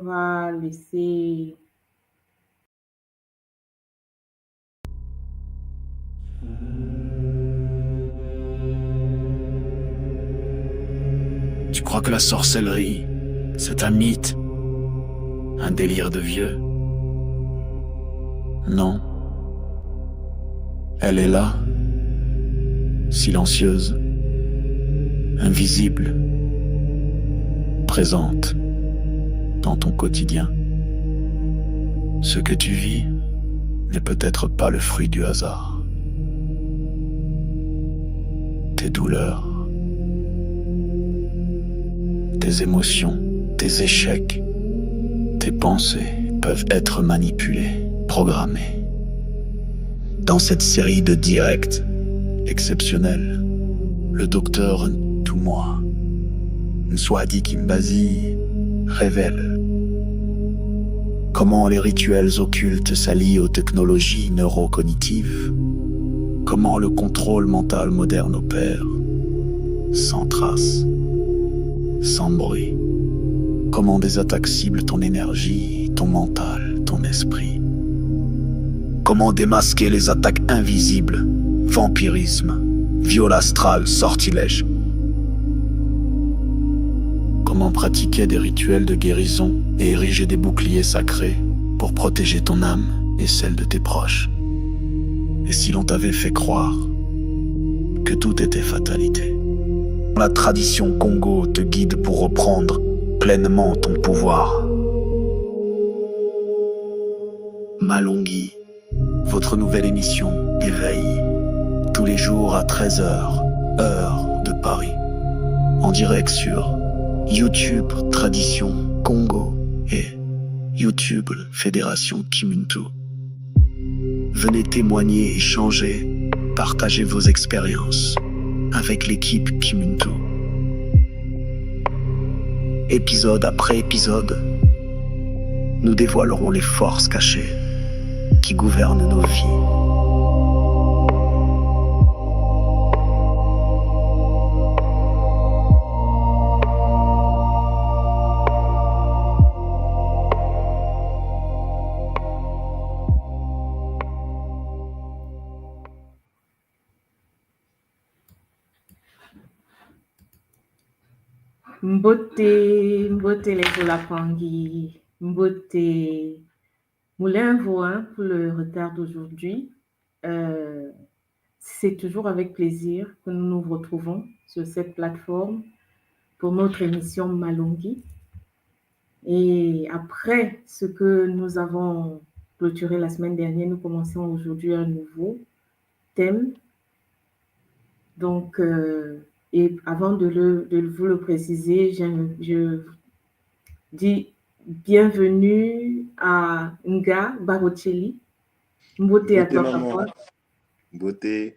On va laisser... Tu crois que la sorcellerie, c'est un mythe, un délire de vieux? Non. Elle est là, silencieuse, invisible, présente dans ton quotidien. Ce que tu vis n'est peut-être pas le fruit du hasard. Tes douleurs, tes émotions, tes échecs, tes pensées peuvent être manipulées, programmées. Dans cette série de directs exceptionnels, le docteur Toumoua, Nswadi Kimbazi, révèle comment les rituels occultes s'allient aux technologies neurocognitives, comment le contrôle mental moderne opère, sans trace, sans bruit, comment des attaques ciblent ton énergie, ton mental, ton esprit, comment démasquer les attaques invisibles, vampirisme, viol astral, sortilège, comment pratiquer des rituels de guérison et ériger des boucliers sacrés pour protéger ton âme et celle de tes proches. Et si l'on t'avait fait croire que tout était fatalité? La tradition Congo te guide pour reprendre pleinement ton pouvoir. Malongi, votre nouvelle émission Éveil, tous les jours à 13h, heure de Paris, en direct sur YouTube Tradition Congo et YouTube Fédération Kimuntu. Venez témoigner, échanger, partager vos expériences avec l'équipe Kimuntu. Épisode après épisode, nous dévoilerons les forces cachées qui gouvernent nos vies. Mbote les Olapangi, Mbote Moulin Voin pour le retard d'aujourd'hui. C'est toujours avec plaisir que nous nous retrouvons sur cette plateforme pour notre émission Malongi. Et après ce que nous avons clôturé la semaine dernière, nous commençons aujourd'hui un nouveau thème. Donc, et avant de vous le préciser, je dis bienvenue à Nga Barocelli. Beauté à toi, maman. papa. Beauté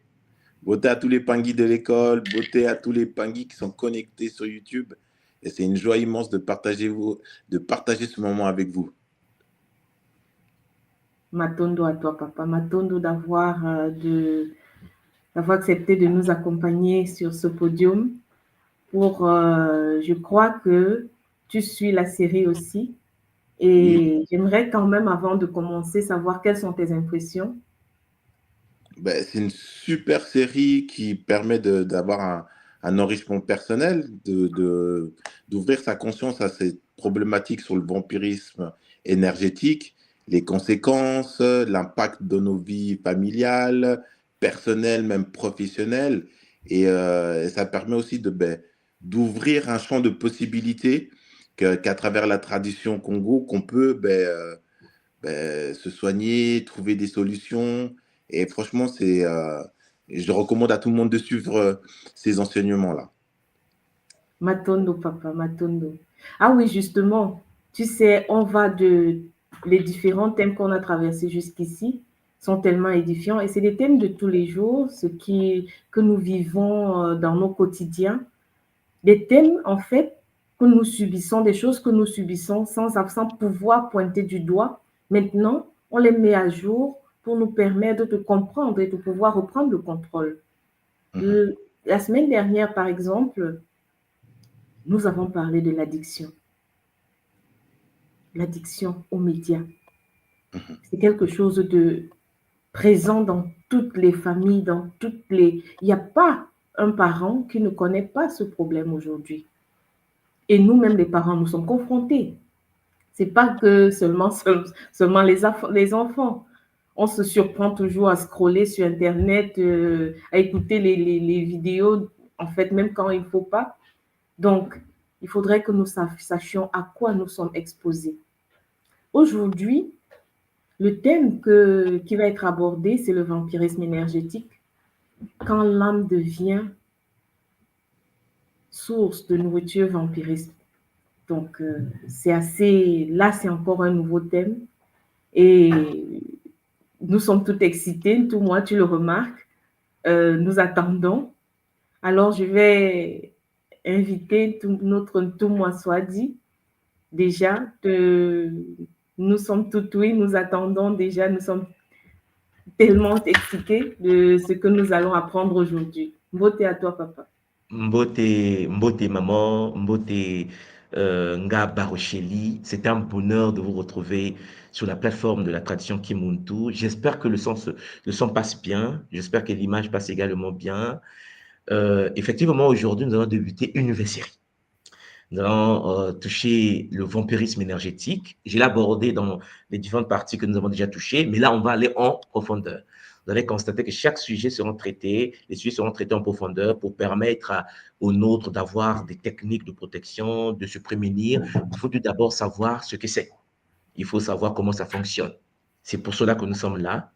à tous les panguis de l'école, beauté à tous les panguis qui sont connectés sur YouTube. Et c'est une joie immense de partager ce moment avec vous. Matondo à toi, papa. Matondo d'avoir accepté de nous accompagner sur ce podium. Je crois que tu suis la série aussi. Et j'aimerais quand même, avant de commencer, savoir quelles sont tes impressions. C'est une super série qui permet d'avoir un enrichissement personnel, d'ouvrir sa conscience à ces problématiques sur le vampirisme énergétique, les conséquences, l'impact de nos vies familiales, personnelles, même professionnelles. Et ça permet aussi d'ouvrir un champ de possibilités qu'à travers la tradition Congo, qu'on peut se soigner, trouver des solutions. Et franchement, je recommande à tout le monde de suivre ces enseignements-là. Matondo, papa, Matondo. Ah oui, justement, tu sais, les différents thèmes qu'on a traversés jusqu'ici sont tellement édifiants et c'est des thèmes de tous les jours, que nous vivons dans nos quotidiens. Des thèmes, en fait, que nous subissons, des choses que nous subissons sans pouvoir pointer du doigt. Maintenant, on les met à jour pour nous permettre de comprendre et de pouvoir reprendre le contrôle. La semaine dernière, par exemple, nous avons parlé de l'addiction. l'addiction aux médias. Mhm. C'est quelque chose de présent dans toutes les familles, dans toutes les... Il n'y a pas un parent qui ne connaît pas ce problème aujourd'hui. Et nous-mêmes, les parents, nous sommes confrontés. C'est pas que seulement les enfants. On se surprend toujours à scroller sur Internet, à écouter les vidéos, en fait, même quand il ne faut pas. Donc, il faudrait que nous sachions à quoi nous sommes exposés. Aujourd'hui, le thème qui va être abordé, c'est le vampirisme énergétique. Quand l'âme devient source de nourriture vampirisme. Donc, là, c'est encore un nouveau thème. Et nous sommes tout excités, tout moi, tu le remarques. Nous attendons. Alors, je vais inviter tout moi soit dit. Déjà, nous sommes tout oui, nous attendons déjà, nous sommes tellement excités de ce que nous allons apprendre aujourd'hui. Beauté à toi, papa. Mbote maman, Mbote Nga Barocheli, c'est un bonheur de vous retrouver sur la plateforme de la tradition Kimuntu. J'espère que le son passe bien, j'espère que l'image passe également bien. Effectivement, aujourd'hui, nous allons débuter une nouvelle série. Nous allons toucher le vampirisme énergétique. Je l'ai abordé dans les différentes parties que nous avons déjà touchées, mais là, on va aller en profondeur. Vous allez constater que chaque sujet sera traité, les sujets seront traités en profondeur pour permettre aux nôtres d'avoir des techniques de protection, de se prémunir. Il faut tout d'abord savoir ce que c'est. Il faut savoir comment ça fonctionne. C'est pour cela que nous sommes là.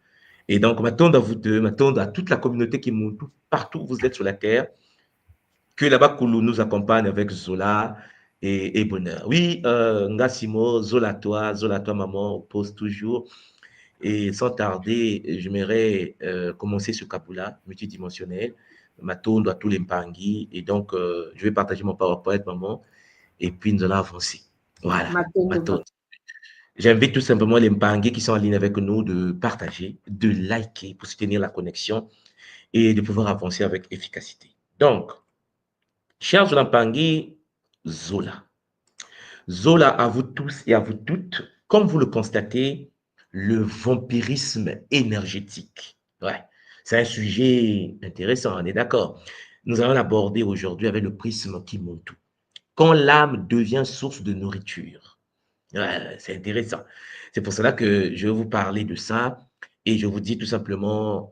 Et donc, m'attendre à vous deux, m'attendre à toute la communauté qui monte partout où vous êtes sur la terre, que là-bas Koulou nous accompagne avec Zola et Bonheur. Oui, Ngassimo, Zola toi maman, on pose toujours. Et sans tarder, j'aimerais commencer ce Kapula multidimensionnel, Matondo à tous les Mpangi. Et donc, je vais partager mon PowerPoint, maman, et puis nous allons avancer. Voilà, Matondo. J'invite tout simplement les Mpangi qui sont en ligne avec nous de partager, de liker pour soutenir la connexion et de pouvoir avancer avec efficacité. Donc, chers Mpangi, Zola. Zola, à vous tous et à vous toutes, comme vous le constatez, le vampirisme énergétique. Ouais, c'est un sujet intéressant, on est d'accord. Nous allons l'aborder aujourd'hui avec le prisme Kimuntu. Quand l'âme devient source de nourriture. Ouais, c'est intéressant. C'est pour cela que je vais vous parler de ça et je vous dis tout simplement,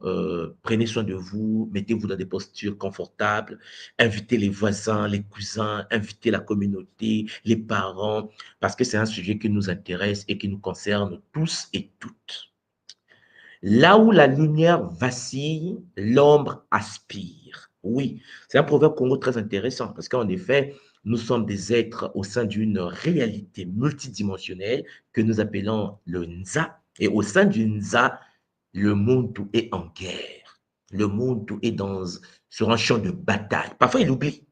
prenez soin de vous, mettez-vous dans des postures confortables, invitez les voisins, les cousins, invitez la communauté, les parents, parce que c'est un sujet qui nous intéresse et qui nous concerne tous et toutes. Là où la lumière vacille, l'ombre aspire. Oui, c'est un proverbe congo très intéressant parce qu'en effet, nous sommes des êtres au sein d'une réalité multidimensionnelle que nous appelons le Nza. Et au sein du Nza, le monde est en guerre. Le monde est sur un champ de bataille. Parfois, il oublie.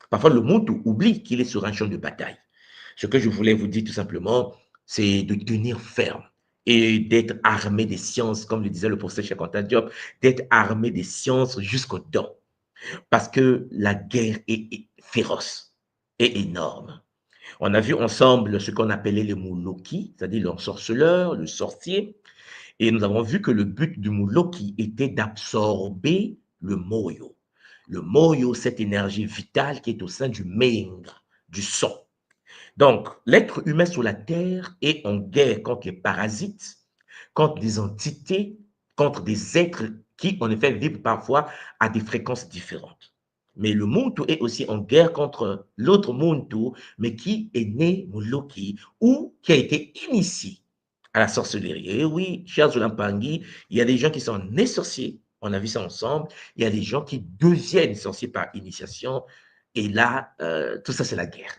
Parfois, le monde oublie qu'il est sur un champ de bataille. Ce que je voulais vous dire tout simplement, c'est de tenir ferme et d'être armé des sciences, comme le disait le professeur Cheikh Anta Diop, d'être armé des sciences jusqu'aux dents. Parce que la guerre est féroce et énorme. On a vu ensemble ce qu'on appelait les Mouloki, c'est-à-dire l'ensorceleur, le sorcier, et nous avons vu que le but du Mouloki était d'absorber le Moyo. Le Moyo, cette énergie vitale qui est au sein du Meinga, du son. Donc, l'être humain sur la Terre est en guerre contre les parasites, contre des entités, contre des êtres qui, en effet, vivent parfois à des fréquences différentes. Mais le Muntu est aussi en guerre contre l'autre Muntu, mais qui est né Moloki ou qui a été initié à la sorcellerie. Et oui, chers Zolampangi, il y a des gens qui sont nés sorciers, on a vu ça ensemble, il y a des gens qui deviennent sorciers par initiation, et là, tout ça, c'est la guerre.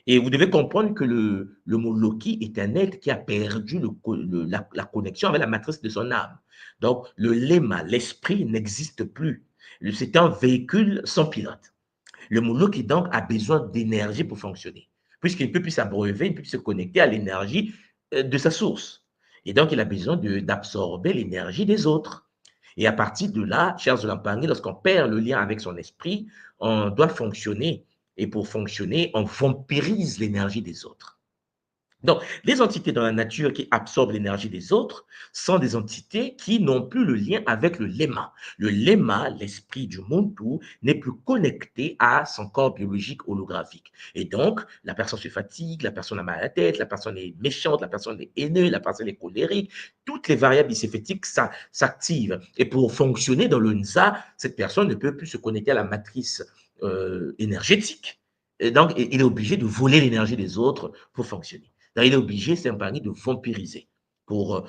Et vous devez comprendre que le mot Loki est un être qui a perdu la connexion avec la matrice de son âme. Donc, le lema, l'esprit n'existe plus. C'est un véhicule sans pilote. Le mot Loki, donc, a besoin d'énergie pour fonctionner, puisqu'il ne peut plus s'abreuver, il ne peut plus se connecter à l'énergie de sa source. Et donc, il a besoin d'absorber l'énergie des autres. Et à partir de là, chers Zolampangé, lorsqu'on perd le lien avec son esprit, on doit fonctionner. Et pour fonctionner, on vampirise l'énergie des autres. Donc, les entités dans la nature qui absorbent l'énergie des autres sont des entités qui n'ont plus le lien avec le lema. Le lema, l'esprit du Muntu, n'est plus connecté à son corps biologique holographique. Et donc, la personne se fatigue, la personne a mal à la tête, la personne est méchante, la personne est haineuse, la personne est colérique. Toutes les variables bicéphétiques s'activent. Et pour fonctionner dans le Nza, cette personne ne peut plus se connecter à la matrice énergétique. Et donc, il est obligé de voler l'énergie des autres pour fonctionner. Donc, il est obligé, c'est un pari de vampiriser pour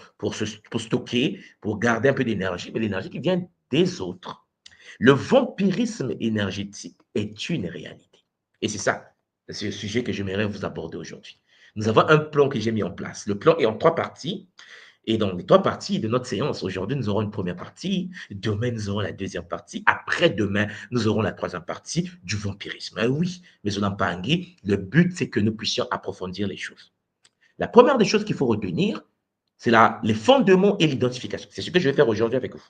stocker, pour garder un peu d'énergie, mais l'énergie qui vient des autres. Le vampirisme énergétique est une réalité. Et c'est ça, c'est le sujet que j'aimerais vous aborder aujourd'hui. Nous avons un plan que j'ai mis en place. Le plan est en 3 parties. Et dans les 3 parties de notre séance, aujourd'hui, nous aurons une première partie, demain, nous aurons la deuxième partie, après-demain, nous aurons la troisième partie du vampirisme. Oui, mais Pangui, le but, c'est que nous puissions approfondir les choses. La première des choses qu'il faut retenir, c'est les fondements et l'identification. C'est ce que je vais faire aujourd'hui avec vous.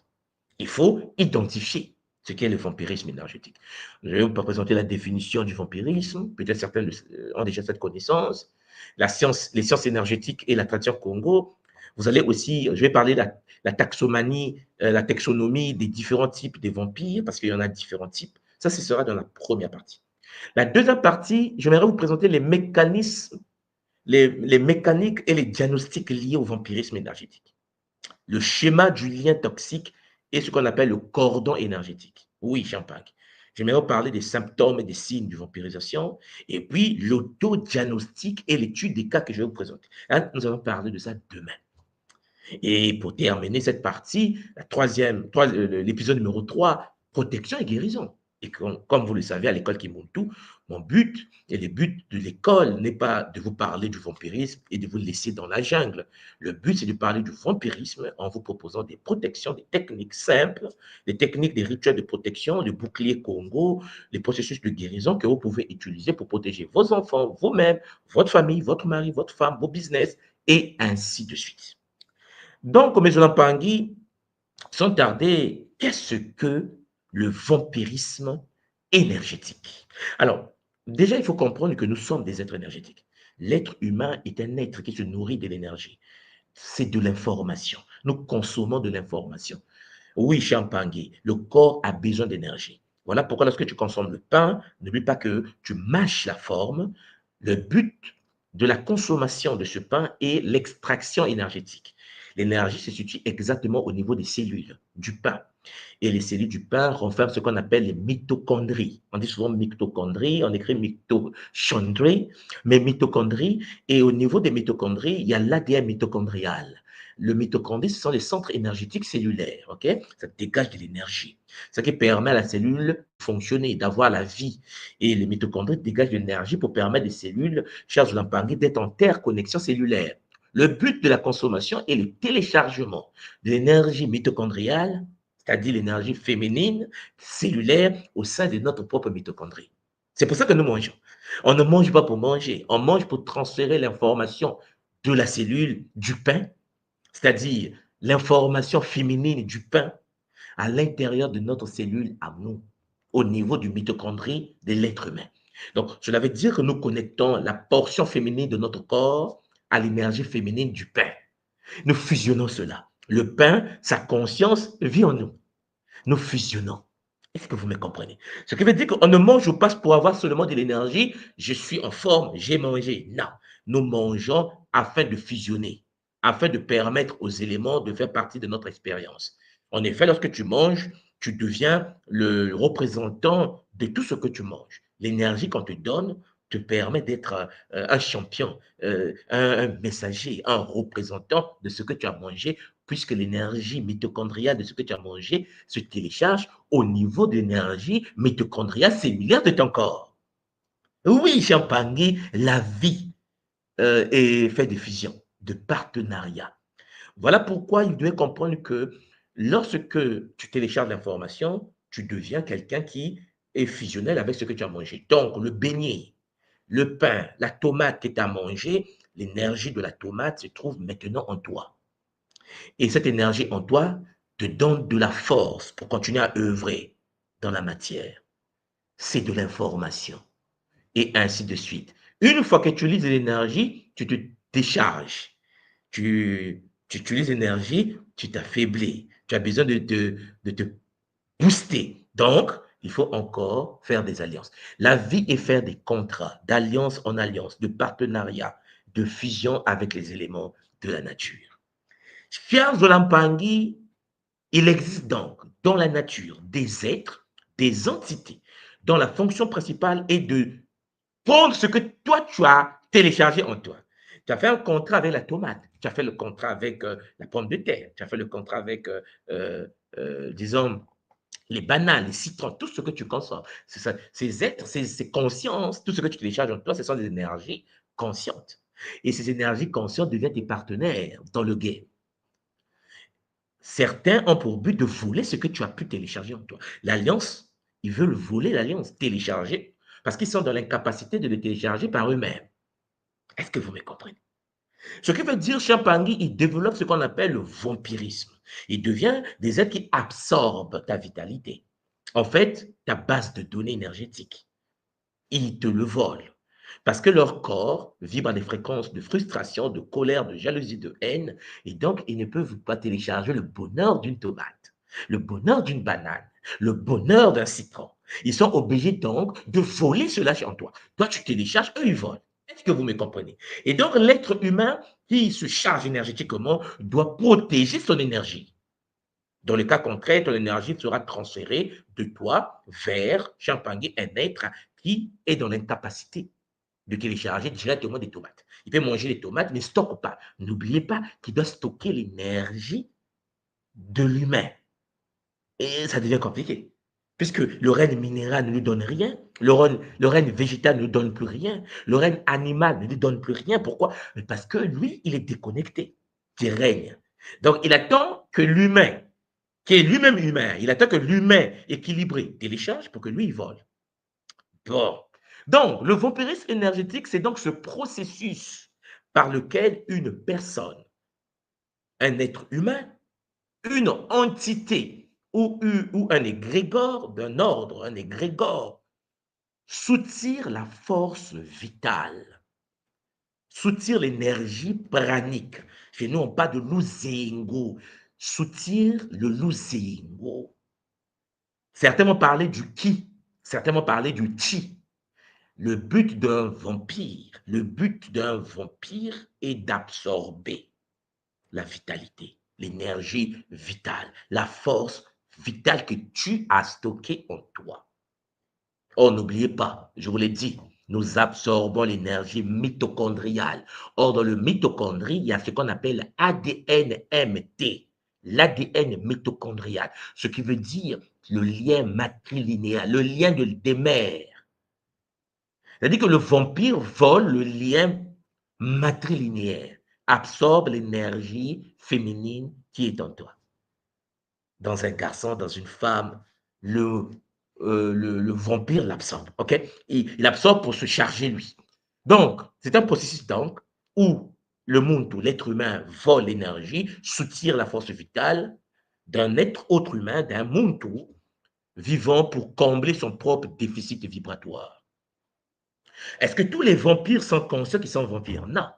Il faut identifier ce qu'est le vampirisme énergétique. Je vais vous présenter la définition du vampirisme. Peut-être certains ont déjà cette connaissance. Les sciences énergétiques et la tradition Congo. Vous allez aussi, je vais parler de la taxonomie des différents types de vampires, parce qu'il y en a différents types. Ça, ce sera dans la première partie. La deuxième partie, j'aimerais vous présenter les mécanismes, les mécaniques et les diagnostics liés au vampirisme énergétique. Le schéma du lien toxique et ce qu'on appelle le cordon énergétique. Oui, Champagne. J'aimerais vous parler des symptômes et des signes de vampirisation, et puis l'autodiagnostic et l'étude des cas que je vais vous présenter. Hein, nous allons parler de ça demain. Et pour terminer cette partie, l'épisode numéro 3, protection et guérison. Et comme vous le savez, à l'école Kimuntu, mon but et le but de l'école n'est pas de vous parler du vampirisme et de vous laisser dans la jungle. Le but, c'est de parler du vampirisme en vous proposant des protections, des techniques simples, des techniques, des rituels de protection, de bouclier Congo, les processus de guérison que vous pouvez utiliser pour protéger vos enfants, vous-même, votre famille, votre mari, votre femme, vos business, et ainsi de suite. Donc, mes Pangui, sans tarder, qu'est-ce que le vampirisme énergétique? Alors, déjà, il faut comprendre que nous sommes des êtres énergétiques. L'être humain est un être qui se nourrit de l'énergie. C'est de l'information. Nous consommons de l'information. Oui, Champangui, le corps a besoin d'énergie. Voilà pourquoi lorsque tu consommes le pain, n'oublie pas que tu mâches la forme. Le but de la consommation de ce pain est l'extraction énergétique. L'énergie se situe exactement au niveau des cellules du pain. Et les cellules du pain renferment ce qu'on appelle les mitochondries. On dit souvent mitochondries, on écrit mitochondries, mais mitochondries. Et au niveau des mitochondries, il y a l'ADN mitochondrial. Le mitochondrie, ce sont les centres énergétiques cellulaires, ok? Ça dégage de l'énergie. Ce qui permet à la cellule de fonctionner, d'avoir la vie. Et les mitochondries dégagent de l'énergie pour permettre aux cellules, chers Zoulampangui, d'être en interconnexion cellulaire. Le but de la consommation est le téléchargement de l'énergie mitochondriale, c'est-à-dire l'énergie féminine, cellulaire, au sein de notre propre mitochondrie. C'est pour ça que nous mangeons. On ne mange pas pour manger, on mange pour transférer l'information de la cellule du pain, c'est-à-dire l'information féminine du pain, à l'intérieur de notre cellule à nous, au niveau du mitochondrie de l'être humain. Donc, cela veut dire que nous connectons la portion féminine de notre corps à l'énergie féminine du pain. Nous fusionnons cela. Le pain, sa conscience vit en nous. Nous fusionnons. Est-ce que vous me comprenez? Ce qui veut dire qu'on ne mange pas pour avoir seulement de l'énergie. Je suis en forme, j'ai mangé. Non. Nous mangeons afin de fusionner, afin de permettre aux éléments de faire partie de notre expérience. En effet, lorsque tu manges, tu deviens le représentant de tout ce que tu manges. L'énergie qu'on te donne te permet d'être un champion, un messager, un représentant de ce que tu as mangé, puisque l'énergie mitochondriale de ce que tu as mangé se télécharge au niveau de l'énergie mitochondriale cellulaire de ton corps. Oui, Champagny, la vie est faite de fusion, de partenariat. Voilà pourquoi il doit comprendre que lorsque tu télécharges l'information, tu deviens quelqu'un qui est fusionnel avec ce que tu as mangé. Donc, le beignet, le pain, la tomate que tu as mangé, l'énergie de la tomate se trouve maintenant en toi. Et cette énergie en toi te donne de la force pour continuer à œuvrer dans la matière. C'est de l'information. Et ainsi de suite. Une fois que tu utilises l'énergie, tu te décharges. Tu utilises l'énergie, tu t'affaiblis. Tu as besoin de te booster. Donc, il faut encore faire des alliances. La vie est faire des contrats, d'alliance en alliance, de partenariat, de fusion avec les éléments de la nature. Fier Zolampangi, il existe donc dans la nature des êtres, des entités, dont la fonction principale est de prendre ce que toi, tu as téléchargé en toi. Tu as fait un contrat avec la tomate, tu as fait le contrat avec la pomme de terre, tu as fait le contrat avec, disons, les bananes, les citrons, tout ce que tu consommes. Ces êtres, ces consciences, tout ce que tu télécharges en toi, ce sont des énergies conscientes. Et ces énergies conscientes deviennent tes partenaires dans le game. Certains ont pour but de voler ce que tu as pu télécharger en toi. L'alliance, ils veulent voler l'alliance, télécharger, parce qu'ils sont dans l'incapacité de le télécharger par eux-mêmes. Est-ce que vous me comprenez? Ce qui veut dire, Champangui, il développe ce qu'on appelle le vampirisme. Il devient des êtres qui absorbent ta vitalité. En fait, ta base de données énergétiques. Ils te le volent. Parce que leur corps vibre à des fréquences de frustration, de colère, de jalousie, de haine. Et donc, ils ne peuvent pas télécharger le bonheur d'une tomate, le bonheur d'une banane, le bonheur d'un citron. Ils sont obligés donc de voler cela en toi. Toi, tu télécharges, eux, ils volent. Est-ce que vous me comprenez? Et donc, l'être humain qui se charge énergétiquement doit protéger son énergie. Dans le cas concret, ton énergie sera transférée de toi vers Champangui, un être qui est dans l'incapacité de télécharger directement des tomates. Il peut manger les tomates, mais ne stocke pas. N'oubliez pas qu'il doit stocker l'énergie de l'humain. Et ça devient compliqué. Puisque le règne minéral ne lui donne rien, le règne végétal ne lui donne plus rien, le règne animal ne lui donne plus rien. Pourquoi? Parce que lui, il est déconnecté du règne. Donc, il attend que l'humain, qui est lui-même humain, il attend que l'humain équilibré télécharge pour que lui, il vole. Bon. Donc, le vampirisme énergétique, c'est donc ce processus par lequel une personne, un être humain, une entité ou un égrégore d'un ordre, un égrégore, soutire la force vitale, soutire l'énergie pranique. Chez nous, on parle de luzingo, soutire le luzingo. Certains vont parler du ki, certains vont parler du chi. Le but d'un vampire est d'absorber la vitalité, l'énergie vitale, la force vitale que tu as stockée en toi. Or, n'oubliez pas, je vous l'ai dit, nous absorbons l'énergie mitochondriale. Or, dans le mitochondrie, il y a ce qu'on appelle ADN-MT, l'ADN mitochondrial, ce qui veut dire le lien matrilinéaire, le lien des mères. C'est-à-dire que le vampire vole le lien matrilinéaire, absorbe l'énergie féminine qui est en toi. Dans un garçon, dans une femme, le vampire l'absorbe, ok? Il absorbe pour se charger lui. Donc, c'est un processus donc où le monde, l'être humain, vole l'énergie, soutire la force vitale d'un être autre humain, d'un muntu vivant pour combler son propre déficit vibratoire. Est-ce que tous les vampires sont conscients qu'ils sont vampires? Non.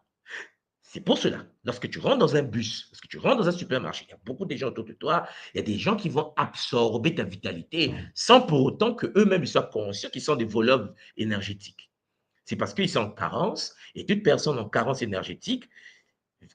C'est pour cela, lorsque tu rentres dans un bus, lorsque tu rentres dans un supermarché, il y a beaucoup de gens autour de toi, il y a des gens qui vont absorber ta vitalité sans pour autant qu'eux-mêmes soient conscients qu'ils sont des voleurs énergétiques. C'est parce qu'ils sont en carence, et toute personne en carence énergétique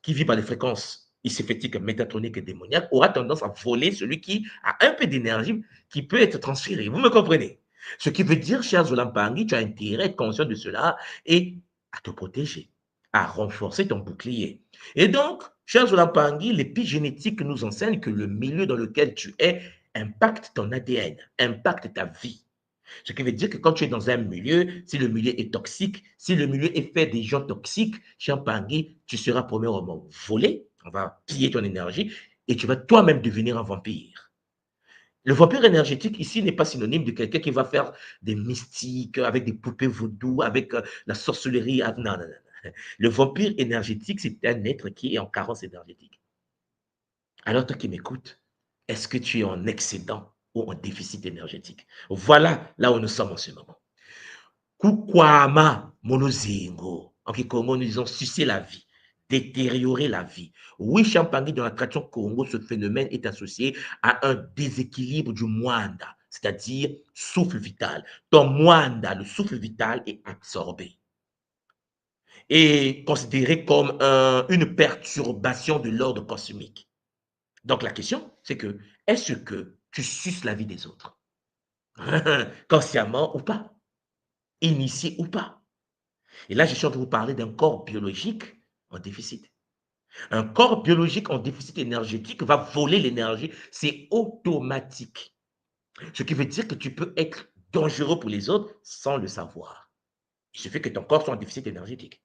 qui vit par les fréquences iséphétiques, métatroniques et démoniaques aura tendance à voler celui qui a un peu d'énergie qui peut être transféré. Vous me comprenez? Ce qui veut dire, cher Zolampangi, tu as intérêt à être conscient de cela et à te protéger, à renforcer ton bouclier. Et donc, cher Zolampangi, l'épigénétique nous enseigne que le milieu dans lequel tu es impacte ton ADN, impacte ta vie. Ce qui veut dire que quand tu es dans un milieu, si le milieu est toxique, si le milieu est fait des gens toxiques, Champangui, tu seras premièrement volé, on va piller ton énergie et tu vas toi-même devenir un vampire. Le vampire énergétique ici n'est pas synonyme de quelqu'un qui va faire des mystiques avec des poupées vaudou, avec la sorcellerie. Non, non, non. Le vampire énergétique, c'est un être qui est en carence énergétique. Alors toi qui m'écoutes, est-ce que tu es en excédent ou en déficit énergétique? Voilà là où nous sommes en ce moment. Kukwama monozingo. En Kikongo, nous disons sucer la vie. détériorer la vie. Oui, Champangui, dans la tradition Congo, ce phénomène est associé à un déséquilibre du mwanda, c'est-à-dire souffle vital. Ton mwanda, le souffle vital, est absorbé et considéré comme une perturbation de l'ordre cosmique. Donc la question, c'est que, est-ce que tu suces la vie des autres? Consciemment ou pas? Initié ou pas? Et là, je suis en train de vous parler d'un corps biologique en déficit. Un corps biologique en déficit énergétique va voler l'énergie. C'est automatique. Ce qui veut dire que tu peux être dangereux pour les autres sans le savoir. Il suffit que ton corps soit en déficit énergétique.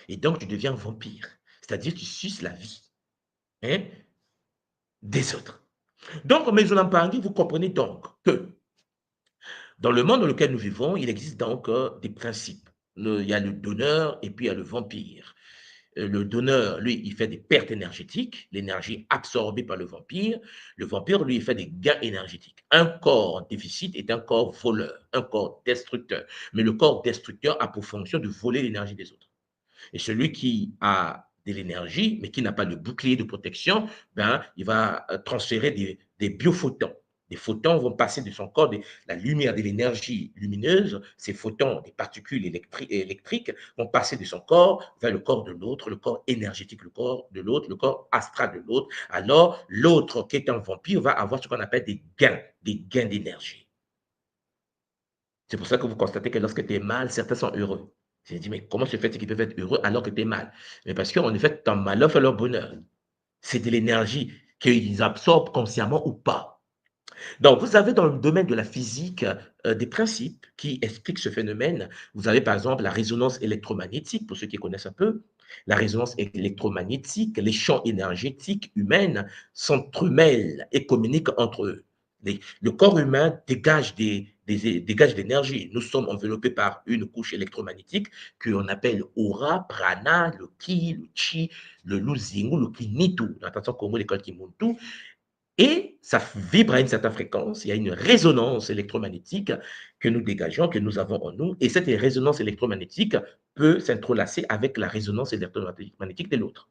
Et donc, tu deviens vampire. C'est-à-dire, tu suces la vie, hein, des autres. Donc, mes Olampangi, vous comprenez donc que dans le monde dans lequel nous vivons, il existe donc des principes. Il y a le donneur et puis il y a le vampire. Le donneur, lui, il fait des pertes énergétiques, l'énergie absorbée par le vampire. Le vampire, lui, il fait des gains énergétiques. Un corps en déficit est un corps voleur, un corps destructeur. Mais le corps destructeur a pour fonction de voler l'énergie des autres. Et celui qui a de l'énergie, mais qui n'a pas de bouclier de protection, ben, il va transférer des biophotons. Des photons vont passer de son corps, de la lumière, de l'énergie lumineuse, ces photons, des particules électriques, vont passer de son corps vers le corps de l'autre, le corps énergétique, le corps de l'autre, le corps astral de l'autre. Alors, l'autre qui est un vampire va avoir ce qu'on appelle des gains d'énergie. C'est pour ça que vous constatez que lorsque tu es mal, certains sont heureux. J'ai dit, mais comment se fait-il qu'ils peuvent être heureux alors que tu es mal? Mais parce qu'en effet, ton malheur fait leur bonheur. C'est de l'énergie qu'ils absorbent consciemment ou pas. Donc, vous avez dans le domaine de la physique des principes qui expliquent ce phénomène. Vous avez par exemple la résonance électromagnétique, pour ceux qui connaissent un peu. La résonance électromagnétique, les champs énergétiques humains s'entremêlent et communiquent entre eux. Le corps humain dégage dégage de l'énergie. Nous sommes enveloppés par une couche électromagnétique qu'on appelle aura, prana, le ki, le chi, le luzingu, le kinitu. Attention, Congo, l'école Kimuntu. Et ça vibre à une certaine fréquence, il y a une résonance électromagnétique que nous dégageons, que nous avons en nous, et cette résonance électromagnétique peut s'entrelacer avec la résonance électromagnétique de l'autre.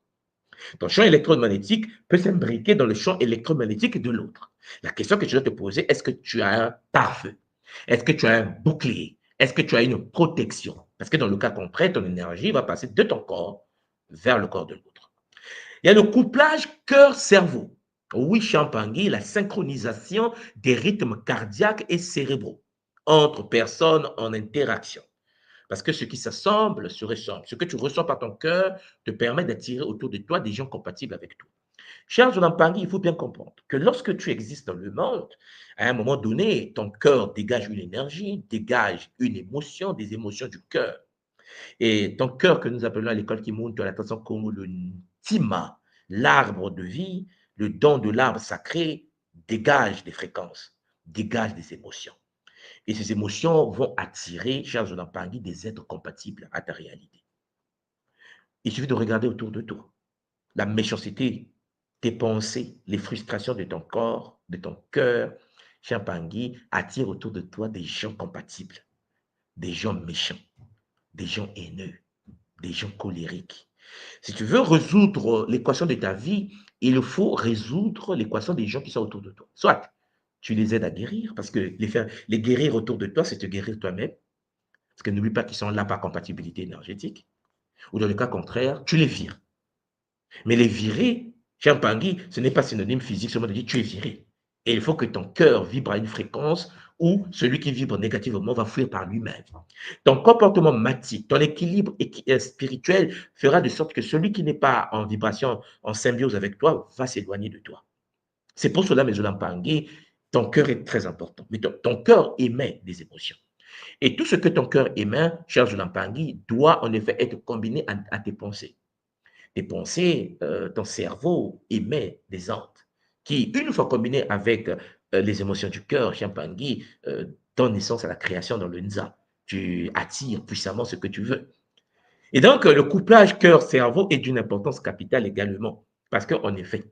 Ton champ électromagnétique peut s'imbriquer dans le champ électromagnétique de l'autre. La question que je dois te poser, est-ce que tu as un pare-feu? Est-ce que tu as un bouclier? Est-ce que tu as une protection? Parce que dans le cas contraire, ton énergie va passer de ton corps vers le corps de l'autre. Il y a le couplage cœur-cerveau. Oui, Champangui, la synchronisation des rythmes cardiaques et cérébraux entre personnes en interaction. Parce que ce qui s'assemble se ressemble. Ce que tu ressens par ton cœur te permet d'attirer autour de toi des gens compatibles avec toi. Cher Champangui, il faut bien comprendre que lorsque tu existes dans le monde, à un moment donné, ton cœur dégage une énergie, dégage une émotion, des émotions du cœur. Et ton cœur que nous appelons à l'école qui monte à l'attention comme le tima, l'arbre de vie, le don de l'arbre sacré, dégage des fréquences, dégage des émotions. Et ces émotions vont attirer, chers Olampangi, des êtres compatibles à ta réalité. Il suffit de regarder autour de toi. La méchanceté, tes pensées, les frustrations de ton corps, de ton cœur, Champangui, attirent autour de toi des gens compatibles, des gens méchants, des gens haineux, des gens colériques. Si tu veux résoudre l'équation de ta vie, il faut résoudre l'équation des gens qui sont autour de toi. Soit tu les aides à guérir, parce que les guérir autour de toi, c'est te guérir toi-même. Parce que n'oublie pas qu'ils sont là par compatibilité énergétique. Ou dans le cas contraire, tu les vires. Mais les virer, Champangui, ce n'est pas synonyme physique, seulement de dire tu es viré. Et il faut que ton cœur vibre à une fréquence où celui qui vibre négativement va fuir par lui-même. Ton comportement matique, ton équilibre spirituel fera de sorte que celui qui n'est pas en vibration, en symbiose avec toi, va s'éloigner de toi. C'est pour cela, mes Olampangi, ton cœur est très important. Mais ton cœur émet des émotions. Et tout ce que ton cœur émet, cher Olampangi, doit en effet être combiné à tes pensées. Tes pensées, ton cerveau émet des ondes qui, une fois combinées avec les émotions du cœur, Champangui, donnent naissance à la création dans le Nza. Tu attires puissamment ce que tu veux. Et donc, le couplage cœur-cerveau est d'une importance capitale également. Parce qu'en effet,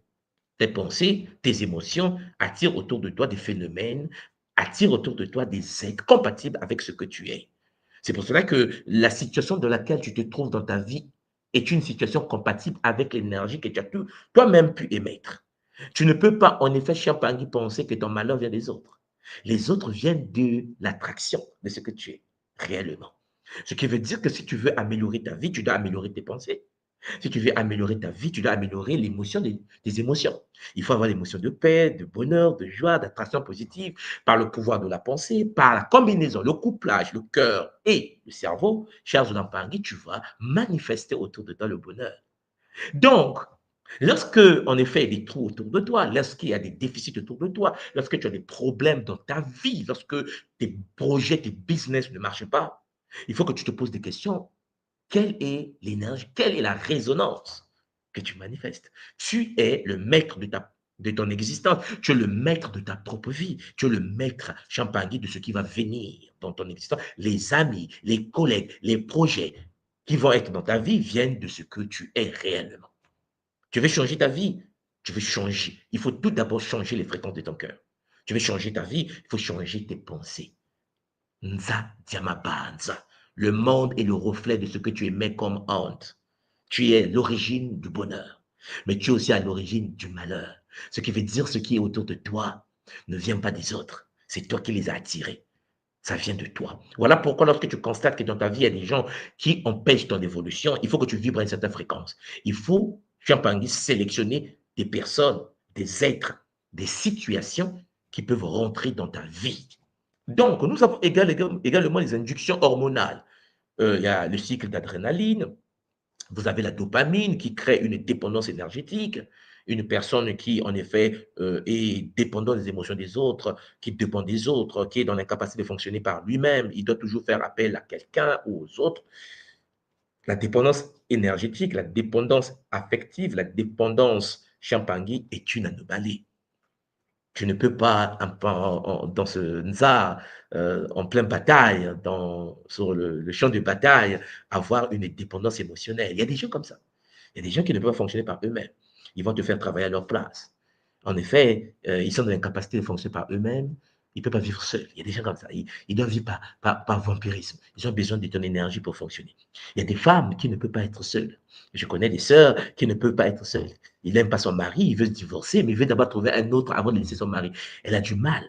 tes pensées, tes émotions attirent autour de toi des phénomènes, attirent autour de toi des êtres compatibles avec ce que tu es. C'est pour cela que la situation dans laquelle tu te trouves dans ta vie est une situation compatible avec l'énergie que tu as toi-même pu émettre. Tu ne peux pas, en effet, cher Pangui, penser que ton malheur vient des autres. Les autres viennent de l'attraction de ce que tu es réellement. Ce qui veut dire que si tu veux améliorer ta vie, tu dois améliorer tes pensées. Si tu veux améliorer ta vie, tu dois améliorer l'émotion des émotions. Il faut avoir l'émotion de paix, de bonheur, de joie, d'attraction positive par le pouvoir de la pensée, par la combinaison, le couplage, le cœur et le cerveau. Cher Zoulampangui, tu vas manifester autour de toi le bonheur. Donc, lorsque, en effet, il y a des trous autour de toi, lorsqu'il y a des déficits autour de toi, lorsque tu as des problèmes dans ta vie, lorsque tes projets, tes business ne marchent pas, il faut que tu te poses des questions. Quelle est l'énergie? Quelle est la résonance que tu manifestes? Tu es le maître de ton existence. Tu es le maître de ta propre vie. Tu es le maître, Champagny, de ce qui va venir dans ton existence. Les amis, les collègues, les projets qui vont être dans ta vie viennent de ce que tu es réellement. Tu veux changer ta vie? Tu veux changer. Il faut tout d'abord changer les fréquences de ton cœur. Tu veux changer ta vie? Il faut changer tes pensées. Nza Diamabanza. Le monde est le reflet de ce que tu émets comme honte. Tu es l'origine du bonheur, mais tu es aussi à l'origine du malheur. Ce qui veut dire ce qui est autour de toi ne vient pas des autres. C'est toi qui les as attirés. Ça vient de toi. Voilà pourquoi lorsque tu constates que dans ta vie, il y a des gens qui empêchent ton évolution, il faut que tu vibres à une certaine fréquence. Il faut, Champangui, sélectionner des personnes, des êtres, des situations qui peuvent rentrer dans ta vie. Donc, nous avons également les inductions hormonales. Il y a le cycle d'adrénaline, vous avez la dopamine qui crée une dépendance énergétique. Une personne qui, en effet, est dépendante des émotions des autres, qui dépend des autres, qui est dans l'incapacité de fonctionner par lui-même, il doit toujours faire appel à quelqu'un ou aux autres. La dépendance énergétique, la dépendance affective, la dépendance Champangui est une anomalie. Tu ne peux pas, dans ce Nza, en pleine bataille, sur le champ de bataille, avoir une dépendance émotionnelle. Il y a des gens comme ça. Il y a des gens qui ne peuvent pas fonctionner par eux-mêmes. Ils vont te faire travailler à leur place. En effet, ils sont dans l'incapacité de fonctionner par eux-mêmes. Ils ne peuvent pas vivre seuls. Il y a des gens comme ça. Ils doivent vivre par vampirisme. Ils ont besoin de ton énergie pour fonctionner. Il y a des femmes qui ne peuvent pas être seules. Je connais des sœurs qui ne peuvent pas être seules. Il n'aime pas son mari, il veut se divorcer, mais il veut d'abord trouver un autre avant de laisser son mari. Elle a du mal.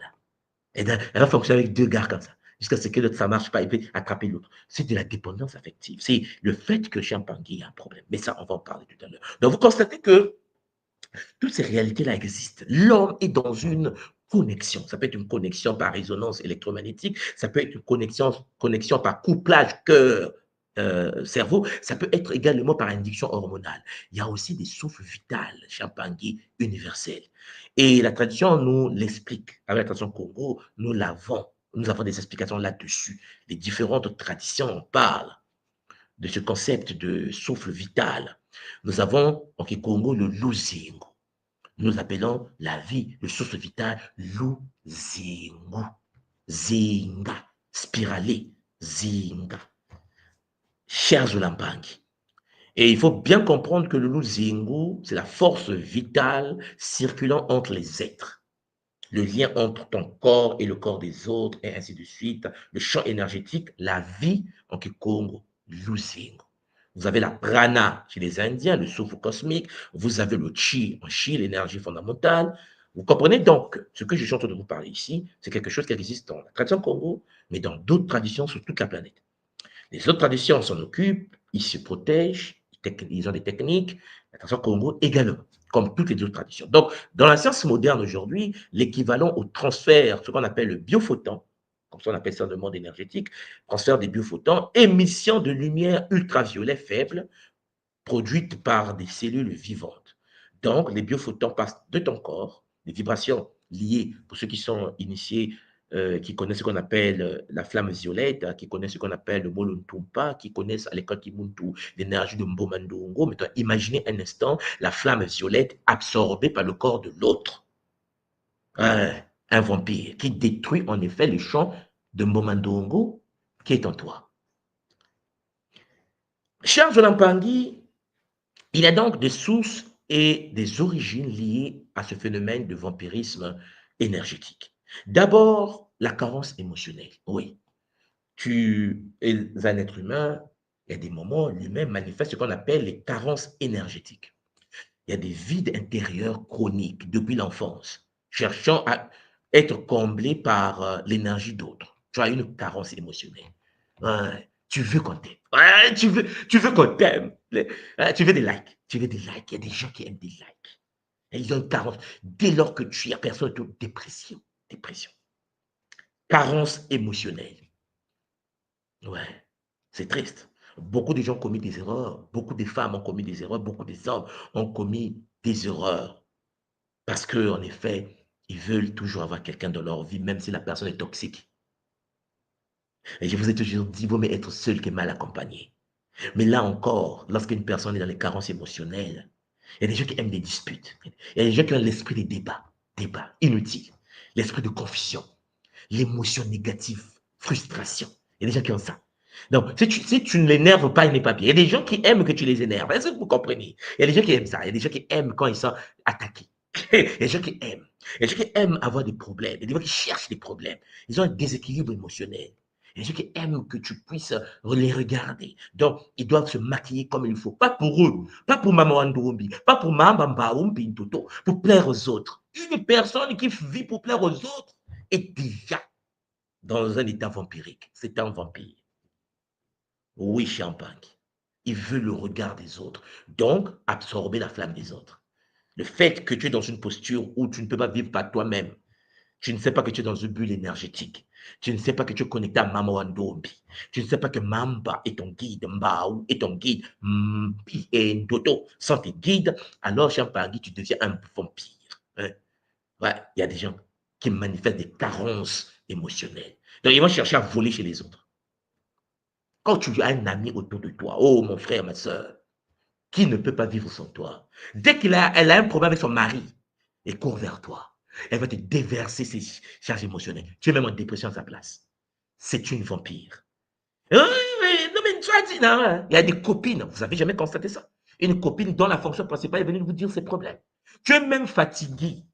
Elle va fonctionner avec deux gars comme ça. Jusqu'à ce que l'autre, ça ne marche pas, il peut attraper l'autre. C'est de la dépendance affective. C'est le fait que Champangui a un problème. Mais ça, on va en parler tout à l'heure. Donc, vous constatez que toutes ces réalités-là existent. L'homme est dans une connexion. Ça peut être une connexion par résonance électromagnétique, ça peut être une connexion par couplage cœur, cerveau, ça peut être également par induction hormonale. Il y a aussi des souffles vitales, Champangui, universels. Et la tradition nous l'explique. Avec la tradition Congo, nous avons des explications là-dessus. Les différentes traditions parlent de ce concept de souffle vital. Nous avons en Congo le Luzingo. Nous appelons la vie, le souffle vital, Luzingo. Zinga, spiralé, Zinga. Cher Zolambangi. Et il faut bien comprendre que le Luzingo, c'est la force vitale circulant entre les êtres. Le lien entre ton corps et le corps des autres, et ainsi de suite. Le champ énergétique, la vie en Kikongo, Luzingo. Vous avez la prana chez les Indiens, le souffle cosmique. Vous avez le chi en chi, l'énergie fondamentale. Vous comprenez donc ce que je suis en train de vous parler ici, c'est quelque chose qui existe dans la tradition Congo, mais dans d'autres traditions sur toute la planète. Les autres traditions s'en occupent, ils se protègent, ils ont des techniques, la tradition Congo également, comme toutes les autres traditions. Donc, dans la science moderne aujourd'hui, l'équivalent au transfert, ce qu'on appelle le biophoton, comme ça on appelle ça dans le monde énergétique, transfert des biophotons, émission de lumière ultraviolet faible produite par des cellules vivantes. Donc, les biophotons passent de ton corps, des vibrations liées, pour ceux qui sont initiés, qui connaissent ce qu'on appelle la flamme violette, qui connaissent ce qu'on appelle le molontumpa, qui connaissent à l'école Kimuntu l'énergie de Mbomandongo. Maintenant, imaginez un instant la flamme violette absorbée par le corps de l'autre. Un vampire qui détruit en effet le champ de Mbomandongo qui est en toi. Cher Jolampangi, il y a donc des sources et des origines liées à ce phénomène de vampirisme énergétique. D'abord, la carence émotionnelle. Oui, tu es un être humain, Il y a des moments, l'humain manifeste ce qu'on appelle les carences énergétiques. Il y a des vides intérieurs chroniques depuis l'enfance, cherchant à être comblés par l'énergie d'autres. Tu as une carence émotionnelle. Ouais, tu veux qu'on t'aime. Ouais, tu veux qu'on t'aime. Tu veux des likes. Tu veux des likes. Il y a des gens qui aiment des likes. Et ils ont une carence. Dès lors que tu as personne, tu as dépression. Dépression. Carence émotionnelle. Ouais, c'est triste. Beaucoup de gens ont commis des erreurs. Beaucoup de femmes ont commis des erreurs. Beaucoup d'hommes ont commis des erreurs. Parce qu'en effet, ils veulent toujours avoir quelqu'un dans leur vie, même si la personne est toxique. Et je vous ai toujours dit, il vaut mieux être seul que mal accompagné. Mais là encore, lorsqu'une personne est dans les carences émotionnelles, il y a des gens qui aiment des disputes. Il y a des gens qui ont l'esprit des débats inutiles, l'esprit de confusion, l'émotion négative, frustration. Il y a des gens qui ont ça. Donc, si tu ne l'énerves pas, il n'est pas bien. Il y a des gens qui aiment que tu les énerves. Est-ce que vous comprenez? Il y a des gens qui aiment ça. Il y a des gens qui aiment quand ils sont attaqués. Il y a des gens qui aiment. Il y a des gens qui aiment avoir des problèmes. Il y a des gens qui cherchent des problèmes. Ils ont un déséquilibre émotionnel. Il y a des gens qui aiment que tu puisses les regarder. Donc, ils doivent se maquiller comme il faut. Pas pour eux, pas pour Maman Andorombi, pas pour Maman Mbaoumbi Toto, pour plaire aux autres. Une personne qui vit pour plaire aux autres est déjà dans un état vampirique. C'est un vampire. Oui, champagne. Il veut le regard des autres. Donc, absorber la flamme des autres. Le fait que tu es dans une posture où tu ne peux pas vivre par toi-même, tu ne sais pas que tu es dans une bulle énergétique, tu ne sais pas que tu es connecté à Mama Wandombi, tu ne sais pas que Mamba est ton guide, Mbao est ton guide, Mpi et Ndoto sont tes guides, alors champagne, tu deviens un vampire. Hein? Ouais, il y a des gens qui manifestent des carences émotionnelles. Donc, ils vont chercher à voler chez les autres. Quand tu as un ami autour de toi, oh mon frère, ma soeur, qui ne peut pas vivre sans toi, dès qu'elle a un problème avec son mari, elle court vers toi. Elle va te déverser ses charges émotionnelles. Tu es même en dépression à sa place. C'est une vampire. Oui, oui, non, mais tu as dit, non, il y a des copines, vous n'avez jamais constaté ça. Une copine dont la fonction principale est venue vous dire ses problèmes. Tu es même fatigué.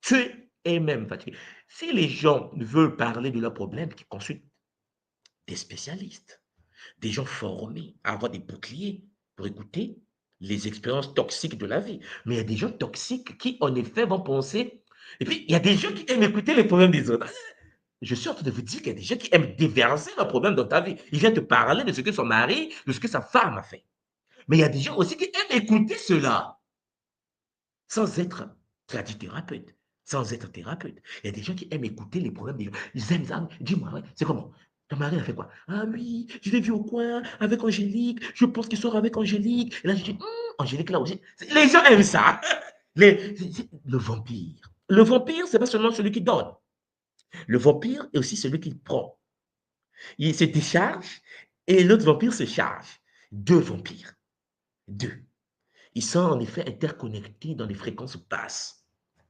Tu es même fatigué. Si les gens veulent parler de leurs problèmes, qu'ils consultent des spécialistes, des gens formés à avoir des boucliers pour écouter les expériences toxiques de la vie. Mais il y a des gens toxiques qui, en effet, vont penser. Et puis, il y a des gens qui aiment écouter les problèmes des autres. Je suis en train de vous dire qu'il y a des gens qui aiment déverser leurs problèmes dans ta vie. Ils viennent te parler de ce que son mari, de ce que sa femme a fait. Mais il y a des gens aussi qui aiment écouter cela sans être tradithérapeute, sans être thérapeute. Il y a des gens qui aiment écouter les problèmes des gens. Ils aiment ça. Dis-moi, ouais, c'est comment? Ton mari a fait quoi? Ah oui, je l'ai vu au coin avec Angélique. Je pense qu'il sort avec Angélique. Et là, je dis, Angélique, là aussi. Les gens aiment ça. Le vampire. Le vampire, c'est pas seulement celui qui donne. Le vampire est aussi celui qui prend. Il se décharge et l'autre vampire se charge. Deux vampires. Deux. Ils sont en effet interconnectés dans les fréquences basses,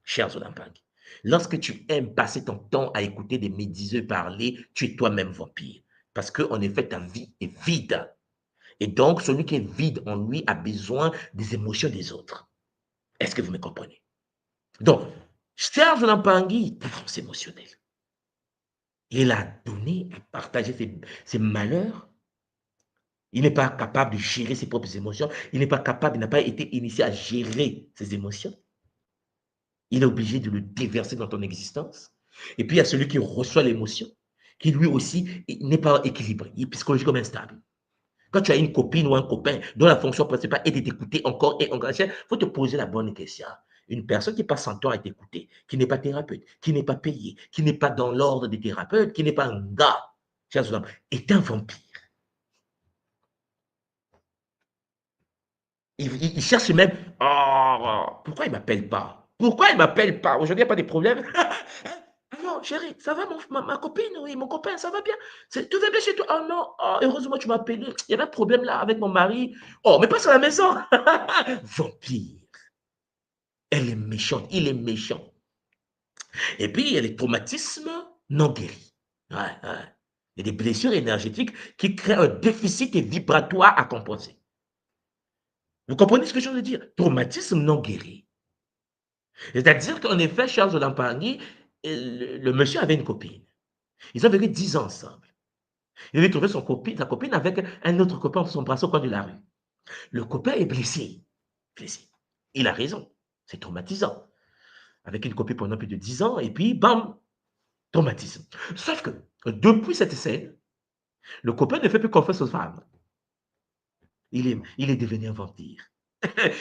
chers Olympiques. Lorsque tu aimes passer ton temps à écouter des médiseux parler, tu es toi-même vampire. Parce que, en effet, ta vie est vide. Et donc, celui qui est vide en lui a besoin des émotions des autres. Est-ce que vous me comprenez? Donc, Serge Lampangui, carence émotionnelle. Il a donné, à partager ses malheurs. Il n'est pas capable de gérer ses propres émotions. Il n'est pas capable, il n'a pas été initié à gérer ses émotions. Il est obligé de le déverser dans ton existence. Et puis, il y a celui qui reçoit l'émotion, qui lui aussi n'est pas équilibré, il est psychologiquement instable. Quand tu as une copine ou un copain dont la fonction principale est de t'écouter encore et encore, il faut te poser la bonne question. Une personne qui passe son temps à t'écouter, qui n'est pas thérapeute, qui n'est pas payé, qui n'est pas dans l'ordre des thérapeutes, qui n'est pas un gars, est un vampire. Il cherche même, oh, pourquoi il ne m'appelle pas? Pourquoi il ne m'appelle pas? Aujourd'hui, il n'y a pas de problème. Non, chérie, ça va, ma copine, oui, mon copain, ça va bien. Tout va bien chez toi. Oh non, oh, heureusement, tu m'as appelé. Il y avait un problème là avec mon mari. Oh, mais pas à la maison. Vampire. Elle est méchante, il est méchant. Et puis, il y a les traumatismes non guéris. Ouais, ouais. Il y a des blessures énergétiques qui créent un déficit vibratoire à compenser. Vous comprenez ce que je veux dire? Traumatisme non guéri. C'est-à-dire qu'en effet, Charles Lampagny, le monsieur avait une copine. Ils ont vécu 10 ans ensemble. Il avait trouvé sa copine avec un autre copain sur son bras au coin de la rue. Le copain est blessé. Blessé. Il a raison. C'est traumatisant. Avec une copine pendant plus de 10 ans, et puis, bam, traumatisme. Sauf que, depuis cette scène, le copain ne fait plus confiance aux femmes. Il est devenu un vampire.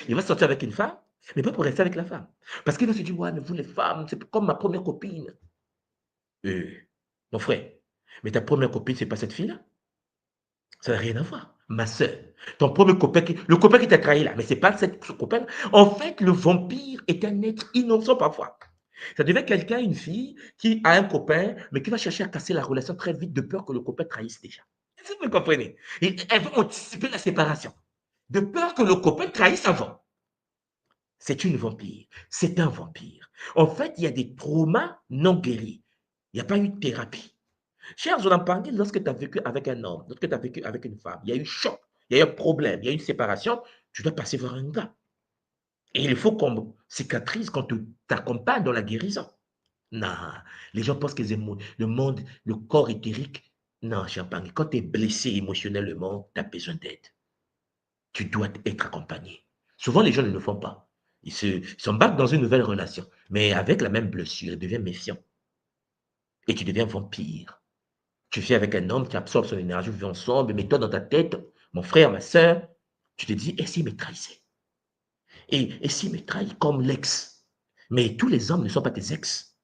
Il va sortir avec une femme, mais pas pour rester avec la femme. Parce qu'il va se dire, ouais, mais vous les femmes, c'est comme ma première copine. Mon frère, mais ta première copine, c'est pas cette fille-là. Ça n'a rien à voir. Ma soeur, ton premier copain, le copain qui t'a trahi là, mais c'est pas ce copain. En fait, le vampire est un être innocent parfois. Ça devait être quelqu'un, une fille, qui a un copain, mais qui va chercher à casser la relation très vite de peur que le copain trahisse déjà. Est-ce que vous comprenez? Et elle va anticiper la séparation. De peur que le copain trahisse avant. C'est une vampire. C'est un vampire. En fait, il y a des traumas non guéris. Il n'y a pas eu de thérapie. Cher Zolampangi, lorsque tu as vécu avec un homme, lorsque tu as vécu avec une femme, il y a eu choc, il y a eu un problème, il y a eu une séparation, tu dois passer voir un gars. Et il faut qu'on cicatrise, qu'on t'accompagne dans la guérison. Non, les gens pensent que le monde, le corps éthérique. Non, Champagne, quand tu es blessé émotionnellement, tu as besoin d'aide. Tu dois être accompagné. Souvent, les gens ne le font pas. Ils s'embarquent dans une nouvelle relation, mais avec la même blessure, ils deviennent méfiants. Et tu deviens vampire. Tu vis avec un homme qui absorbe son énergie, vous vivez ensemble, mais toi, dans ta tête, mon frère, ma soeur, tu te dis, et s'il me trahissait? Et s'il me trahit comme l'ex? Mais tous les hommes ne sont pas tes ex.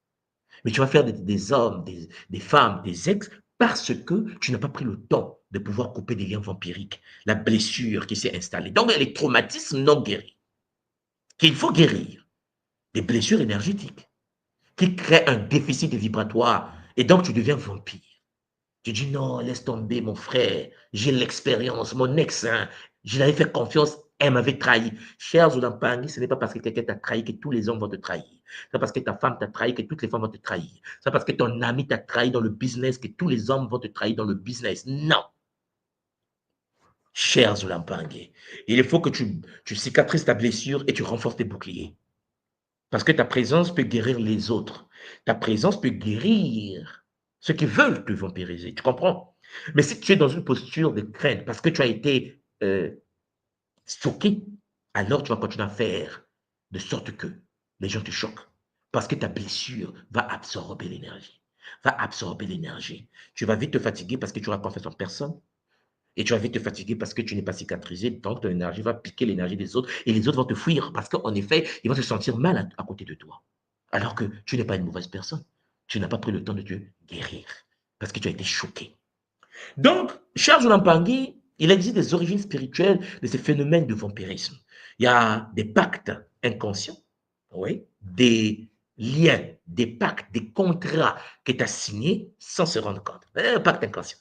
Mais tu vas faire des hommes, des femmes, des ex, parce que tu n'as pas pris le temps de pouvoir couper des liens vampiriques, la blessure qui s'est installée. Donc, il y a les traumatismes non guéris, qu'il faut guérir, des blessures énergétiques, qui créent un déficit vibratoire, et donc tu deviens vampire. Tu dis non, laisse tomber mon frère, j'ai l'expérience, mon ex, hein, je l'avais fait confiance, elle m'avait trahi. Cher Zoulampani, ce n'est pas parce que quelqu'un t'a trahi que tous les hommes vont te trahir. Ce n'est pas parce que ta femme t'a trahi que toutes les femmes vont te trahir. Ce n'est pas parce que ton ami t'a trahi dans le business que tous les hommes vont te trahir dans le business. Non. Cher Zoulampani, il faut que tu cicatrises ta blessure et tu renforces tes boucliers. Parce que ta présence peut guérir les autres. Ta présence peut guérir ceux qui veulent te vampiriser. Tu comprends? Mais si tu es dans une posture de crainte parce que tu as été stocké, alors tu vas continuer à faire de sorte que les gens te choquent. Parce que ta blessure va absorber l'énergie. Va absorber l'énergie. Tu vas vite te fatiguer parce que tu auras confiance en personne. Et tu vas vite te fatiguer parce que tu n'es pas cicatrisé. Donc, ton énergie va piquer l'énergie des autres. Et les autres vont te fuir parce qu'en effet, ils vont se sentir mal à côté de toi. Alors que tu n'es pas une mauvaise personne. Tu n'as pas pris le temps de te guérir parce que tu as été choqué. Donc, cher Zoulampangui, il existe des origines spirituelles de ces phénomènes de vampirisme. Il y a des pactes inconscients, oui, des liens, des pactes, des contrats que tu as signés sans se rendre compte. Un pacte inconscient.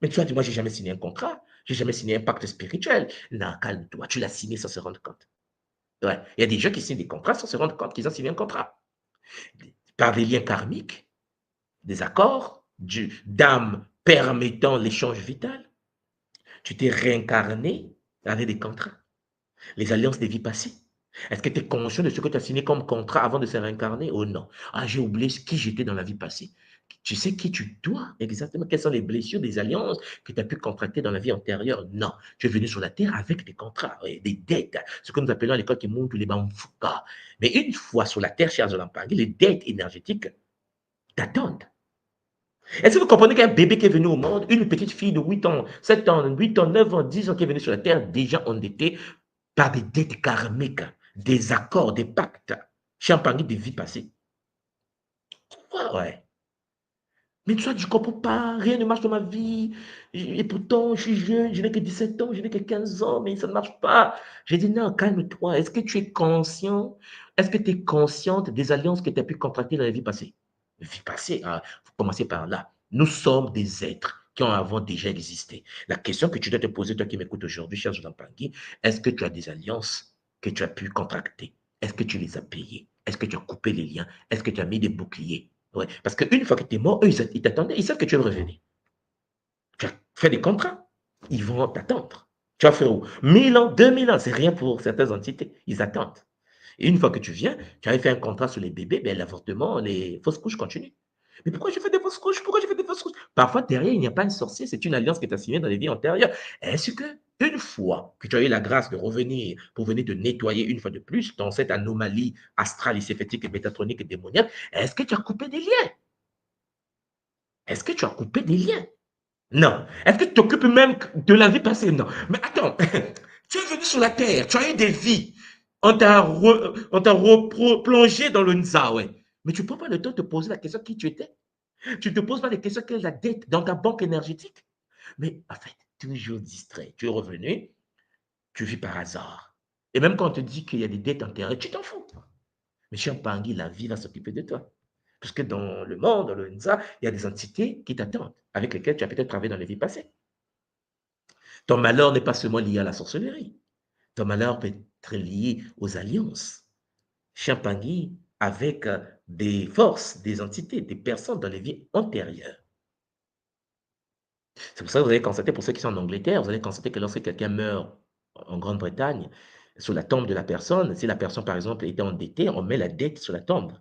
Mais tu as dit, moi, je n'ai jamais signé un contrat, je n'ai jamais signé un pacte spirituel. Non, calme-toi, tu l'as signé sans se rendre compte. Ouais. Il y a des gens qui signent des contrats sans se rendre compte qu'ils ont signé un contrat. Par des liens karmiques, des accords, d'âme permettant l'échange vital. Tu t'es réincarné avec des contrats, les alliances des vies passées. Est-ce que tu es conscient de ce que tu as signé comme contrat avant de se réincarner? Oh non. Ah, j'ai oublié qui j'étais dans la vie passée. Tu sais qui tu dois exactement, quelles sont les blessures, des alliances que tu as pu contracter dans la vie antérieure? Non. Tu es venu sur la terre avec des contrats, des dettes, ce que nous appelons à l'école qui montent les bamfoukas. Mais une fois sur la terre, chers Zolampangi, les dettes énergétiques t'attendent. Est-ce que vous comprenez qu'un bébé qui est venu au monde, une petite fille de 8 ans, 7 ans, 8 ans, 9 ans, 10 ans qui est venue sur la terre, déjà endettée par des dettes karmiques, des accords, des pactes, champagne de vie passée? Ouais. Mais tu vois, je ne comprends pas, rien ne marche dans ma vie. Et pourtant, je suis jeune, je n'ai que 17 ans, je n'ai que 15 ans, mais ça ne marche pas. J'ai dit, non, calme-toi. Est-ce que tu es conscient? Est-ce que tu es consciente des alliances que tu as pu contracter dans la vie passée? Vie passée, il faut commencer par là. Nous sommes des êtres qui ont avant déjà existé. La question que tu dois te poser, toi qui m'écoutes aujourd'hui, cher Jean Pangui, est-ce que tu as des alliances que tu as pu contracter? Est-ce que tu les as payées? Est-ce que tu as coupé les liens? Est-ce que tu as mis des boucliers? Ouais, parce qu'une fois que tu es mort, eux, ils t'attendaient, ils savent que tu vas revenir. Tu as fait des contrats, ils vont t'attendre. Tu vas faire 1000 ans, 2000 ans, c'est rien pour certaines entités, ils attendent. Et une fois que tu viens, tu avais fait un contrat sur les bébés, ben, l'avortement, les fausses couches continuent. Mais pourquoi je fais des fausses couches? Pourquoi je fais des fausses couches? Parfois, derrière, il n'y a pas un sorcier, c'est une alliance qui t'a signée dans les vies antérieures. Est-ce que, une fois que tu as eu la grâce de revenir pour venir te nettoyer une fois de plus dans cette anomalie astrale, lycéphétique et métatronique et démoniaque, est-ce que tu as coupé des liens? Est-ce que tu as coupé des liens? Non. Est-ce que tu t'occupes même de la vie passée? Non. Mais attends, tu es venu sur la terre, tu as eu des vies. On t'a replongé dans le Nzawe. Mais tu ne prends pas le temps de te poser la question qui tu étais. Tu ne te poses pas les questions quelle est la dette dans ta banque énergétique. Mais en fait, toujours distrait. Tu es revenu, tu vis par hasard. Et même quand on te dit qu'il y a des dettes enterrées, tu t'en fous. Mais cher Pangui, la vie va s'occuper de toi. Parce que dans le monde, dans le Nza, il y a des entités qui t'attendent, avec lesquelles tu as peut-être travaillé dans les vies passées. Ton malheur n'est pas seulement lié à la sorcellerie. Ton malheur peut être lié aux alliances. Champagny avec des forces, des entités, des personnes dans les vies antérieures. C'est pour ça que vous allez constater, pour ceux qui sont en Angleterre, vous allez constater que lorsque quelqu'un meurt en Grande-Bretagne, sur la tombe de la personne, si la personne, par exemple, était endettée, on met la dette sur la tombe.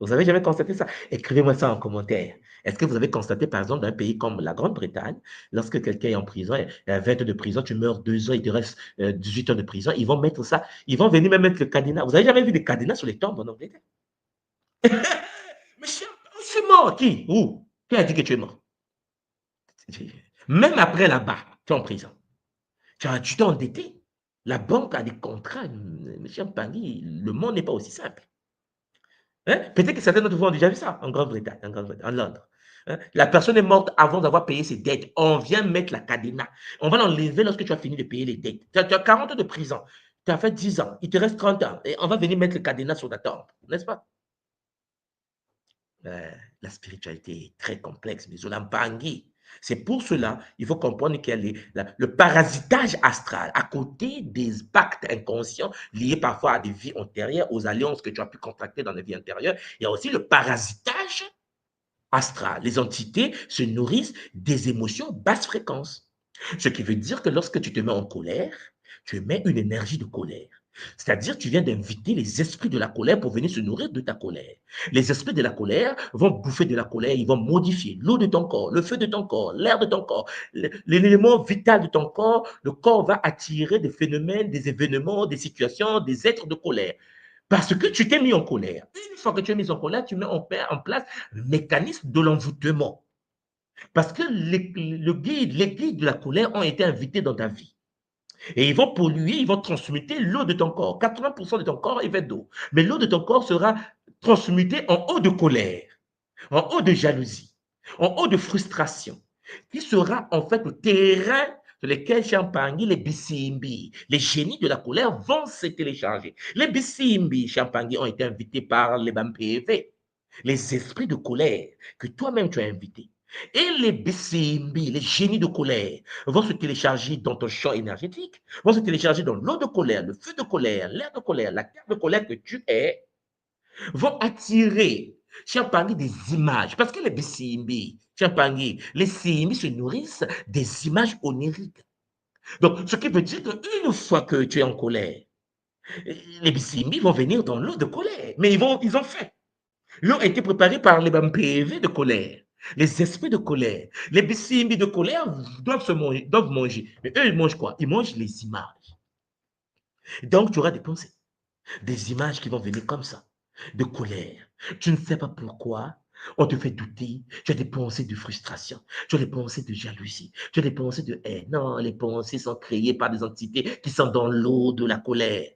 Vous avez jamais constaté ça? Écrivez-moi ça en commentaire. Est-ce que vous avez constaté, par exemple, dans un pays comme la Grande-Bretagne, lorsque quelqu'un est en prison, il y a 20 ans de prison, tu meurs 2 ans, il te reste 18 ans de prison, ils vont mettre ça, ils vont venir même mettre le cadenas. Vous avez jamais vu des cadenas sur les tombes en Angleterre? Mais c'est mort, qui? Où? Qui a dit que tu es mort? Même après là-bas, tu es en prison. Tu t'es endetté. La banque a des contrats. Monsieur Pangui, le monde n'est pas aussi simple. Hein? Peut-être que certains d'entre vous ont déjà vu ça en Grande-Bretagne, en Londres. Hein? La personne est morte avant d'avoir payé ses dettes. On vient mettre la cadenas. On va l'enlever lorsque tu as fini de payer les dettes. Tu as 40 ans de prison. Tu as fait 10 ans. Il te reste 30 ans. Et on va venir mettre le cadenas sur ta tombe. N'est-ce pas? La spiritualité est très complexe, mais Zolampangi. C'est pour cela, il faut comprendre qu'il y a le parasitage astral à côté des pactes inconscients liés parfois à des vies antérieures, aux alliances que tu as pu contracter dans les vies antérieures. Il y a aussi le parasitage astral. Les entités se nourrissent des émotions basse fréquence. Ce qui veut dire que lorsque tu te mets en colère, tu émets une énergie de colère. C'est-à-dire, tu viens d'inviter les esprits de la colère pour venir se nourrir de ta colère. Les esprits de la colère vont bouffer de la colère, ils vont modifier l'eau de ton corps, le feu de ton corps, l'air de ton corps, l'élément vital de ton corps. Le corps va attirer des phénomènes, des événements, des situations, des êtres de colère. Parce que tu t'es mis en colère. Une fois que tu es mis en colère, tu mets en place le mécanisme de l'envoûtement. Parce que les guides de la colère ont été invités dans ta vie. Et ils vont polluer, ils vont transmuter l'eau de ton corps. 80% de ton corps est fait d'eau. Mais l'eau de ton corps sera transmutée en eau de colère, en eau de jalousie, en eau de frustration, qui sera en fait le terrain sur lequel Champangui, les Bissimbi, les génies de la colère vont se télécharger. Les Bissimbi, Champangui, ont été invités par les BAMPV, les esprits de colère que toi-même tu as invités. Et les BCMB, les génies de colère, vont se télécharger dans ton champ énergétique, vont se télécharger dans l'eau de colère, le feu de colère, l'air de colère, la terre de colère que tu es, vont attirer, Champagny, des images. Parce que les BCMB, Champagny, les CMB se nourrissent des images oniriques. Donc, ce qui veut dire qu'une fois que tu es en colère, les BCMB vont venir dans l'eau de colère. Mais ils ont fait. L'eau a été préparée par les PV de colère, les esprits de colère. Les bissimbi de colère doivent manger. Mais eux, ils mangent quoi? Ils mangent les images. Donc, tu auras des pensées, des images qui vont venir comme ça, de colère. Tu ne sais pas pourquoi. On te fait douter. Tu as des pensées de frustration. Tu as des pensées de jalousie. Tu as des pensées de haine. Non, les pensées sont créées par des entités qui sont dans l'eau de la colère.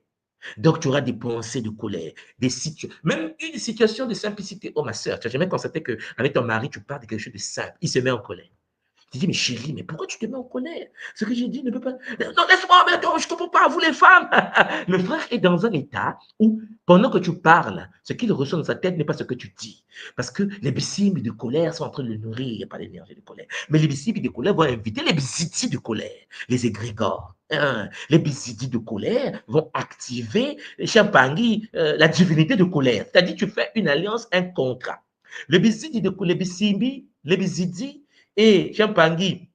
Donc, tu auras des pensées de colère, même une situation de simplicité. Oh, ma soeur, tu n'as jamais constaté qu'avec ton mari, tu parles de quelque chose de simple. Il se met en colère. Tu dis, mais chérie, mais pourquoi tu te mets en colère? Ce que j'ai dit ne peut pas. Non, laisse-moi, mais attends, je ne comprends pas, vous les femmes. Le frère est dans un état où, pendant que tu parles, ce qu'il ressent dans sa tête n'est pas ce que tu dis. Parce que les bissimes de colère sont en train de le nourrir par l'énergie de colère. Mais les bissimes de colère vont inviter les bissitis de colère, les égrégores. Les bissitis de colère vont activer Champagny, la divinité de colère. C'est-à-dire, tu fais une alliance, un contrat. Les bissitis de colère, les bissitis et Champangui,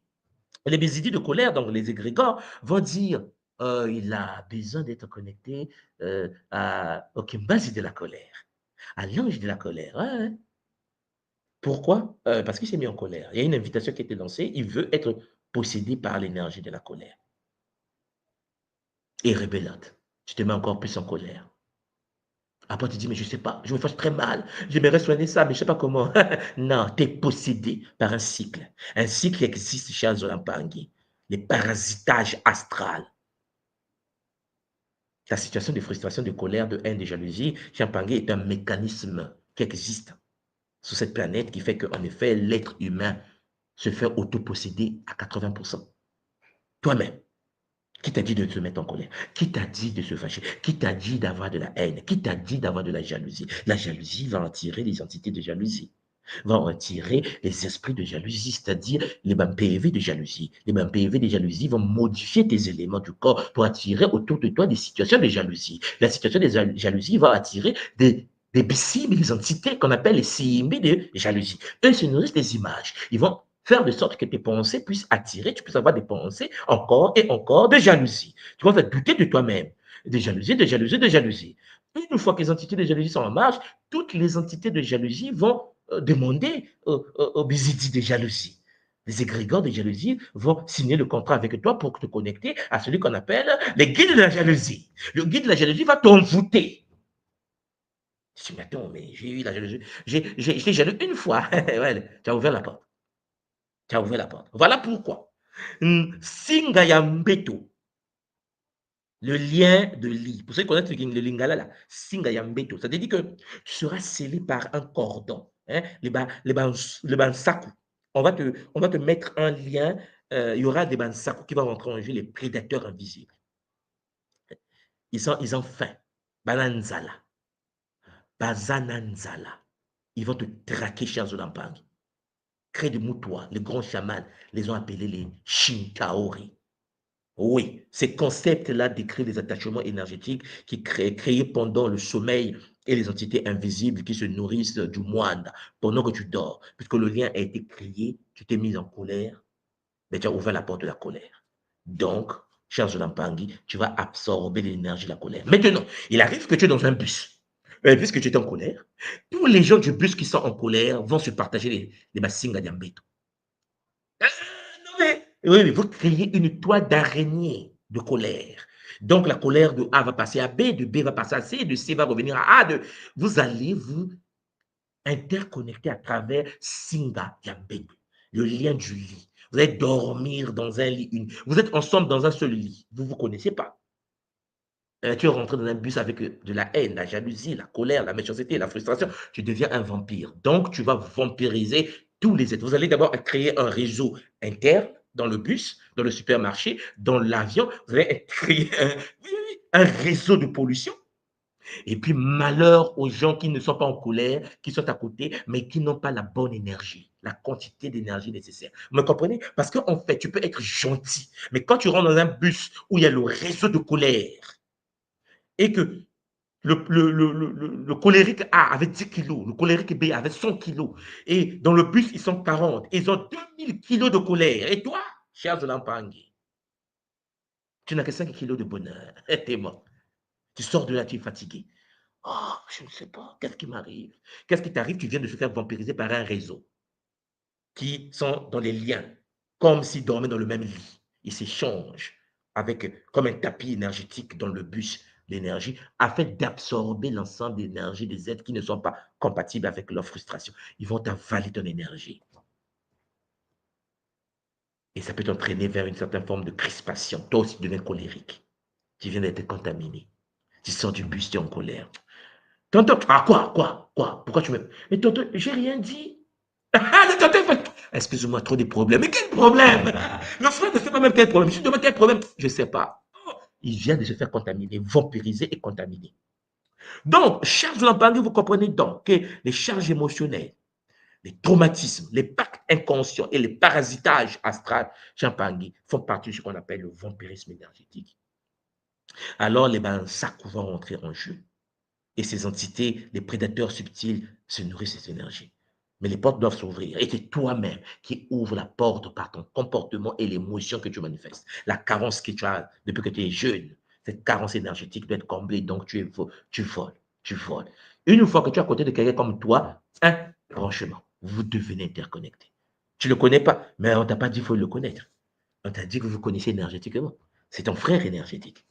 les bésidis de colère, donc les égrégores, vont dire il a besoin d'être connecté au Kimbazi de la colère, à l'ange de la colère. Ouais. Pourquoi? Parce qu'il s'est mis en colère. Il y a une invitation qui a été lancée. Il veut être possédé par l'énergie de la colère. Et rébellante. Tu te mets encore plus en colère. Après, tu dis, mais je ne sais pas, je me fâche très mal, j'aimerais soigner ça, mais je ne sais pas comment. Non, tu es possédé par un cycle. Un cycle qui existe chez Azolampangi. Les parasitages astral. La situation de frustration, de colère, de haine, de jalousie, chez Ampangé est un mécanisme qui existe sur cette planète qui fait qu'en effet, l'être humain se fait autoposséder à 80%. Toi-même. Qui t'a dit de te mettre en colère? Qui t'a dit de se fâcher? Qui t'a dit d'avoir de la haine? Qui t'a dit d'avoir de la jalousie? La jalousie va attirer les entités de jalousie, va attirer les esprits de jalousie, c'est-à-dire les PV de jalousie. Les PV de jalousie vont modifier tes éléments du corps pour attirer autour de toi des situations de jalousie. La situation de jalousie va attirer des bissimbi, des entités qu'on appelle les simbi de jalousie. Eux se nourrissent des images. Ils vont faire de sorte que tes pensées puissent attirer, tu puisses avoir des pensées encore et encore de jalousie. Tu vas te douter de toi-même, de jalousie, de jalousie, de jalousie. Une fois que les entités de jalousie sont en marche, toutes les entités de jalousie vont demander aux bizidis de jalousie. Les égrégores de jalousie vont signer le contrat avec toi pour te connecter à celui qu'on appelle les guides de la jalousie. Le guide de la jalousie va t'envoûter. Je dis, mais attends, mais j'ai eu la jalousie. J'ai jaloux une fois. Ouais, tu as ouvert la porte. Tu as ouvert la porte. Voilà pourquoi. Singayambeto, le lien de lit. Pour ceux qui connaissent le lingala, là, Singayambeto, ça veut dire que tu seras scellé par un cordon. Hein, les bansaku. On va te mettre un lien. Il y aura des bansaku qui vont rentrer en jeu, les prédateurs invisibles. Ils ont faim. Bananzala. Bazananzala. Ils vont te traquer chez Azolampangi. Cré de Moutoua, les grands chamans, les ont appelés les Shinkaori. Oui, ces concepts-là décrivent les attachements énergétiques qui créés pendant le sommeil et les entités invisibles qui se nourrissent du moine pendant que tu dors. Puisque le lien a été créé, tu t'es mis en colère, mais tu as ouvert la porte de la colère. Donc, cher Zolampangi, tu vas absorber l'énergie de la colère. Maintenant, il arrive que tu es dans un bus. Puisque tu es en colère, tous les gens du bus qui sont en colère vont se partager les bassinga d'Ambeto. Non mais, oui, vous créez une toile d'araignée de colère. Donc, la colère de A va passer à B, de B va passer à C, de C va revenir à A. Vous allez vous interconnecter à travers Singa Yambeto, le lien du lit. Vous allez dormir dans un lit. Vous êtes ensemble dans un seul lit. Vous ne vous connaissez pas. Tu es rentré dans un bus avec de la haine, la jalousie, la colère, la méchanceté, la frustration. Tu deviens un vampire. Donc, tu vas vampiriser tous les êtres. Vous allez d'abord créer un réseau interne dans le bus, dans le supermarché, dans l'avion. Vous allez créer un réseau de pollution. Et puis, malheur aux gens qui ne sont pas en colère, qui sont à côté, mais qui n'ont pas la bonne énergie, la quantité d'énergie nécessaire. Vous me comprenez? Parce qu'en fait, tu peux être gentil, mais quand tu rentres dans un bus où il y a le réseau de colère, et que le colérique A avait 10 kilos, le colérique B avait 100 kilos, et dans le bus, ils sont 40, ils ont 2000 kilos de colère. Et toi, cher Zolampangi, tu n'as que 5 kilos de bonheur. T'es mort. Tu sors de là, tu es fatigué. Oh, je ne sais pas, qu'est-ce qui m'arrive? Qu'est-ce qui t'arrive? Tu viens de se faire vampiriser par un réseau qui sont dans les liens, comme s'ils dormaient dans le même lit. Ils s'échangent avec, comme un tapis énergétique dans le bus d'énergie, afin d'absorber l'ensemble d'énergie des êtres qui ne sont pas compatibles avec leur frustration. Ils vont avaler ton énergie. Et ça peut t'entraîner vers une certaine forme de crispation. Toi aussi, tu deviens colérique. Tu viens d'être contaminé. Tu sors du bus, tu es en colère. Tonton, ah quoi? Pourquoi tu me... Mais tonton, j'ai rien dit. Excuse-moi, trop de problèmes. Mais quel problème? Le frère ne sait pas même quel problème. Je lui demande quel problème. Je ne sais pas. Il vient de se faire contaminer, vampiriser et contaminer. Donc, charge de l'embargo, vous comprenez donc que les charges émotionnelles, les traumatismes, les pactes inconscients et les parasitages astrales Champangui font partie de ce qu'on appelle le vampirisme énergétique. Alors, les sacs vont rentrer en jeu. Et ces entités, les prédateurs subtils, se nourrissent de cette énergie. Mais les portes doivent s'ouvrir. Et c'est toi-même qui ouvre la porte par ton comportement et l'émotion que tu manifestes. La carence que tu as depuis que tu es jeune, cette carence énergétique doit être comblée. Donc, tu voles. Une fois que tu es à côté de quelqu'un comme toi, un branchement. vous devenez interconnecté. Tu ne le connais pas, mais on ne t'a pas dit qu'il faut le connaître. On t'a dit que vous connaissez énergétiquement. C'est ton frère énergétique.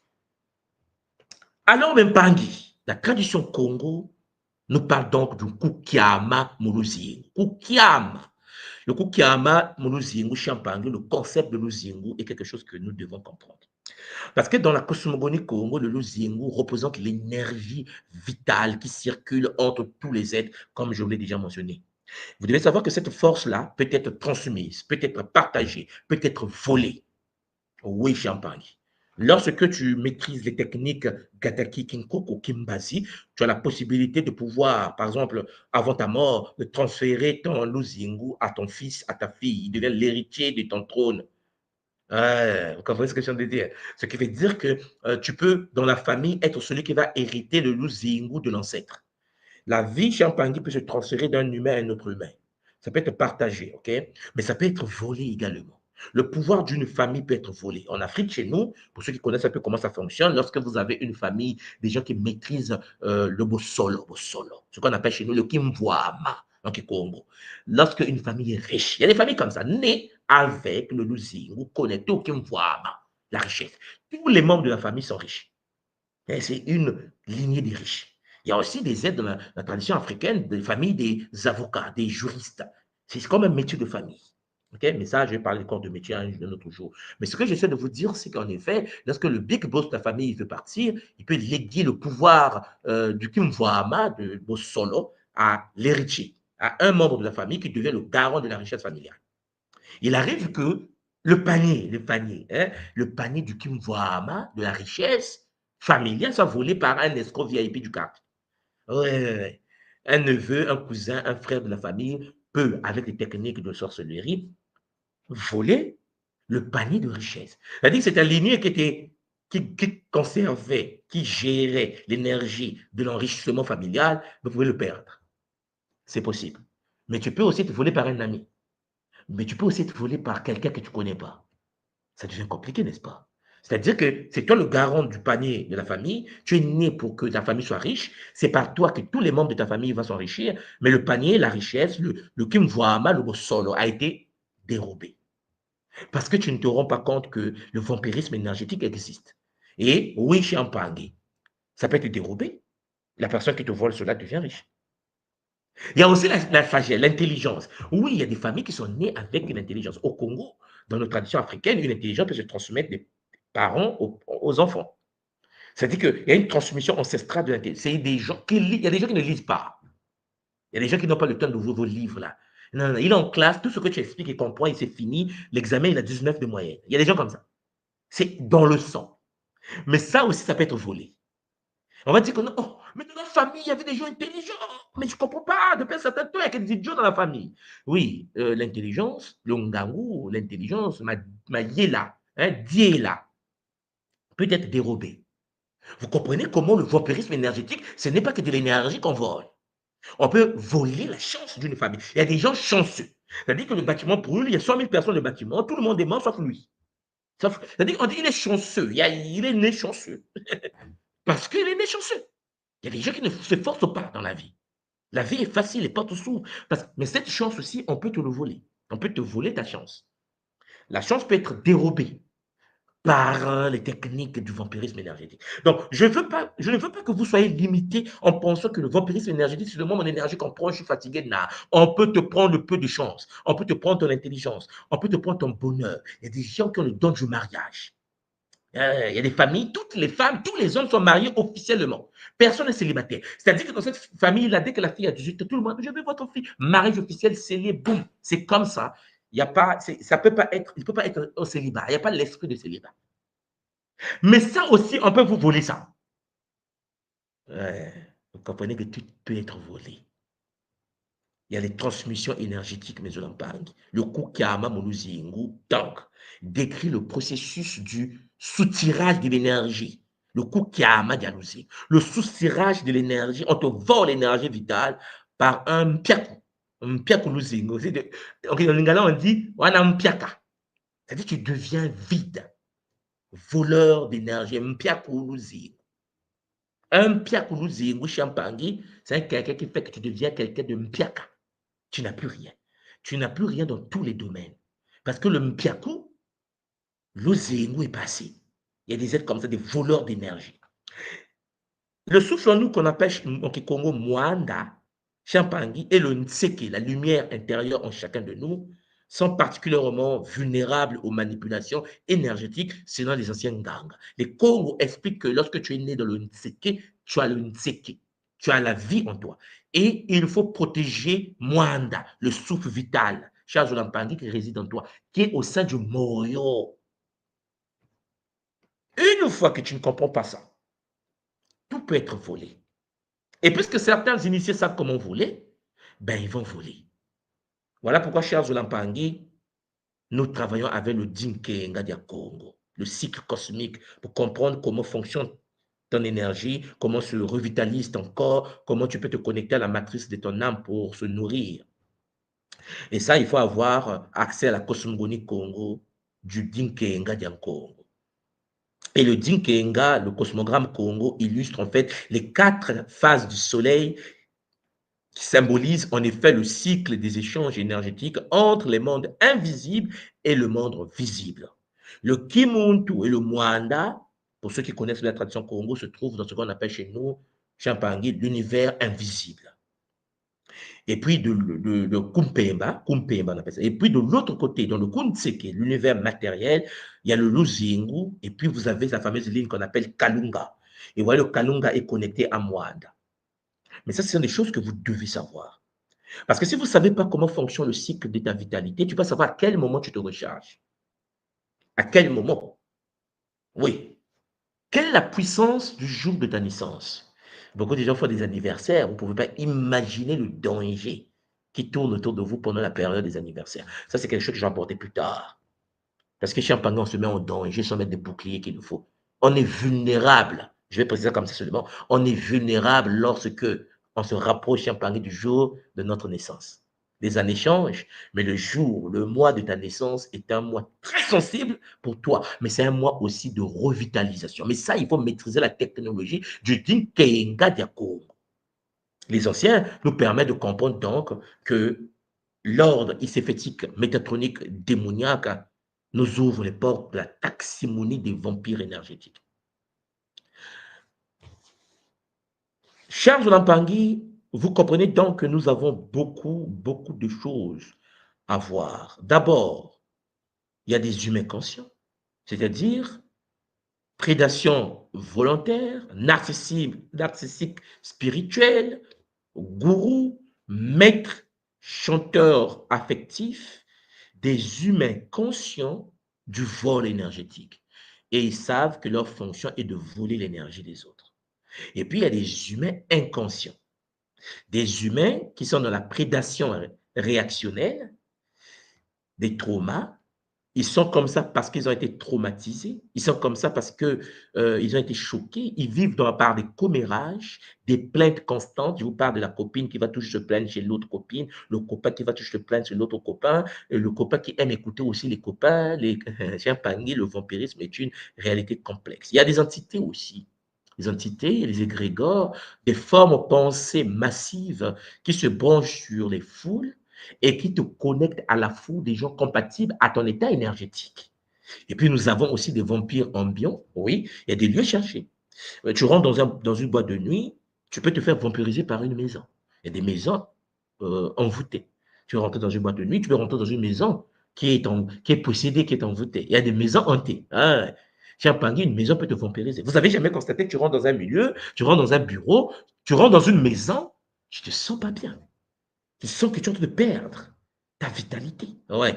Alors, Mpangi, la tradition Congo nous parle donc du Kukiama Muluzingu. Kukiama. Le Kukiama Muluzingu, Champangi, le concept de Luzingu est quelque chose que nous devons comprendre. Parce que dans la cosmogonie Congo, le Luzingu représente l'énergie vitale qui circule entre tous les êtres, comme je vous l'ai déjà mentionné. Vous devez savoir que cette force-là peut être transmise, peut être partagée, peut être volée. Oui, Champagne. Lorsque tu maîtrises les techniques Gataki, Kinkoko, Kimbazi, tu as la possibilité de pouvoir, par exemple, avant ta mort, de transférer ton Luzingu à ton fils, à ta fille. Il devient l'héritier de ton trône. Vous comprenez ce que je viens de dire? Ce qui veut dire que tu peux, dans la famille, être celui qui va hériter le Luzingu de l'ancêtre. La vie Champagne peut se transférer d'un humain à un autre humain. Ça peut être partagé, ok? Mais ça peut être volé également. Le pouvoir d'une famille peut être volé. En Afrique, chez nous, pour ceux qui connaissent un peu comment ça fonctionne, lorsque vous avez une famille, des gens qui maîtrisent le bossolo, ce qu'on appelle chez nous le kimwama en Kikongo. Lorsque une famille est riche, il y a des familles comme ça, nées avec le luzingu, connectées au kimwama, la richesse. Tous les membres de la famille sont riches. C'est une lignée des riches. Il y a aussi des aides dans la tradition africaine, des familles des avocats, des juristes. C'est comme un métier de famille. Okay? Mais ça, je vais parler du corps de métier un autre jour. Mais ce que j'essaie de vous dire, c'est qu'en effet, lorsque le big boss de la famille veut partir, il peut léguer le pouvoir du Kimwama, de Bossolo, à l'héritier, à un membre de la famille qui devient le garant de la richesse familiale. Il arrive que le panier du Kimwama, de la richesse familiale, soit volé par un escroc VIP du quartier. Ouais. Un neveu, un cousin, un frère de la famille peut, avec des techniques de sorcellerie, voler le panier de richesse. C'est-à-dire que c'est un lignée qui conservait, qui gérait l'énergie de l'enrichissement familial, vous pouvez le perdre. C'est possible. Mais tu peux aussi te voler par un ami. Mais tu peux aussi te voler par quelqu'un que tu ne connais pas. Ça devient compliqué, n'est-ce pas? C'est-à-dire que c'est toi le garant du panier de la famille, tu es né pour que ta famille soit riche, c'est par toi que tous les membres de ta famille vont s'enrichir, mais le panier, la richesse, le kimwama, le solo a été dérobé. Parce que tu ne te rends pas compte que le vampirisme énergétique existe. Et oui, chez Ampangi, ça peut être dérobé. La personne qui te vole cela devient riche. Il y a aussi la sagesse, l'intelligence. Oui, il y a des familles qui sont nées avec une intelligence. Au Congo, dans nos traditions africaines, une intelligence peut se transmettre des parents aux enfants. C'est-à-dire qu'il y a une transmission ancestrale de l'intelligence. Il y a des gens qui ne lisent pas. Il y a des gens qui n'ont pas le temps d'ouvrir vos livres là. Non, il est en classe, tout ce que tu expliques, il comprend, il s'est fini. L'examen, il a 19 de moyenne. Il y a des gens comme ça. C'est dans le sang. Mais ça aussi, ça peut être volé. On va dire que non, oh, mais dans la famille, il y avait des gens intelligents. Mais je ne comprends pas, depuis un certain temps, il y a des idiots dans la famille. Oui, l'intelligence, le ngangu, l'intelligence, ma yéla, diéla, peut être dérobée. Vous comprenez comment le vampirisme énergétique, ce n'est pas que de l'énergie qu'on vole. On peut voler la chance d'une famille. Il y a des gens chanceux. C'est-à-dire que le bâtiment brûle, il y a 100 000 personnes dans le bâtiment, tout le monde est mort sauf lui. C'est-à-dire qu'on dit qu'il est chanceux, il est né chanceux. Parce qu'il est né chanceux. Il y a des gens qui ne se forcent pas dans la vie. La vie est facile, les portes s'ouvrent. Mais cette chance aussi, on peut te le voler. On peut te voler ta chance. La chance peut être dérobée par les techniques du vampirisme énergétique. Donc, je ne veux pas que vous soyez limité en pensant que le vampirisme énergétique, c'est le moment d'énergie qu'on prend, je suis fatigué. Non. On peut te prendre le peu de chance. On peut te prendre ton intelligence. On peut te prendre ton bonheur. Il y a des gens qui ont le don du mariage. Il y a des familles, toutes les femmes, tous les hommes sont mariés officiellement. Personne n'est célibataire. C'est-à-dire que dans cette famille-là, dès que la fille a 18 ans, tout le monde, je veux votre fille. Mariage officiel, scellé, boum. C'est comme ça. Il y a pas, ça peut pas être, il ne peut pas être au célibat. Il n'y a pas l'esprit de célibat. Mais ça aussi, on peut vous voler ça. Vous comprenez que tout peut être volé. Il y a les transmissions énergétiques, mais je l'en parle. Le Kukiama Moluzingu, donc, décrit le processus du soutirage de l'énergie. Le Kukiama Dialouzi. Le soutirage de l'énergie, on te vole l'énergie vitale par un piaku. Un piaku Luzingu. En lingala, on dit, on a un piaka. C'est-à-dire que tu deviens vide. Voleur d'énergie, un piaku Luzingu. Un piaku Luzingu, Champangi, c'est quelqu'un qui fait que tu deviens quelqu'un de mpiaka. tu n'as plus rien. Tu n'as plus rien dans tous les domaines. Parce que le mpiaku, l'ozengu est passé. Il y a des êtres comme ça, des voleurs d'énergie. Le souffle en nous qu'on appelle en Kikongo Mwanda, Champangui, et le Nseke, la lumière intérieure en chacun de nous, sont particulièrement vulnérables aux manipulations énergétiques selon les anciens gangs. Les Congo expliquent que lorsque tu es né dans le Nseke, tu as le Nseke, tu as la vie en toi. Et il faut protéger Mwanda, le souffle vital, Charles Olampangui qui réside en toi, qui est au sein du Morio. Une fois que tu ne comprends pas ça, tout peut être volé. Et puisque certains initiés savent comment voler, ben ils vont voler. Voilà pourquoi, cher Zolampangui, nous travaillons avec le Dinkenga du Congo, le cycle cosmique, pour comprendre comment fonctionne ton énergie, comment se revitalise ton corps, comment tu peux te connecter à la matrice de ton âme pour se nourrir. Et ça, il faut avoir accès à la cosmogonie Congo du Dinkenga du Congo. Et le Dinkenga, le cosmogramme Congo, illustre en fait les 4 phases du soleil qui symbolise en effet le cycle des échanges énergétiques entre les mondes invisibles et le monde visible. Le Kimuntu et le Mwanda, pour ceux qui connaissent la tradition Congo, se trouvent dans ce qu'on appelle chez nous, Champangui, l'univers invisible. Et puis le Kumpemba, on appelle ça. Et puis de l'autre côté, dans le Kunseke, l'univers matériel, il y a le Luzingu, et puis vous avez la fameuse ligne qu'on appelle Kalunga. Et vous voyez, le Kalunga est connecté à Mwanda. Mais ça, ce sont des choses que vous devez savoir. Parce que si vous ne savez pas comment fonctionne le cycle de ta vitalité, tu vas savoir à quel moment tu te recharges. À quel moment? Oui. Quelle est la puissance du jour de ta naissance? Beaucoup de gens font des anniversaires. Vous ne pouvez pas imaginer le danger qui tourne autour de vous pendant la période des anniversaires. Ça, c'est quelque chose que je vais aborder plus tard. Parce que chez Champagne, on se met en danger sans mettre des boucliers qu'il nous faut. On est vulnérable. Je vais préciser ça comme ça seulement. On est vulnérable lorsque on se rapproche Champagne du jour de notre naissance. Les années changent, mais le jour, le mois de ta naissance est un mois très sensible pour toi, mais c'est un mois aussi de revitalisation. Mais ça, il faut maîtriser la technologie du Dinkenga Diakongo. Les anciens nous permettent de comprendre donc que l'ordre iséfétique métatronique démoniaque nous ouvre les portes de la taximonie des vampires énergétiques. Chers Olampangui, vous comprenez donc que nous avons beaucoup de choses à voir. D'abord, il y a des humains conscients, c'est-à-dire prédation volontaire, narcissique spirituel, gourou, maître, chanteur affectif, des humains conscients du vol énergétique. Et ils savent que leur fonction est de voler l'énergie des autres. Et puis, il y a des humains inconscients. Des humains qui sont dans la prédation réactionnelle, des traumas. Ils sont comme ça parce qu'ils ont été traumatisés. Ils sont comme ça parce qu'ils ont été choqués. Ils vivent par des commérages, des plaintes constantes. Je vous parle de la copine qui va toujours se plaindre chez l'autre copine, le copain qui va toujours se plaindre chez l'autre copain, et le copain qui aime écouter aussi les copains. Champagne, le vampirisme est une réalité complexe. Il y a des entités aussi. Les entités, les égrégores, des formes pensées massives qui se branchent sur les foules et qui te connectent à la foule des gens compatibles à ton état énergétique. Et puis, nous avons aussi des vampires ambiants. Oui, il y a des lieux cherchés. Tu rentres dans une boîte de nuit, tu peux te faire vampiriser par une maison. Il y a des maisons envoûtées. Tu rentres dans une boîte de nuit, tu peux rentrer dans une maison qui est possédée, qui est envoûtée. Il y a des maisons hantées. Hein? Champagne, une maison peut te vampiriser. Vous avez jamais constaté que tu rentres dans un milieu, tu rentres dans un bureau, tu rentres dans une maison, tu te sens pas bien. Tu sens que tu es en train de perdre ta vitalité. Ouais.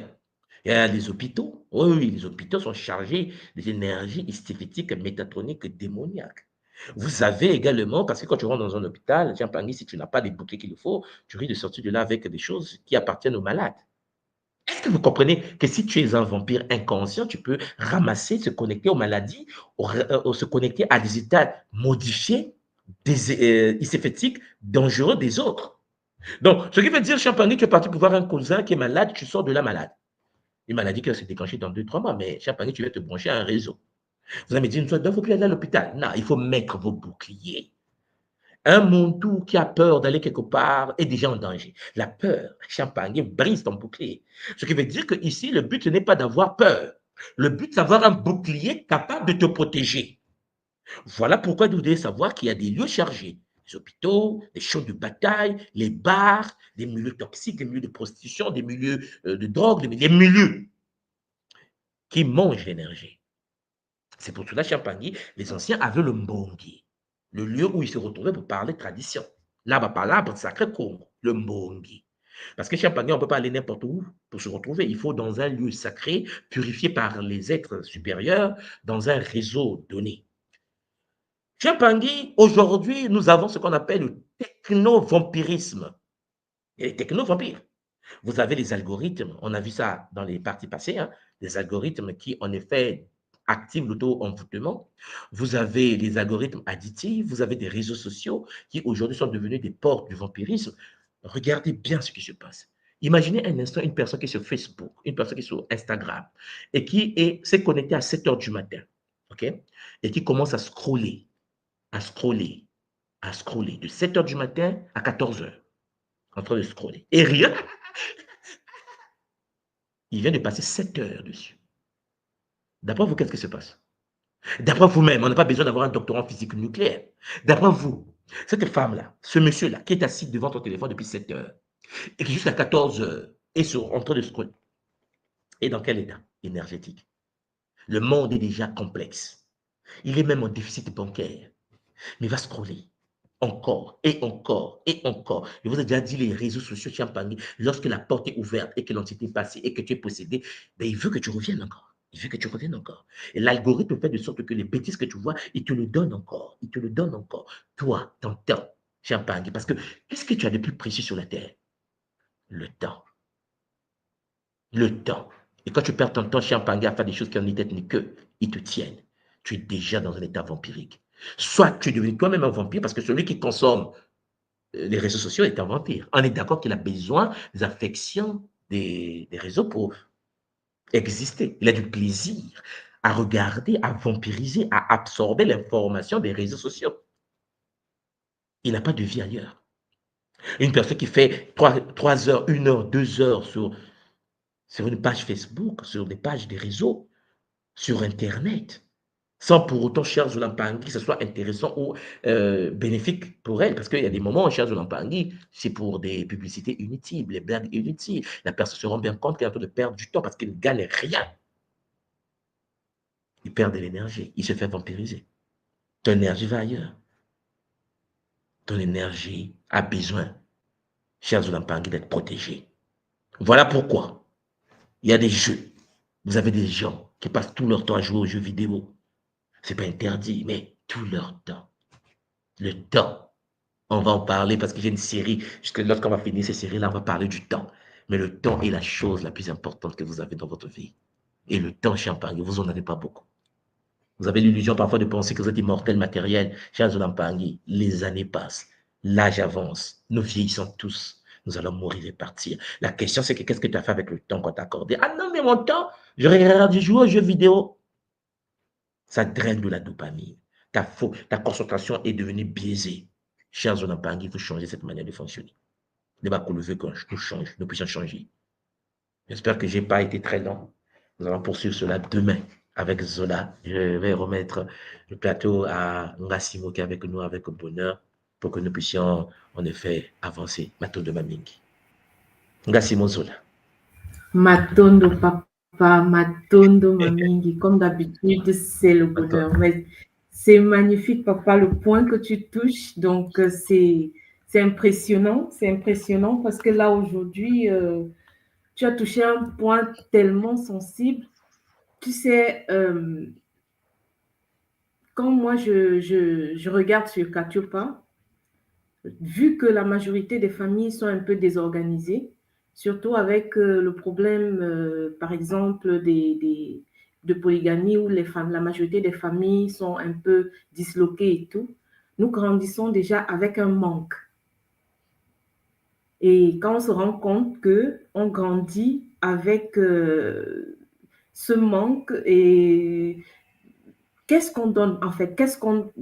Il y a les hôpitaux. Oui, les hôpitaux sont chargés des énergies hystérétiques, métatroniques, démoniaques. Vous avez également, parce que quand tu rentres dans un hôpital, Champagne, si tu n'as pas les bouquets qu'il faut, tu risques de sortir de là avec des choses qui appartiennent aux malades. Est-ce que vous comprenez que si tu es un vampire inconscient, tu peux ramasser, se connecter aux maladies, se connecter à des états modifiés, hystérétiques, dangereux des autres? Donc, ce qui veut dire, Champagne, tu es parti pour voir un cousin qui est malade, tu sors de la malade. Une maladie qui va se déclencher dans 2-3 mois, mais Champagne, tu vas te brancher à un réseau. Vous allez me dire, il ne faut plus aller à l'hôpital. Non, il faut mettre vos boucliers. Un Montou qui a peur d'aller quelque part est déjà en danger. La peur, Champagne, brise ton bouclier. Ce qui veut dire que ici, le but n'est pas d'avoir peur. Le but, c'est d'avoir un bouclier capable de te protéger. Voilà pourquoi vous devez savoir qu'il y a des lieux chargés. Les hôpitaux, les champs de bataille, les bars, des milieux toxiques, des milieux de prostitution, des milieux de drogue, des milieux qui mangent l'énergie. C'est pour cela, Champagny, les anciens avaient le Mbongi, le lieu où ils se retrouvaient pour parler tradition. Là-bas, par l'arbre sacré Congo, le Mbongi. Parce que Champagny, on ne peut pas aller n'importe où pour se retrouver. Il faut dans un lieu sacré, purifié par les êtres supérieurs, dans un réseau donné. Champagny, aujourd'hui, nous avons ce qu'on appelle le techno-vampirisme. Il y a les techno-vampires. Vous avez les algorithmes, on a vu ça dans les parties passées, hein, des algorithmes qui, en effet, activent l'auto-envoûtement. Vous avez les algorithmes additifs, vous avez des réseaux sociaux qui, aujourd'hui, sont devenus des portes du vampirisme. Regardez bien ce qui se passe. Imaginez un instant une personne qui est sur Facebook, une personne qui est sur Instagram et qui s'est connectée à 7 heures du matin, ok, et qui commence à scroller, à scroller, à scroller de 7 heures du matin à 14 heures, en train de scroller. Et rien, il vient de passer 7 heures dessus. D'après vous, qu'est-ce qui se passe? D'après vous-même, on n'a pas besoin d'avoir un doctorat en physique nucléaire. D'après vous, cette femme-là, ce monsieur-là, qui est assis devant ton téléphone depuis 7 heures, et qui jusqu'à 14 heures est en train de scroller, est dans quel état énergétique? Le monde est déjà complexe. Il est même en déficit bancaire. Mais il va scroller. Encore, et encore, et encore. Je vous ai déjà dit, les réseaux sociaux, Champagne, lorsque la porte est ouverte et que l'entité est passée et que tu es possédé, ben, il veut que tu reviennes encore. Il veut que tu reviennes encore. Et l'algorithme fait de sorte que les bêtises que tu vois, il te le donne encore. Il te le donne encore. Toi, ton temps, Champagne. Parce que qu'est-ce que tu as de plus précieux sur la terre? Le temps. Le temps. Et quand tu perds ton temps, Champagne, à faire des choses qui n'ont ni tête ni queue, ils te tiennent. Tu es déjà dans un état vampirique. Soit tu es devenu toi-même un vampire parce que celui qui consomme les réseaux sociaux est un vampire. On est d'accord qu'il a besoin des affections des réseaux pour exister. Il a du plaisir à regarder, à vampiriser, à absorber l'information des réseaux sociaux. Il n'a pas de vie ailleurs. Une personne qui fait 3 heures, 1 heure, 2 heures sur une page Facebook, sur des pages des réseaux, sur Internet, sans pour autant, cher Zulampangui, que ce soit intéressant ou bénéfique pour elle. Parce qu'il y a des moments, cher Zulampangui, c'est pour des publicités inutiles, les blagues inutiles. La personne se rend bien compte qu'elle est en train de perdre du temps parce qu'il ne gagne rien. Il perd de l'énergie, il se fait vampiriser. Ton énergie va ailleurs. Ton énergie a besoin, cher Zulampangui, d'être protégée. Voilà pourquoi il y a des jeux. Vous avez des gens qui passent tout leur temps à jouer aux jeux vidéo. Ce n'est pas interdit, mais tout leur temps. Le temps. On va en parler parce que j'ai une série. Jusque lorsqu'on va finir cette série-là, on va parler du temps. Mais le temps est la chose la plus importante que vous avez dans votre vie. Et le temps, Champagne, vous n'en avez pas beaucoup. Vous avez l'illusion parfois de penser que vous êtes immortel matériel. Cher Zoulampangui, les années passent, l'âge avance, nous vieillissons tous. Nous allons mourir et partir. La question, c'est que qu'est-ce que tu as fait avec le temps qu'on t'a accordé? Ah non, mais mon temps, je regarde du jouer aux jeux vidéo. Ça draine de la dopamine. Ta concentration est devenue biaisée. Cher Zoulampangui, il faut changer cette manière de fonctionner. Ne pas qu'on le veut que nous change, nous puissions changer. J'espère que je n'ai pas été très long. Nous allons poursuivre cela demain avec Zola. Je vais remettre le plateau à Ngassimo qui est avec nous avec bonheur pour que nous puissions en effet avancer. Matondo Mamingi. Ngassimo Zola. Matondo papa, Matondo mamingi, comme d'habitude, c'est le bonheur. Mais c'est magnifique papa, le point que tu touches. Donc c'est impressionnant parce que là aujourd'hui, tu as touché un point tellement sensible. Tu sais, quand moi je regarde sur Katiopa, vu que la majorité des familles sont un peu désorganisées, surtout avec le problème, par exemple, de polygamie où la majorité des familles sont un peu disloquées et tout, nous grandissons déjà avec un manque. Et quand on se rend compte qu'on grandit avec ce manque et qu'est-ce qu'on donne en fait?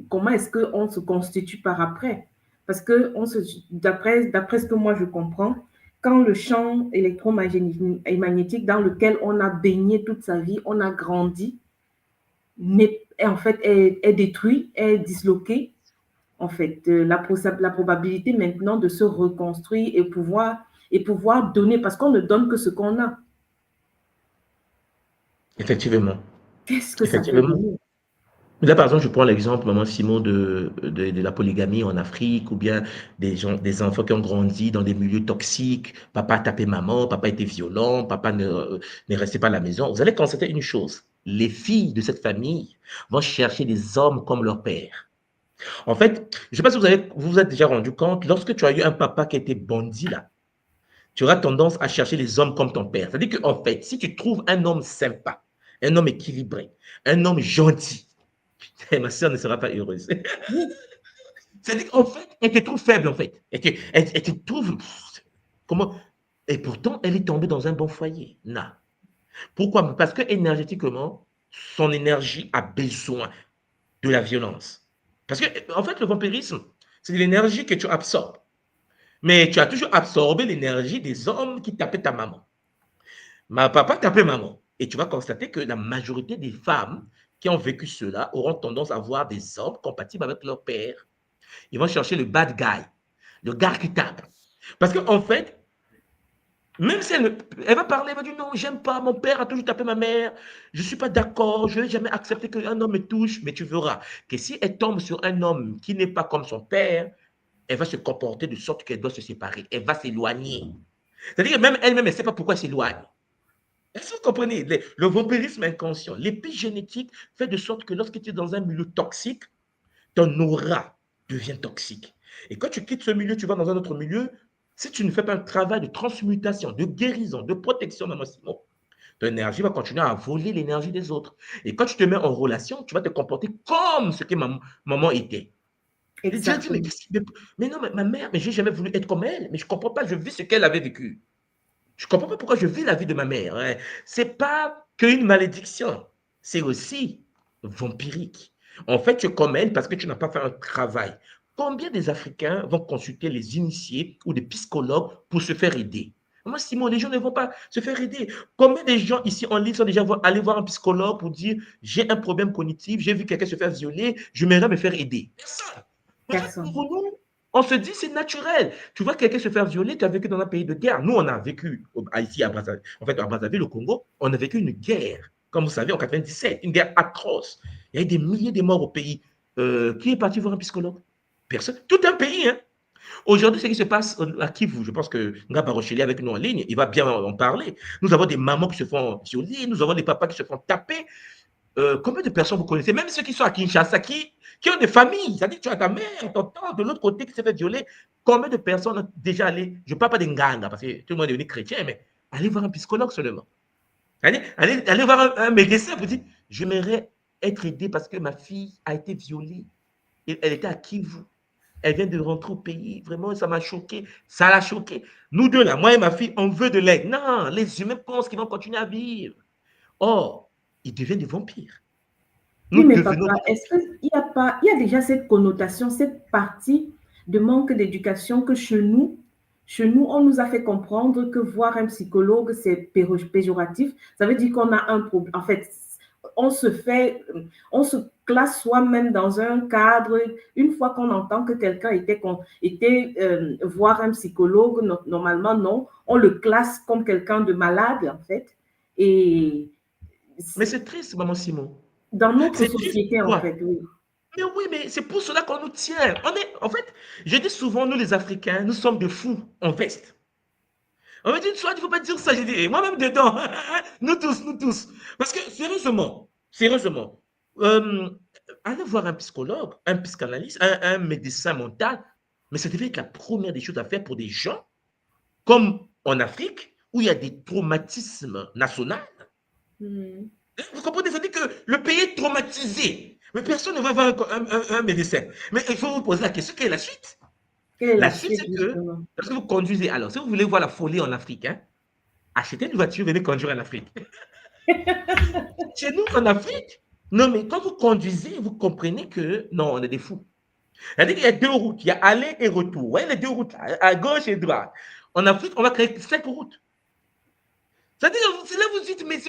Comment est-ce qu'on se constitue par après? Parce que d'après ce que moi je comprends, quand le champ électromagnétique dans lequel on a baigné toute sa vie, on a grandi, en fait, est détruit, est disloqué, en fait, la probabilité maintenant de se reconstruire et pouvoir donner, parce qu'on ne donne que ce qu'on a. Effectivement. Qu'est-ce que ça peut Effectivement. donner? Là, par exemple, je prends l'exemple, maman Simon, de la polygamie en Afrique, ou bien des enfants qui ont grandi dans des milieux toxiques. Papa a tapé maman, papa était violent, papa ne restait pas à la maison. Vous allez constater une chose. Les filles de cette famille vont chercher des hommes comme leur père. En fait, je ne sais pas si vous vous êtes déjà rendu compte, lorsque tu as eu un papa qui était bandit, là, tu auras tendance à chercher les hommes comme ton père. C'est-à-dire qu'en fait, si tu trouves un homme sympa, un homme équilibré, un homme gentil, ma soeur ne sera pas heureuse. C'est-à-dire qu'en fait, elle te trouve faible, en fait. Elle te trouve. Comment? Et pourtant, elle est tombée dans un bon foyer. Non. Pourquoi? Parce que énergétiquement, son énergie a besoin de la violence. Parce que, en fait, le vampirisme, c'est de l'énergie que tu absorbes. Mais tu as toujours absorbé l'énergie des hommes qui tapaient ta maman. Ma papa tapait maman. Et tu vas constater que la majorité des femmes qui ont vécu cela auront tendance à voir des hommes compatibles avec leur père. Ils vont chercher le bad guy, le gars qui tape. Parce qu'en fait, même si elle va parler, elle va dire non, j'aime pas, mon père a toujours tapé ma mère, je ne suis pas d'accord, je ne vais jamais accepter qu'un homme me touche, mais tu verras que si elle tombe sur un homme qui n'est pas comme son père, elle va se comporter de sorte qu'elle doit se séparer, elle va s'éloigner. C'est-à-dire que même elle-même, elle ne sait pas pourquoi elle s'éloigne. Est-ce que vous comprenez? Le vampirisme inconscient, l'épigénétique fait de sorte que lorsque tu es dans un milieu toxique, ton aura devient toxique. Et quand tu quittes ce milieu, tu vas dans un autre milieu, si tu ne fais pas un travail de transmutation, de guérison, de protection, maman Simon, ton énergie va continuer à voler l'énergie des autres. Et quand tu te mets en relation, tu vas te comporter comme ce que maman était. Et Dieu dit, Exactement. mais non, ma mère, mais j'ai jamais voulu être comme elle, mais je ne comprends pas, je vis ce qu'elle avait vécu. Je ne comprends pas pourquoi je vis la vie de ma mère. Hein. Ce n'est pas qu'une malédiction, c'est aussi vampirique. En fait, tu es comme elle parce que tu n'as pas fait un travail. Combien des Africains vont consulter les initiés ou des psychologues pour se faire aider? Moi, Simon, les gens ne vont pas se faire aider. Combien de gens ici en ligne sont déjà allés voir un psychologue pour dire j'ai un problème cognitif, j'ai vu quelqu'un se faire violer, je m'aimerais me faire aider? Personne. Personne. Pour nous, on se dit c'est naturel. Tu vois quelqu'un se faire violer, tu as vécu dans un pays de guerre. Nous, on a vécu ici à Brazzaville, en fait, à Brazzaville, au Congo, on a vécu une guerre, comme vous savez, en 97, une guerre atroce. Il y a eu des milliers de morts au pays. Qui est parti voir un psychologue? Personne. Tout un pays, hein. Aujourd'hui, ce qui se passe à Kivu, je pense que Nga Barocheli avec nous en ligne, il va bien en parler. Nous avons des mamans qui se font violer, nous avons des papas qui se font taper. Combien de personnes vous connaissez, même ceux qui sont à Kinshasa, qui ont des familles, c'est-à-dire que tu as ta mère, ton tante de l'autre côté qui s'est fait violer. Combien de personnes ont déjà allé, je ne parle pas des Nganga, parce que tout le monde est devenu chrétien, mais allez voir un psychologue seulement. Allez voir un médecin pour dire, j'aimerais être aidé parce que ma fille a été violée. Elle était à Kivu. Elle vient de rentrer au pays. Vraiment, ça m'a choqué. Ça l'a choqué. Nous deux, là, moi et ma fille, on veut de l'aide. Non, les humains pensent qu'ils vont continuer à vivre. Or, ils deviennent des vampires. Oui, Nous mais devenons papa, des est-ce qu'il y a déjà cette connotation, cette partie de manque d'éducation que chez nous, on nous a fait comprendre que voir un psychologue, c'est péjoratif. Ça veut dire qu'on a un problème. En fait, on se classe soi-même dans un cadre. Une fois qu'on entend que quelqu'un était voir un psychologue, normalement, non. On le classe comme quelqu'un de malade, en fait. Et Mais c'est triste, maman Simon. dans notre C'est triste. société, en Pourquoi? fait, oui. Mais oui, mais c'est pour cela qu'on nous tient. En fait, je dis souvent, nous les Africains, nous sommes des fous en veste. On me dit, soit il ne faut pas dire ça. J'ai dit, moi-même dedans. Nous tous, nous tous. Parce que, sérieusement, euh, aller voir un psychologue, un psychanalyste, un médecin mental, mais ça devait être la première des choses à faire pour des gens comme en Afrique, où il y a des traumatismes nationaux. Mm. Vous comprenez? Ça dit que le pays est traumatisé. Mais personne ne va voir un médecin. Mais il faut vous poser la question, quelle est la suite? Quelle est La la suite, suite, c'est que justement? lorsque vous conduisez, alors, si vous voulez voir la folie en Afrique, hein, achetez une voiture, venez conduire en Afrique. Chez nous, en Afrique, non, mais quand vous conduisez, vous comprenez que non, on est des fous. C'est-à-dire qu'il y a deux routes. Il y a aller et retour. Vous voyez les deux routes, à gauche et à droite. En Afrique, on va créer 5 routes. C'est-à-dire, c'est là vous dites, mais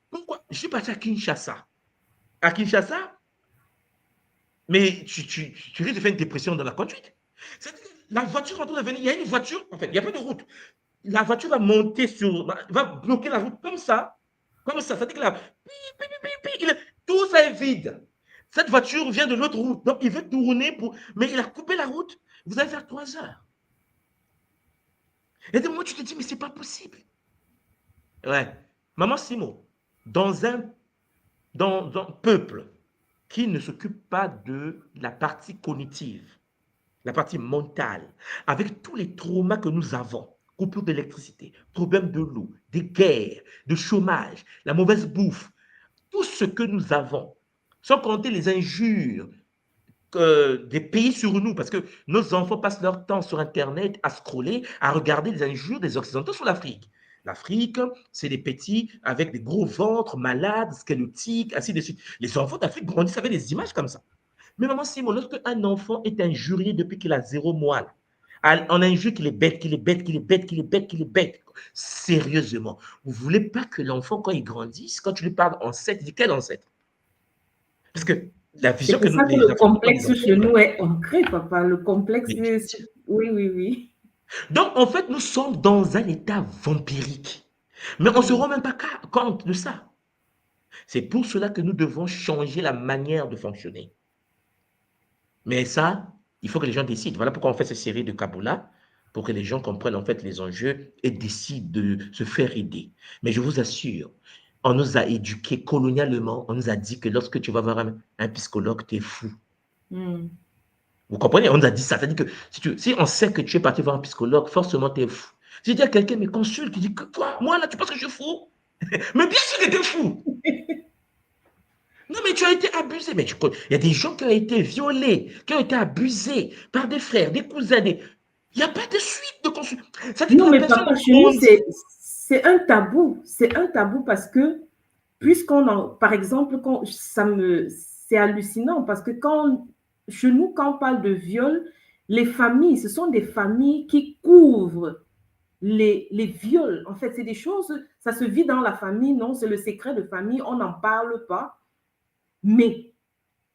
pourquoi? Je suis parti à Kinshasa. À Kinshasa, mais tu risques de faire une dépression dans la conduite. C'est-à-dire, la voiture va venir, il y a une voiture, en fait, il n'y a pas de route. La voiture va monter va bloquer la route comme ça. Comme ça. C'est-à-dire que là, tout ça est vide. Cette voiture vient de l'autre route. Donc, il veut tourner mais il a coupé la route. Vous allez faire 3 heures. Et de moi, tu te dis, mais c'est pas possible. Ouais. Maman Simo, dans un peuple qui ne s'occupe pas de la partie cognitive, la partie mentale, avec tous les traumas que nous avons, coupure d'électricité, problème de l'eau, des guerres, de chômage, la mauvaise bouffe, tout ce que nous avons, sans compter les injures des pays sur nous, parce que nos enfants passent leur temps sur Internet à scroller, à regarder les injures des Occidentaux sur l'Afrique. L'Afrique, c'est des petits avec des gros ventres, malades, squelettiques, ainsi de suite. Les enfants d'Afrique grandissent avec des images comme ça. Mais maman Simon, lorsque un enfant est injurié depuis qu'il a 0 mois, on injure qu'il est bête, qu'il est bête, qu'il est bête, qu'il est bête, qu'il est bête. Sérieusement, vous ne voulez pas que l'enfant, quand il grandisse, quand tu lui parles ancêtre, il dit quel ancêtre? Parce que la vision C'est que pour ça que les le Africains complexe chez nous est ancré, papa. Le complexe, mais, oui, oui, oui. donc, en fait, nous sommes dans un état vampirique. Mais on ne se rend même pas compte de ça. C'est pour cela que nous devons changer la manière de fonctionner. Mais ça, il faut que les gens décident. Voilà pourquoi on fait cette série de Kaboula, pour que les gens comprennent en fait les enjeux et décident de se faire aider. Mais je vous assure, on nous a éduqués colonialement, on nous a dit que lorsque tu vas voir un psychologue, tu es fou. Mm. Vous comprenez? On nous a dit ça. C'est-à-dire que si on sait que tu es parti voir un psychologue, forcément tu es fou. Si je dis à quelqu'un, mais consulte, tu dis que quoi? Moi là, tu penses que je suis fou? Mais bien sûr que tu es fou! Non, mais tu as été abusé. Mais il y a des gens qui ont été violés, qui ont été abusés par des frères, des cousins. Il n'y a pas de suite de consultation. C'est-à-dire Non, que la mais personne papa, chez nous, c'est un tabou. C'est un tabou parce que, par exemple, c'est hallucinant parce que chez nous, quand on parle de viol, les familles, ce sont des familles qui couvrent les viols. En fait, c'est des choses, ça se vit dans la famille, non, c'est le secret de famille, on n'en parle pas. Mais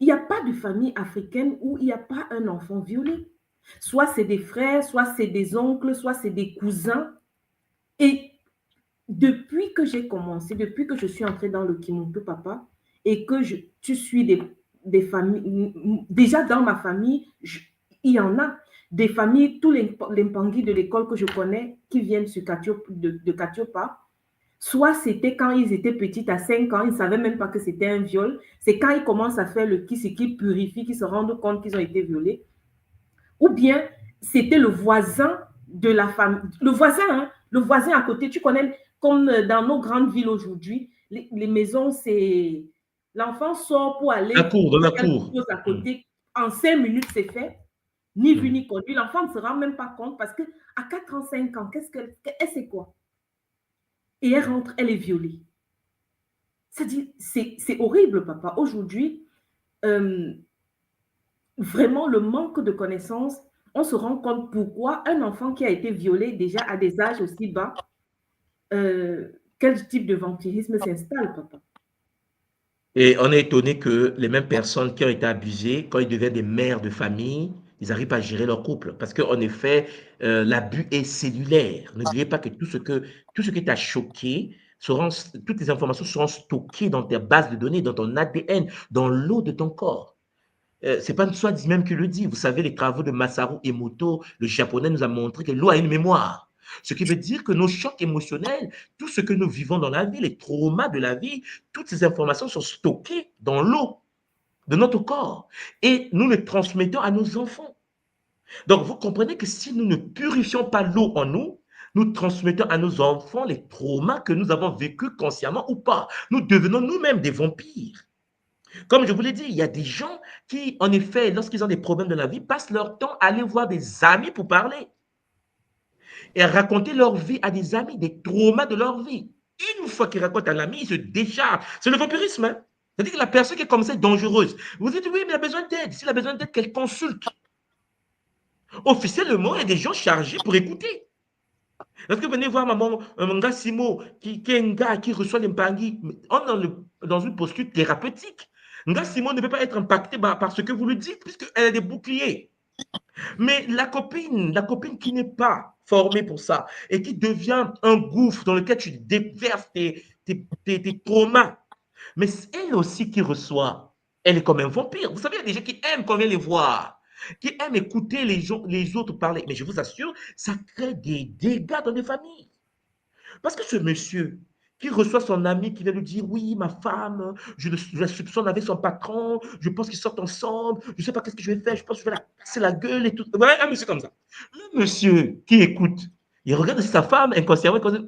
il n'y a pas de famille africaine où il n'y a pas un enfant violé. Soit c'est des frères, soit c'est des oncles, soit c'est des cousins. Et depuis que j'ai commencé, depuis que je suis entrée dans le Kimuntu, papa, et que tu suis des familles, déjà dans ma famille, il y en a des familles, tous les Mpangui de l'école que je connais qui viennent de Katiopa, soit c'était quand ils étaient petits à 5 ans, ils ne savaient même pas que c'était un viol. C'est quand ils commencent à faire le kiss qui purifie, qu'ils se rendent compte qu'ils ont été violés. Ou bien c'était le voisin de la famille. Le voisin, hein, le voisin à côté. Tu connais, comme dans nos grandes villes aujourd'hui, les maisons, c'est... L'enfant sort pour aller dans la quelque cour. chose à côté. En 5 minutes, c'est fait. Ni vu ni connu. L'enfant ne se rend même pas compte parce qu'à 4 ans, 5 ans, elle sait quoi? Et elle rentre, elle est violée. C'est horrible, papa. Aujourd'hui, vraiment, le manque de connaissances, on se rend compte pourquoi un enfant qui a été violé déjà à des âges aussi bas, quel type de vampirisme s'installe, papa? Et on est étonné que les mêmes personnes qui ont été abusées, quand ils deviennent des mères de famille, ils n'arrivent pas à gérer leur couple. Parce qu'en effet, l'abus est cellulaire. N'oubliez pas que tout ce qui t'a choqué, toutes les informations seront stockées dans tes bases de données, dans ton ADN, dans l'eau de ton corps. C'est pas soi dit même qui le dit. Vous savez, les travaux de Masaru Emoto, le japonais, nous a montré que l'eau a une mémoire. Ce qui veut dire que nos chocs émotionnels, tout ce que nous vivons dans la vie, les traumas de la vie, toutes ces informations sont stockées dans l'eau de notre corps et nous les transmettons à nos enfants. Donc, vous comprenez que si nous ne purifions pas l'eau en nous, nous transmettons à nos enfants les traumas que nous avons vécus consciemment ou pas. Nous devenons nous-mêmes des vampires. Comme je vous l'ai dit, il y a des gens qui, en effet, lorsqu'ils ont des problèmes de la vie, passent leur temps à aller voir des amis pour parler et à raconter leur vie à des amis, des traumas de leur vie. Une fois qu'ils racontent à l'ami, ils se déchargent. C'est le vampirisme. Hein? C'est-à-dire que la personne qui est comme ça est dangereuse. Vous dites, oui, mais il a besoin d'aide. S'il a besoin d'aide, qu'elle consulte. Officiellement, il y a des gens chargés pour écouter. Lorsque vous venez voir mon gars Simo, qui est un gars qui reçoit l'Impangi, on est dans une posture thérapeutique. Nga Simo ne peut pas être impacté par ce que vous lui dites, puisqu'elle a des boucliers. Mais la copine qui n'est pas formée pour ça et qui devient un gouffre dans lequel tu déverses tes traumas, mais elle aussi qui reçoit, elle est comme un vampire. Vous savez, il y a des gens qui aiment quand on vient les voir, qui aiment écouter les autres parler. Mais je vous assure, ça crée des dégâts dans les familles. Parce que ce monsieur qui reçoit son ami qui vient lui dire oui, ma femme, je la soupçonne avec son patron, je pense qu'ils sortent ensemble, je ne sais pas qu'est-ce que je vais faire, je pense que je vais la casser la gueule et tout. Ouais, un monsieur comme ça. Le monsieur qui écoute, il regarde sa femme inconsciemment, il dit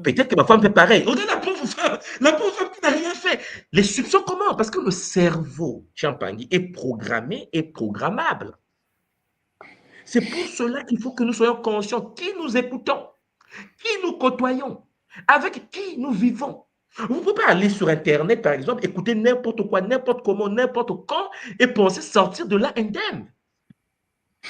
peut-être que ma femme fait pareil. Regarde la pauvre femme qui n'a rien fait. Les soupçons comment? Parce que le cerveau, Champagne, est programmé et programmable. C'est pour cela qu'il faut que nous soyons conscients qui nous écoutons, qui nous côtoyons, avec qui nous vivons. Vous ne pouvez pas aller sur Internet, par exemple, écouter n'importe quoi, n'importe comment, n'importe quand, et penser sortir de là indemne.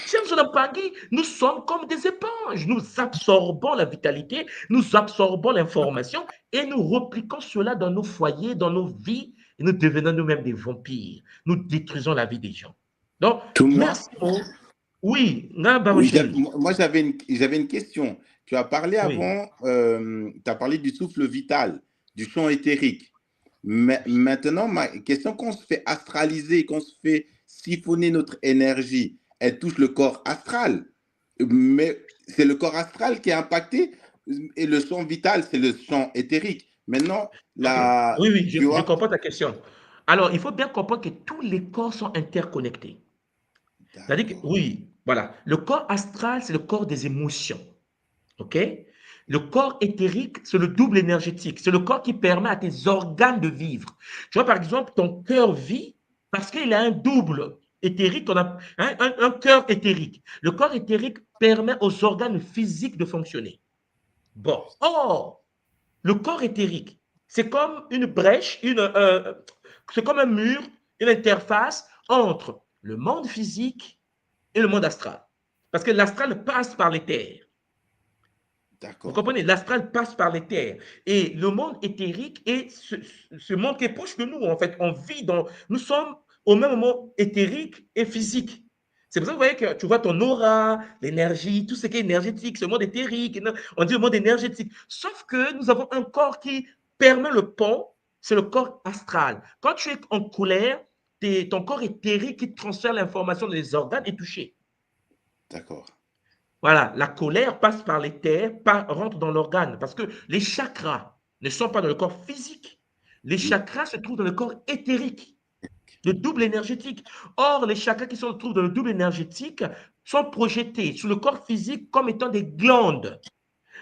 Chers Pangui, nous sommes comme des éponges. Nous absorbons la vitalité, nous absorbons l'information et nous repliquons cela dans nos foyers, dans nos vies, et nous devenons nous-mêmes des vampires. Nous détruisons la vie des gens. Donc, merci. Oui, moi j'avais une question. Tu as parlé avant, tu as parlé du souffle vital, du champ éthérique. Mais maintenant, ma question, quand on se fait astraliser, quand on se fait siphonner notre énergie, elle touche le corps astral. Mais c'est le corps astral qui est impacté et le champ vital, c'est le champ éthérique. Maintenant, oui, je comprends ta question. Alors, il faut bien comprendre que tous les corps sont interconnectés. C'est-à-dire que, oui, voilà. Le corps astral, c'est le corps des émotions. OK? Le corps éthérique, c'est le double énergétique. C'est le corps qui permet à tes organes de vivre. Tu vois, par exemple, ton cœur vit parce qu'il a un double éthérique, on a un cœur éthérique. Le corps éthérique permet aux organes physiques de fonctionner. Bon. Or, le corps éthérique, c'est comme une brèche, c'est comme un mur, une interface entre le monde physique et le monde astral. Parce que l'astral passe par l'éther. Vous comprenez? L'astral passe par l'éther. Et le monde éthérique est ce monde qui est proche de nous. En fait, on vit nous sommes au même moment éthérique et physique. C'est pour ça que vous voyez que tu vois ton aura, l'énergie, tout ce qui est énergétique, ce monde éthérique, on dit le monde énergétique. Sauf que nous avons un corps qui permet le pont, c'est le corps astral. Quand tu es en colère, ton corps éthérique qui transfère l'information des organes est touché. D'accord. Voilà, la colère passe par l'éther, rentre dans l'organe, parce que les chakras ne sont pas dans le corps physique. Les chakras se trouvent dans le corps éthérique, le double énergétique. Or, les chakras qui se trouvent dans le double énergétique sont projetés sur le corps physique comme étant des glandes.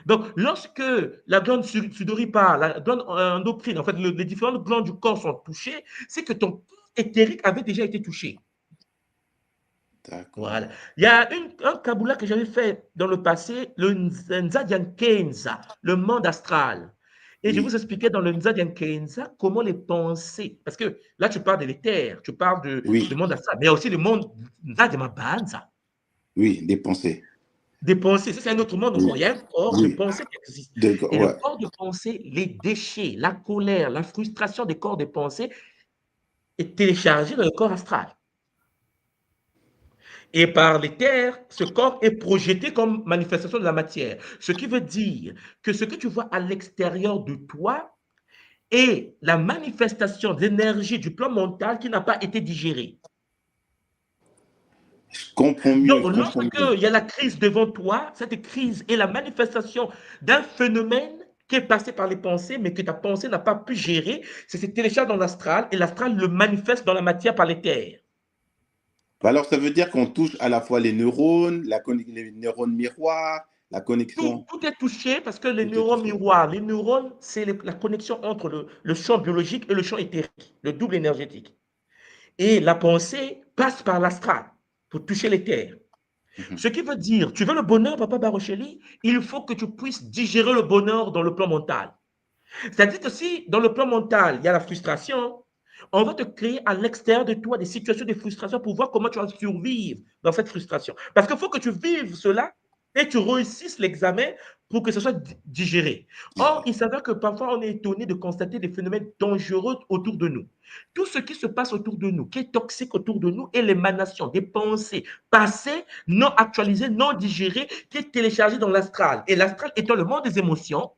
Donc, lorsque la glande sudoripare, la glande endocrine, en fait, les différentes glandes du corps sont touchées, c'est que ton corps éthérique avait déjà été touché. Voilà. Il y a un Kabbalah que j'avais fait dans le passé, le Nzadian Kenza, le monde astral. Et je vous expliquais dans le Nzadian Kenza comment les pensées, parce que là tu parles de l'éther, tu parles du monde astral, mais il y a aussi le monde Nzadian Banza. Oui, des pensées. Des pensées, ça c'est un autre monde. Il y a un corps de pensée qui existe. Et le corps de pensée, les déchets, la colère, la frustration des corps de pensée est téléchargé dans le corps astral. Et par l'éther, ce corps est projeté comme manifestation de la matière. Ce qui veut dire que ce que tu vois à l'extérieur de toi est la manifestation d'énergie du plan mental qui n'a pas été digérée. Je comprends mieux. Donc, lorsqu'il y a la crise devant toi, cette crise est la manifestation d'un phénomène qui est passé par les pensées, mais que ta pensée n'a pas pu gérer. C'est ce télécharge dans l'astral et l'astral le manifeste dans la matière par l'éther. Alors, ça veut dire qu'on touche à la fois les neurones, les neurones miroirs, la connexion. Tout est touché parce que les neurones miroirs, les neurones, c'est la connexion entre le champ biologique et le champ éthérique, le double énergétique. Et la pensée passe par l'astral pour toucher l'éther. Ce qui veut dire, tu veux le bonheur, Papa Barocheli, il faut que tu puisses digérer le bonheur dans le plan mental. C'est-à-dire que si dans le plan mental, il y a la frustration, On va te créer à l'extérieur de toi des situations de frustration pour voir comment tu vas survivre dans cette frustration. Parce qu'il faut que tu vives cela et tu réussisses l'examen pour que ce soit digéré. Or, il s'avère que parfois, on est étonné de constater des phénomènes dangereux autour de nous. Tout ce qui se passe autour de nous, qui est toxique autour de nous, est l'émanation des pensées passées, non actualisées, non digérées, qui est téléchargée dans l'astral. Et l'astral étant le monde des émotions,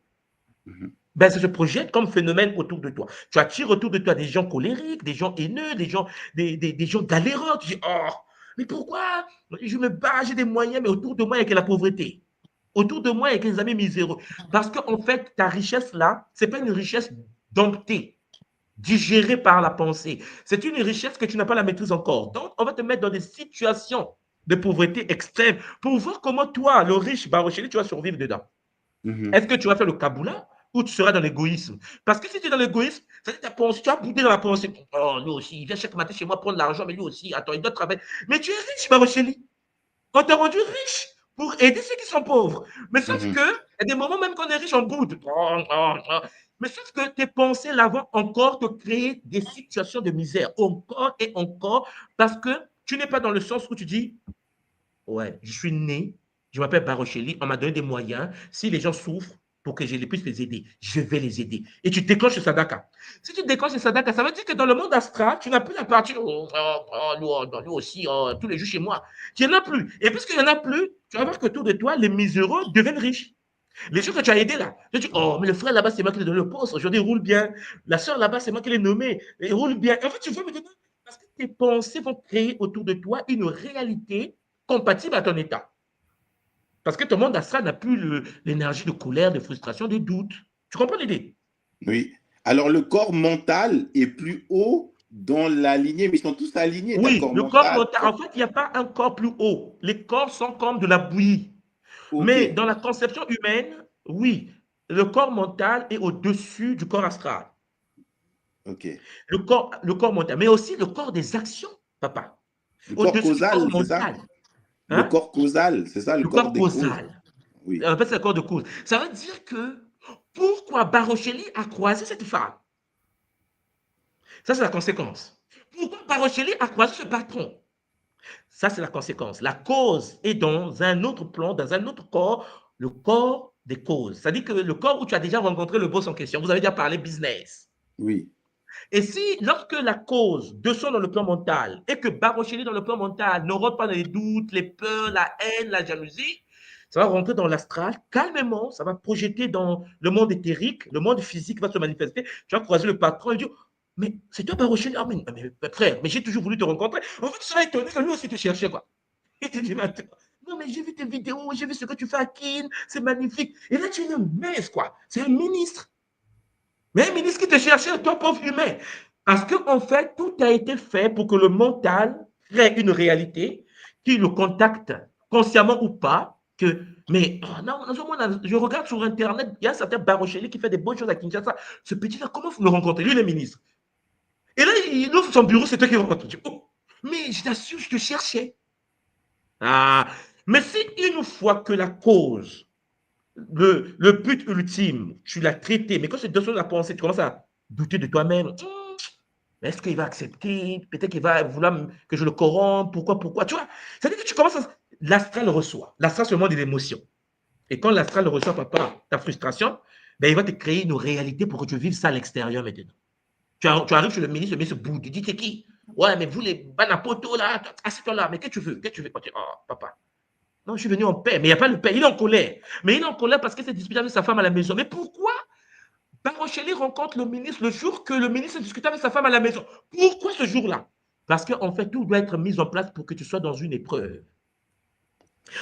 ben, ça se projette comme phénomène autour de toi. Tu attires autour de toi des gens colériques, des gens haineux, des gens galérants. Tu dis, oh, mais pourquoi je me bats, j'ai des moyens, mais autour de moi, il y a que la pauvreté. Autour de moi, il y a que les amis miséreux. Parce qu'en fait, ta richesse là, ce n'est pas une richesse domptée, digérée par la pensée. C'est une richesse que tu n'as pas la maîtrise encore. Donc, on va te mettre dans des situations de pauvreté extrême pour voir comment toi, le riche Barocheli, tu vas survivre dedans. Est-ce que tu vas faire le Kaboula ou tu seras dans l'égoïsme? Parce que si tu es dans l'égoïsme, tu vas bouder dans la pensée. Oh, lui aussi, il vient chaque matin chez moi prendre l'argent, mais lui aussi, attends, il doit travailler. Mais tu es riche, Barocheli. On t'a rendu riche pour aider ceux qui sont pauvres. Mais sauf que, il y a des moments même qu'on est riche, on boude. Mais sauf que tes pensées là vont encore te créer des situations de misère, encore et encore, parce que tu n'es pas dans le sens où tu dis, ouais, je suis né, je m'appelle Barocheli, on m'a donné des moyens. Si les gens souffrent, pour que je puisse les aider, je vais les aider. Et tu déclenches le sadaka. Si tu déclenches le sadaka, ça veut dire que dans le monde astral, tu n'as plus la partie lui aussi, tous les jours chez moi. Tu n'en as plus. Et puisqu'il n'y en a plus, tu vas voir qu'autour de toi, les miséreux deviennent riches. Les gens que tu as aidés là, tu dis, oh, mais le frère là-bas, c'est moi qui l'ai donné le poste. Aujourd'hui, il roule bien. La soeur là-bas, c'est moi qui l'ai nommé. Il roule bien. En fait, tu vois maintenant, parce que tes pensées vont créer autour de toi une réalité compatible à ton état. Parce que ton monde astral n'a plus l'énergie de colère, de frustration, de doute. Tu comprends l'idée? Oui. Alors, le corps mental est plus haut dans la lignée, mais ils sont tous alignés. Tu as le Oui, corps le corps mental. mental. En fait, il n'y a pas un corps plus haut. Les corps sont comme de la bouillie. OK. Mais dans la conception humaine, oui, le corps mental est au-dessus du corps astral. OK. Le corps mental, mais aussi le corps des actions, papa. Le corps Au-dessus du corps causal, c'est ça? mental. Le Hein? corps causal, c'est ça, le Le corps corps des causes. causal. Oui. On appelle ça le corps de cause. Ça veut dire que pourquoi Barocheli a croisé cette femme? Ça, c'est la conséquence. Pourquoi Barocheli a croisé ce patron? Ça, c'est la conséquence. La cause est dans un autre plan, dans un autre corps, le corps des causes. C'est-à-dire que le corps où tu as déjà rencontré le boss en question, vous avez déjà parlé business. Oui. Et si, lorsque la cause descend dans le plan mental et que Barocheli dans le plan mental ne rentre pas dans les doutes, les peurs, la haine, la jalousie, ça va rentrer dans l'astral calmement, ça va projeter dans le monde éthérique, le monde physique va se manifester. Tu vas croiser le patron et dire, mais c'est toi Barocheli? Ah, mais frère, mais j'ai toujours voulu te rencontrer. En fait, tu seras étonné que lui aussi te cherchait, quoi. Il te dit, mais attends, non, mais j'ai vu tes vidéos, j'ai vu ce que tu fais à Kin, c'est magnifique. Et là, tu es une mince, quoi. C'est un ministre. Mais un ministre qui te cherchait, toi, pauvre humain. Parce qu'en fait, tout a été fait pour que le mental crée une réalité qui le contacte, consciemment ou pas, que, mais oh non, je regarde sur Internet, il y a un certain Barocheli qui fait des bonnes choses à Kinshasa. Ce petit-là, comment vous le rencontrez? Lui, le ministre. Et là, il ouvre son bureau, c'est toi qui le rencontres. Oh, mais je t'assure, je te cherchais. Ah, mais si une fois que la cause, le but ultime, tu l'as traité, mais quand c'est de la pensée, tu commences à douter de toi-même. Est-ce qu'il va accepter? Peut-être qu'il va vouloir que je le corrompe. Pourquoi? Tu vois, c'est-à-dire que tu commences à... L'astral reçoit. L'astral, c'est le monde des émotions. Et quand l'astral reçoit, papa, ta frustration, ben, il va te créer une réalité pour que tu vives ça à l'extérieur maintenant. Tu arrives chez le ministre boude. Il dit, c'est qui? Ouais, mais vous, les banapoto, là, assieds-toi là. Mais qu'est-ce que tu veux? Qu'est-ce que tu veux? Oh, papa. Non, je suis venu en paix. Mais il n'y a pas de paix. Il est en colère. Mais il est en colère parce qu'il s'est disputé avec sa femme à la maison. Mais pourquoi Barocheli rencontre le ministre le jour que le ministre discutait avec sa femme à la maison? Pourquoi ce jour-là? Parce qu'en fait, tout doit être mis en place pour que tu sois dans une épreuve.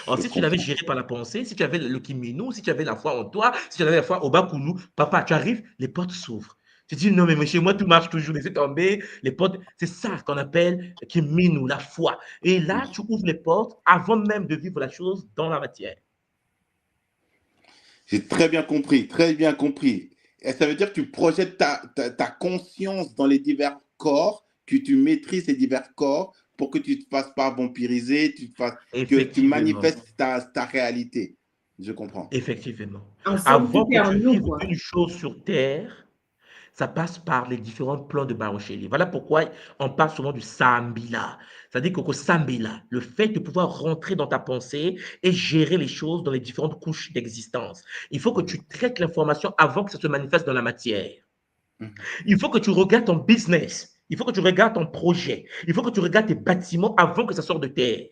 Alors, Je si tu l'avais comprends. géré par la pensée, si tu avais le Kimino, si tu avais la foi en toi, si tu avais la foi au Bakunu, papa, tu arrives, les portes s'ouvrent. Tu dis, non, mais chez moi, tout marche toujours, laissez tomber, les portes, c'est ça qu'on appelle Kimino, la foi. Et là, tu ouvres les portes avant même de vivre la chose dans la matière. J'ai très bien compris, très bien compris. Et ça veut dire que tu projettes ta conscience dans les divers corps, que tu maîtrises ces divers corps pour que tu ne te fasses pas vampiriser, que tu Effectivement. manifestes ta réalité. Je comprends. Effectivement. En somme, Avant tout est que en tu nous, vives quoi. une chose sur terre, ça passe par les différents plans de Barocheli. Voilà pourquoi on parle souvent du Sambila. C'est-à-dire que Sambila, le fait de pouvoir rentrer dans ta pensée et gérer les choses dans les différentes couches d'existence. Il faut que tu traites l'information avant que ça se manifeste dans la matière. Il faut que tu regardes ton business. Il faut que tu regardes ton projet. Il faut que tu regardes tes bâtiments avant que ça sorte de terre.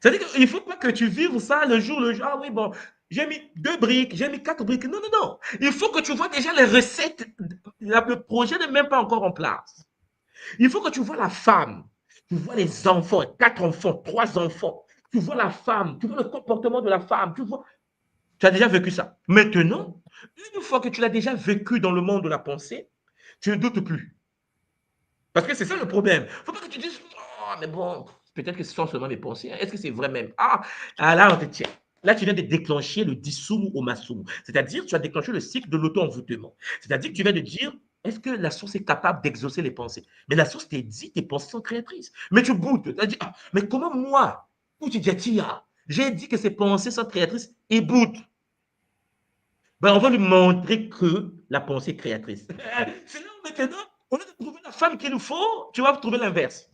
C'est-à-dire qu'il ne faut pas que tu vives ça le jour. Ah oui, bon, j'ai mis 2 briques, j'ai mis 4 briques. Non, non, non. Il faut que tu vois déjà les recettes. Le projet n'est même pas encore en place. Il faut que tu vois la femme. Tu vois les enfants, 4 enfants, 3 enfants. Tu vois la femme, tu vois le comportement de la femme. Tu as déjà vécu ça. Maintenant, une fois que tu l'as déjà vécu dans le monde de la pensée, tu ne doutes plus. Parce que c'est ça le problème. Il ne faut pas que tu dises, oh, mais bon, peut-être que ce sont seulement mes pensées. Est-ce que c'est vrai même? Là, on te tient. Là, tu viens de déclencher le dissous au massou. C'est-à-dire, tu as déclenché le cycle de l'auto-envoûtement. C'est-à-dire que tu viens de dire, est-ce que la source est capable d'exaucer les pensées? Mais la source t'a dit, tes pensées sont créatrices. Mais tu boutes. Tu as dit, mais comment moi, j'ai dit que ces pensées sont créatrices et boute. Ben, on va lui montrer que la pensée est créatrice. C'est là maintenant, au lieu de trouver la femme qu'il nous faut, tu vas trouver l'inverse.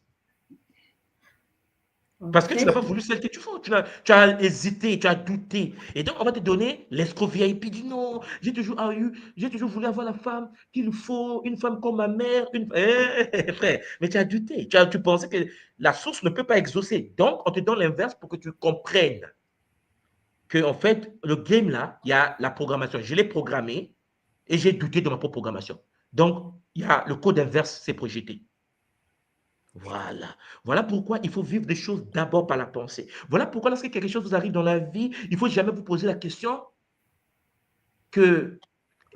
Parce que tu n'as pas voulu celle que tu veux. Tu as hésité, tu as douté. Et donc, on va te donner l'escroc VIP. Dit non, j'ai toujours voulu avoir la femme qu'il faut, une femme comme ma mère. Frère, mais tu as douté. Tu pensais que la source ne peut pas exaucer. Donc, on te donne l'inverse pour que tu comprennes que, en fait, le game là, il y a la programmation. Je l'ai programmé et j'ai douté de ma propre programmation. Donc, il y a le code inverse s'est projeté. Voilà. Voilà pourquoi il faut vivre des choses d'abord par la pensée. Voilà pourquoi lorsque quelque chose vous arrive dans la vie, il ne faut jamais vous poser la question que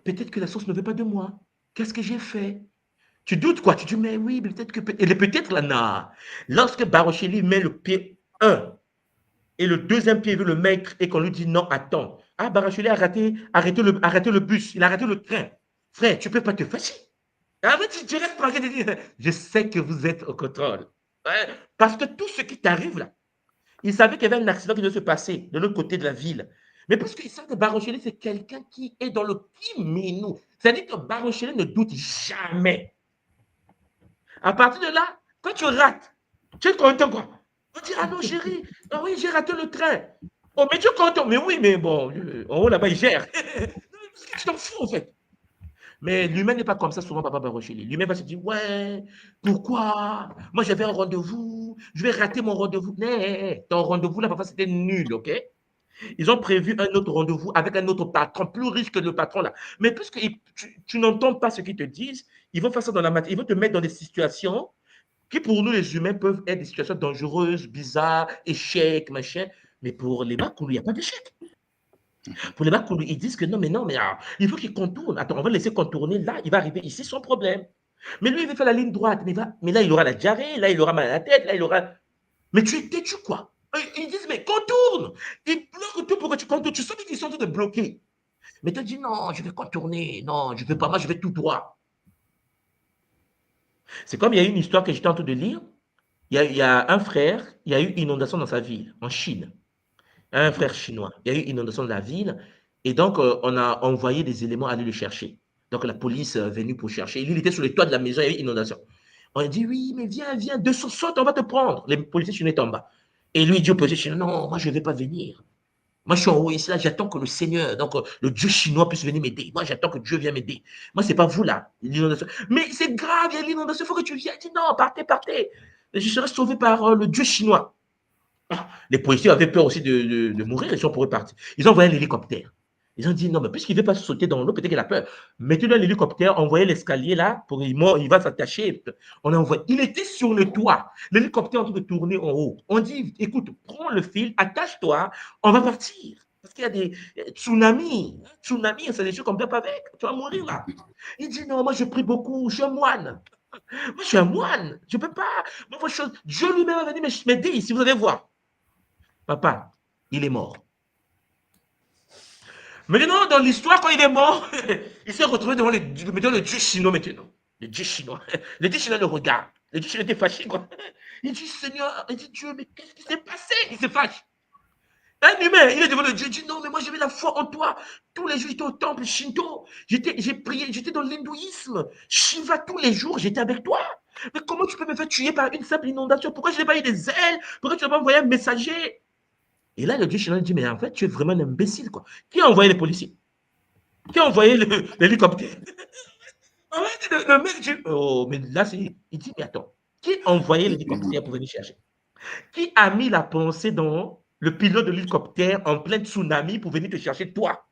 peut-être que la source ne veut pas de moi. Qu'est-ce que j'ai fait? Tu doutes quoi? Tu dis, mais oui, peut-être que... Et peut-être là, non. Lorsque Barocheli met le pied 1 et le deuxième pied veut le mettre et qu'on lui dit non, attends. Ah, Barocheli a arrêté le bus, il a arrêté le train. Frère, tu ne peux pas te fâcher. En fait, tu restes tranquille. Je sais que vous êtes au contrôle. Ouais, parce que tout ce qui t'arrive là, il savait qu'il y avait un accident qui devait se passer de l'autre côté de la ville. Mais parce qu'il sait que Barocheli, c'est quelqu'un qui est dans le qui-minou. C'est-à-dire que Barocheli ne doute jamais. À partir de là, quand tu rates, tu es content quoi? On dit, ah non chérie, ah oui, j'ai raté le train. Oh, mais tu es content. Mais oui, mais bon, en haut là-bas, il gère. Parce que tu t'en fous en fait. Mais l'humain n'est pas comme ça souvent, papa Barocheli. L'humain va se dire, ouais, pourquoi? Moi, j'avais un rendez-vous, je vais rater mon rendez-vous. Non, ton rendez-vous, là, papa, c'était nul, ok? Ils ont prévu un autre rendez-vous avec un autre patron, plus riche que le patron, là. Mais puisque tu n'entends pas ce qu'ils te disent, ils vont faire ça dans la matière. Ils vont te mettre dans des situations qui, pour nous, les humains, peuvent être des situations dangereuses, bizarres, échecs, machin. Mais pour les Bakoulou, il n'y a pas d'échec. Pour les Bakoulou, ils disent que non, mais il faut qu'il contourne. Attends, on va le laisser contourner. Là, il va arriver ici sans problème. Mais lui, il veut faire la ligne droite. Mais là, il aura la diarrhée. Là, il aura mal à la tête. Là, il aura. Mais tu es têtu, quoi. Ils disent, mais contourne. Ils bloquent tout pour que tu contournes. Tu sens qu'ils sont en train de bloquer. Mais tu dis, non, je vais contourner. Non, je ne veux pas. Moi, je vais tout droit. C'est comme il y a une histoire que j'étais en train de lire. Il y a un frère, il y a eu inondation dans sa ville, en Chine. Un frère chinois. Il y a eu inondation de la ville. Et donc, on a envoyé des éléments aller le chercher. Donc, la police est venue pour chercher. Il était sur le toit de la maison, il y a eu inondation. On a dit, oui, mais viens, 200 saute, on va te prendre. Les policiers chinois étaient en bas. Et lui, il dit aux policiers chinois, non, moi, je ne vais pas venir. Moi, je suis en haut ici, là, j'attends que le Seigneur, donc le Dieu chinois puisse venir m'aider. Moi, j'attends que Dieu vienne m'aider. Moi, ce n'est pas vous, là, l'inondation. Mais c'est grave, il y a l'inondation, il faut que tu viennes. Il dit, non, partez. Je serai sauvé par le Dieu chinois. Les policiers avaient peur aussi de mourir, ils sont pour repartir. Ils ont envoyé un hélicoptère. Ils ont dit non, mais puisqu'il ne veut pas sauter dans l'eau, peut-être qu'il a peur. Mettez-le dans l'hélicoptère, envoyez l'escalier là, pour il va s'attacher. On a envoyé. Il était sur le toit. L'hélicoptère est en train de tourner en haut. On dit écoute, prends le fil, attache-toi, on va partir. Parce qu'il y a des tsunamis. Tsunami, c'est des choses qu'on ne peut pas avec. Tu vas mourir là. Il dit non, moi je prie beaucoup, je suis un moine. Moi je suis un moine, je ne peux pas. Moi, Dieu lui-même a venu m'aider ici, vous allez voir. Papa, il est mort. Maintenant, dans l'histoire, quand il est mort, il s'est retrouvé devant le Dieu chinois maintenant. Le Dieu chinois. Le Dieu chinois le regarde. Le Dieu chinois était fâché, quoi. Il dit, Seigneur, il dit, Dieu, mais qu'est-ce qui s'est passé? Il se fâche. Un humain, il est devant le Dieu, il dit non, mais moi j'avais la foi en toi. Tous les jours, j'étais au temple Shinto, j'ai prié, j'étais dans l'hindouisme. Shiva, tous les jours, j'étais avec toi. Mais comment tu peux me faire tuer par une simple inondation? Pourquoi je n'ai pas eu des ailes? Pourquoi tu n'as pas envoyé un messager? Et là, le Dieu chinois dit, mais en fait, tu es vraiment un imbécile, quoi. Qui a envoyé les policiers? Qui a envoyé l'hélicoptère? En fait, le mec dit, oh, mais là, il dit, mais attends, qui a envoyé l'hélicoptère pour venir chercher? Qui a mis la pensée dans le pilote de l'hélicoptère en plein tsunami pour venir te chercher toi?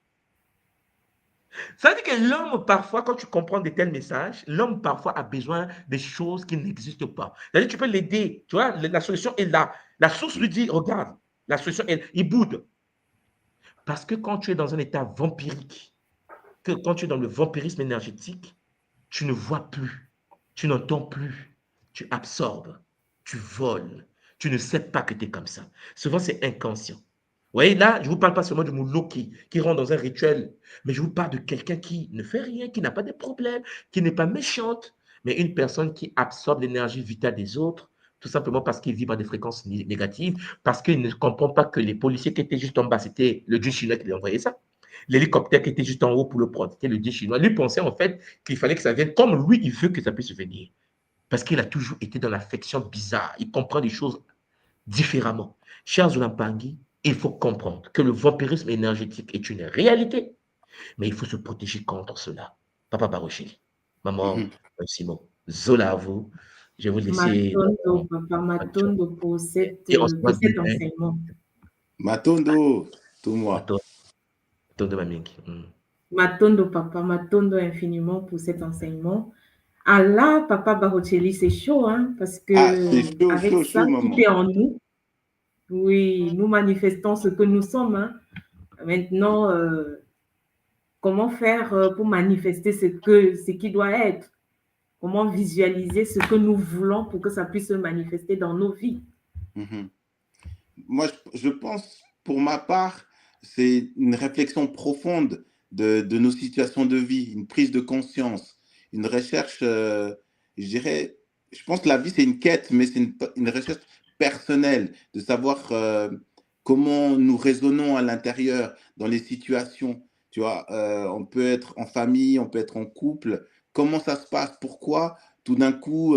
Ça veut dire que l'homme, parfois, quand tu comprends de tels messages, l'homme, parfois, a besoin de choses qui n'existent pas. C'est-à-dire que tu peux l'aider, tu vois, la solution est là. La source lui dit, regarde, la solution est, il boude. Parce que quand tu es dans un état vampirique, que quand tu es dans le vampirisme énergétique, tu ne vois plus, tu n'entends plus, tu absorbes, tu voles, tu ne sais pas que tu es comme ça. Souvent, c'est inconscient. Vous voyez, là, je ne vous parle pas seulement de Moulo qui rentre dans un rituel, mais je vous parle de quelqu'un qui ne fait rien, qui n'a pas de problème, qui n'est pas méchante, mais une personne qui absorbe l'énergie vitale des autres, tout simplement parce qu'il vibre à des fréquences négatives, parce qu'il ne comprend pas que les policiers qui étaient juste en bas, c'était le dieu chinois qui lui a envoyé ça. L'hélicoptère qui était juste en haut pour le prendre, c'était le dieu chinois. Lui pensait en fait qu'il fallait que ça vienne comme lui, il veut que ça puisse venir. Parce qu'il a toujours été dans l'affection bizarre. Il comprend des choses différemment. Chers Zulampangui, il faut comprendre que le vampirisme énergétique est une réalité, mais il faut se protéger contre cela. Papa Barocheli, maman, Simon, Zola à vous. Je vais vous laisser. Matondo, papa, Matondo pour Et on se voit cet demain. enseignement. Matondo, tout moi. Matondo Mamingi. Matondo, papa, Matondo infiniment pour cet enseignement. Ah là, papa Barocheli, c'est chaud, hein, parce que Ah, c'est chaud, avec chaud, ça, chaud, tout maman. est en nous. Oui, nous manifestons ce que nous sommes. Hein. Maintenant, comment faire pour manifester ce qui doit être? Comment visualiser ce que nous voulons pour que ça puisse se manifester dans nos vies? Moi, je pense, pour ma part, c'est une réflexion profonde de nos situations de vie, une prise de conscience, une recherche, je dirais, je pense que la vie, c'est une quête, mais c'est une recherche personnelle, de savoir comment nous raisonnons à l'intérieur dans les situations. Tu vois, on peut être en famille, on peut être en couple. Comment ça se passe? Pourquoi tout d'un coup,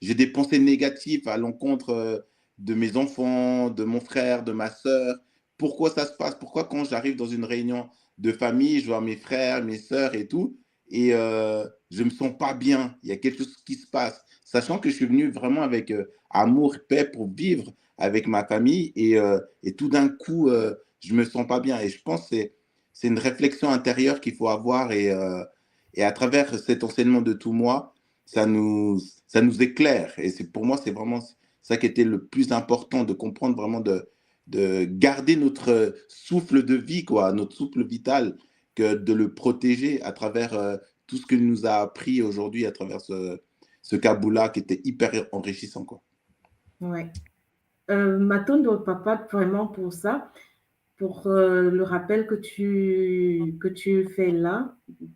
j'ai des pensées négatives à l'encontre de mes enfants, de mon frère, de ma sœur? Pourquoi ça se passe? Pourquoi quand j'arrive dans une réunion de famille, je vois mes frères, mes sœurs et tout, et je ne me sens pas bien, il y a quelque chose qui se passe, sachant que je suis venu vraiment avec amour, paix pour vivre avec ma famille, et tout d'un coup, je ne me sens pas bien. Et je pense que c'est une réflexion intérieure qu'il faut avoir, et à travers cet enseignement de tout moi, ça nous éclaire. Et pour moi, c'est vraiment ça qui était le plus important, de comprendre vraiment, de garder notre souffle de vie, quoi, notre souffle vital, que de le protéger à travers tout ce que nous a appris aujourd'hui à travers ce Kaboula qui était hyper enrichissant, quoi. Ouais. Matondo, papa, vraiment pour ça, pour le rappel que tu fais là,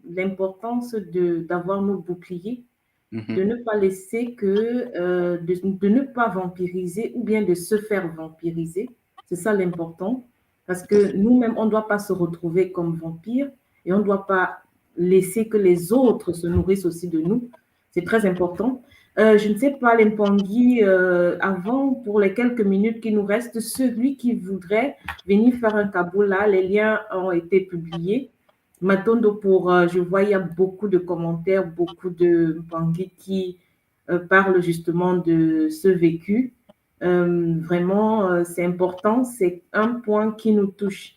l'importance d'avoir nos boucliers, de ne pas laisser de ne pas vampiriser ou bien de se faire vampiriser. C'est ça l'important. Parce que nous-mêmes, on ne doit pas se retrouver comme vampires et on ne doit pas laisser que les autres se nourrissent aussi de nous. C'est très important. Je ne sais pas, Lempangui, avant, pour les quelques minutes qui nous restent, celui qui voudrait venir faire un Kaboula, les liens ont été publiés. Matondo, je vois, il y a beaucoup de commentaires, beaucoup de Mpangui qui parlent justement de ce vécu. Vraiment, c'est important, c'est un point qui nous touche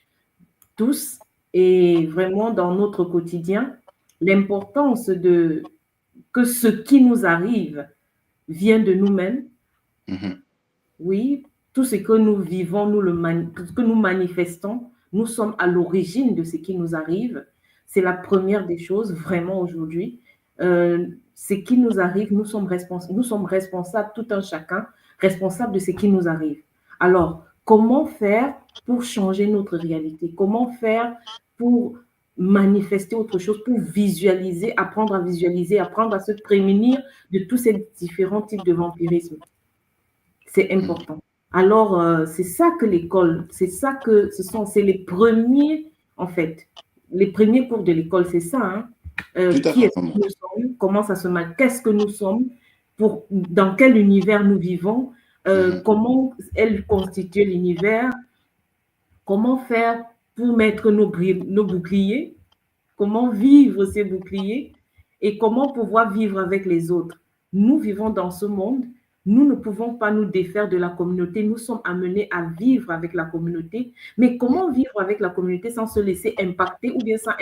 tous et vraiment dans notre quotidien, l'importance que ce qui nous arrive vient de nous-mêmes. Oui, tout ce que nous vivons, tout ce que nous manifestons, nous sommes à l'origine de ce qui nous arrive. C'est la première des choses, vraiment, aujourd'hui. Ce qui nous arrive, nous sommes responsables, tout un chacun, responsables de ce qui nous arrive. Alors, comment faire pour changer notre réalité? Comment faire pour manifester autre chose, pour visualiser, apprendre à se prémunir de tous ces différents types de vampirisme? C'est important. Alors, c'est ça que l'école, c'est les premiers, en fait, les premiers cours de l'école, c'est ça, hein. Tout à Qui fait, est-ce que maman. nous sommes, comment ça se marche, qu'est-ce que nous sommes, dans quel univers nous vivons, Mhm. comment elle constitue l'univers, comment faire pour mettre nos boucliers, comment vivre ces boucliers et comment pouvoir vivre avec les autres. Nous vivons dans ce monde, nous ne pouvons pas nous défaire de la communauté, nous sommes amenés à vivre avec la communauté, mais comment vivre avec la communauté sans se laisser impacter ou bien sans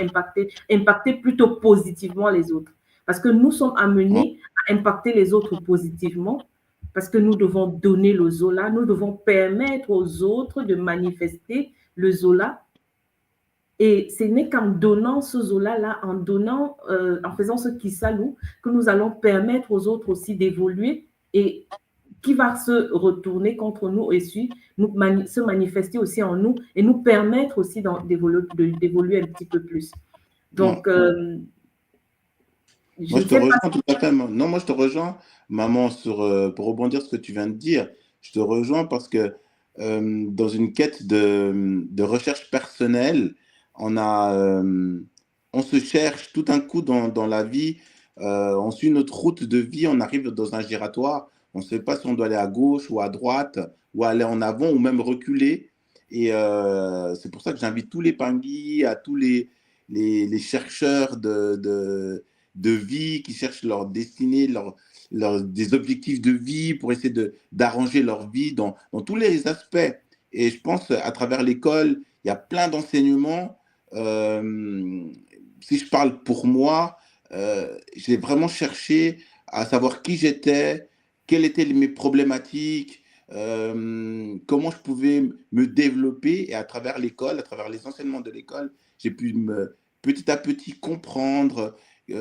impacter plutôt positivement les autres? Parce que nous sommes Ouais. amenés à impacter les autres positivement, parce que nous devons donner le Zola, nous devons permettre aux autres de manifester le Zola et ce n'est qu'en donnant ce Zola-là, en faisant ce qui s'alloue, que nous allons permettre aux autres aussi d'évoluer et qui va se retourner contre nous et se manifester aussi en nous et nous permettre aussi d'évoluer un petit peu plus. Ouais. Donc, je Moi, ne je te sais pas rejoins tout à fait. Non, moi, je te rejoins, maman, pour rebondir sur ce que tu viens de dire. Je te rejoins parce que dans une quête de recherche personnelle, on a, on se cherche tout un coup dans la vie. On suit notre route de vie, on arrive dans un giratoire. On ne sait pas si on doit aller à gauche ou à droite, ou aller en avant, ou même reculer. Et c'est pour ça que j'invite tous les pingui, à tous les chercheurs de vie, qui cherchent leur destinée, des objectifs de vie pour essayer d'arranger leur vie dans tous les aspects. Et je pense à travers l'école, il y a plein d'enseignements. Euh, Si je parle pour moi, j'ai vraiment cherché à savoir qui j'étais, quelles étaient mes problématiques, comment je pouvais me développer. Et à travers l'école, à travers les enseignements de l'école, j'ai pu petit à petit comprendre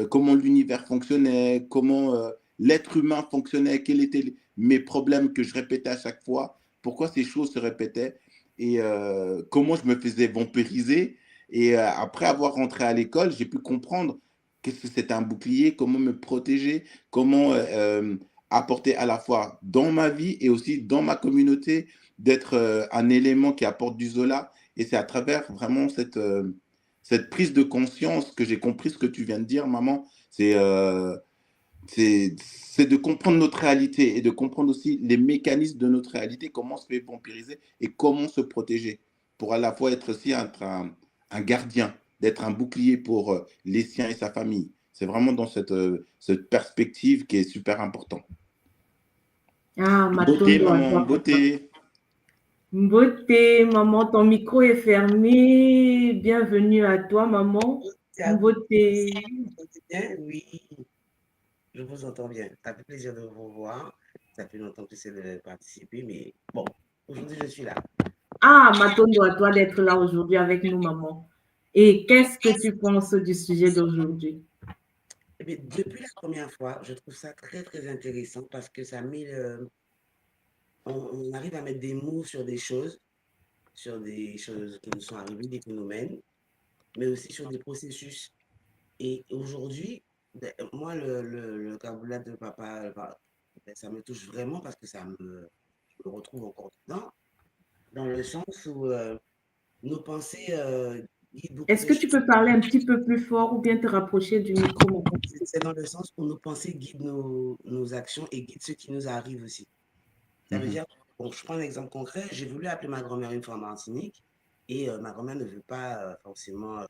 comment l'univers fonctionnait, comment l'être humain fonctionnait, quels étaient mes problèmes que je répétais à chaque fois, pourquoi ces choses se répétaient et comment je me faisais vampiriser. Et après avoir rentré à l'école, j'ai pu comprendre qu'est-ce que c'était un bouclier, comment me protéger, comment apporter à la fois dans ma vie et aussi dans ma communauté, d'être un élément qui apporte du Zola. Et c'est à travers vraiment cette prise de conscience que j'ai compris ce que tu viens de dire, maman. C'est de comprendre notre réalité et de comprendre aussi les mécanismes de notre réalité, comment on se fait vampiriser et comment se protéger pour à la fois être aussi un gardien, d'être un bouclier pour les siens et sa famille. C'est vraiment dans cette perspective qui est super important. Ah, Beauté, Matondo à maman, toi, papa. beauté. Beauté, maman, ton micro est fermé. Bienvenue à toi, maman. C'est à vous. Beauté. Vous m'entendez bien? Oui, je vous entends bien. Ça fait plaisir de vous voir. Ça fait longtemps que j'essaie de participer, mais bon, aujourd'hui je suis là. Ah, Matondo, à toi d'être là aujourd'hui avec nous, maman. Et qu'est-ce que tu penses du sujet d'aujourd'hui? Eh bien, depuis la première fois, je trouve ça très très intéressant parce que on arrive à mettre des mots sur des choses qui nous sont arrivées, des phénomènes, mais aussi sur des processus. Et aujourd'hui, ben, moi, le Kabbalah de papa, ben, ça me touche vraiment parce que je me retrouve encore dedans, dans le sens où nos pensées guident beaucoup Est-ce de que tu choses. peux parler un petit peu plus fort ou bien te rapprocher du micro, maman? C'est dans le sens où nos pensées guident nos actions et guident ce qui nous arrive aussi. Ça veut Mhm. dire, bon, je prends un exemple concret, j'ai voulu appeler ma grand-mère une fois en Martinique et ma grand-mère ne veut pas forcément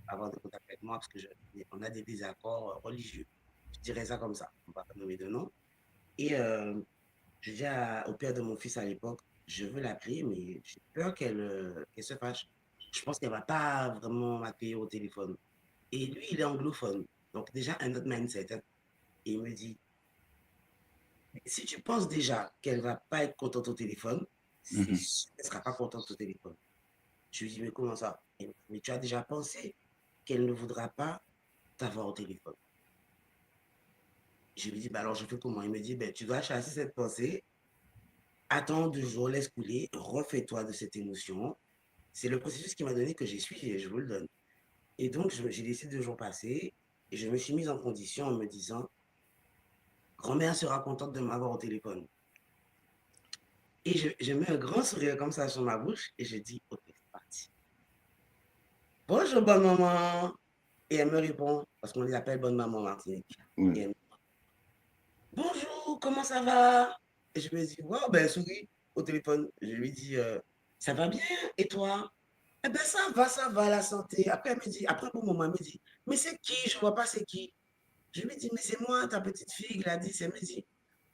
avoir de contact avec moi parce on a des désaccords religieux. Je dirais ça comme ça, on va pas nommer de nom. Et je dis au père de mon fils à l'époque, je veux l'appeler, mais j'ai peur qu'elle se fâche. Je pense qu'elle va pas vraiment m'accueillir au téléphone. Et lui, il est anglophone. Donc déjà, un autre mindset, hein. Et il me dit, si tu penses déjà qu'elle va pas être contente au téléphone, c'est Mhm. sûr qu'elle sera pas contente au téléphone. Je lui dis, mais comment ça? Mais tu as déjà pensé qu'elle ne voudra pas t'avoir au téléphone. Je lui dis, bah alors je fais comment? Il me dit, ben, tu dois chasser cette pensée, attends 2 jours, laisse couler, refais-toi de cette émotion. C'est le processus qui m'a donné que j'ai suivi et je vous le donne. Et donc, j'ai laissé 2 jours passer et je me suis mise en condition en me disant, grand-mère sera contente de m'avoir au téléphone. Et je mets un grand sourire comme ça sur ma bouche et je dis, OK, c'est parti. Bonjour, bonne maman. Et elle me répond, parce qu'on les appelle bonne maman en Martinique. Ouais. Et elle me dit, bonjour, comment ça va? Et je me dis, wow, ben, elle sourit au téléphone. Je lui dis, ça va bien, et toi? Eh ben, ça va, la santé. Après, elle me dit, après un bon moment, elle me dit, mais c'est qui? Je vois pas c'est qui. Je lui dis, mais c'est moi, ta petite fille, Gladys. Elle me dit,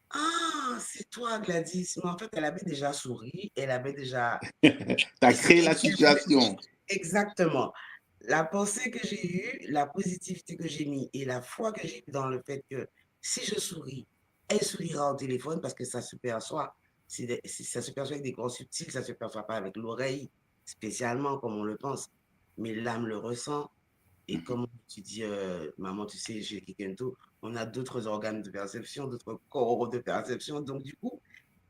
ah, c'est toi, Gladys. Mais en fait, elle avait déjà souri, elle avait déjà T'as créé la expliqué. situation. Exactement. La pensée que j'ai eue, la positivité que j'ai mis et la foi que j'ai eue dans le fait que si je souris, elle sourira au téléphone parce que ça se perçoit. Ça se perçoit avec des corps subtils, ça ne se perçoit pas avec l'oreille, spécialement comme on le pense. Mais l'âme le ressent. Et comme tu dis, maman, tu sais, chez Kikento, on a d'autres organes de perception, d'autres corps de perception. Donc, du coup,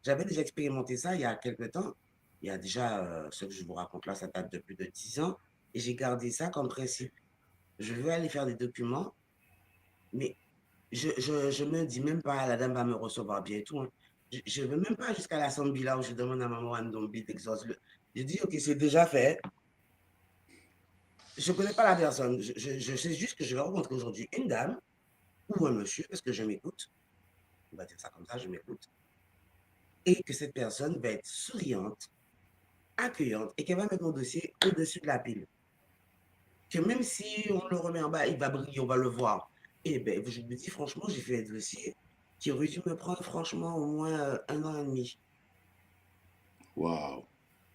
j'avais déjà expérimenté ça il y a quelques temps. Il y a déjà, ce que je vous raconte là, ça date de plus de 10 ans. Et j'ai gardé ça comme principe. Je veux aller faire des documents, mais je me dis même pas, la dame va me recevoir bien et tout, hein. Je ne veux même pas jusqu'à la Sambila où je demande à maman Ndombi d'exaucer. Je dis, OK, c'est déjà fait. Je ne connais pas la personne. Je sais juste que je vais rencontrer aujourd'hui une dame ou un monsieur, parce que je m'écoute. On va dire ça comme ça, je m'écoute. Et que cette personne va être souriante, accueillante et qu'elle va mettre mon dossier au-dessus de la pile. Que même si on le remet en bas, il va briller, on va le voir. Et ben, je me dis franchement, j'ai fait un dossier qui aurait dû me prendre franchement au moins 1 an et demi. Waouh.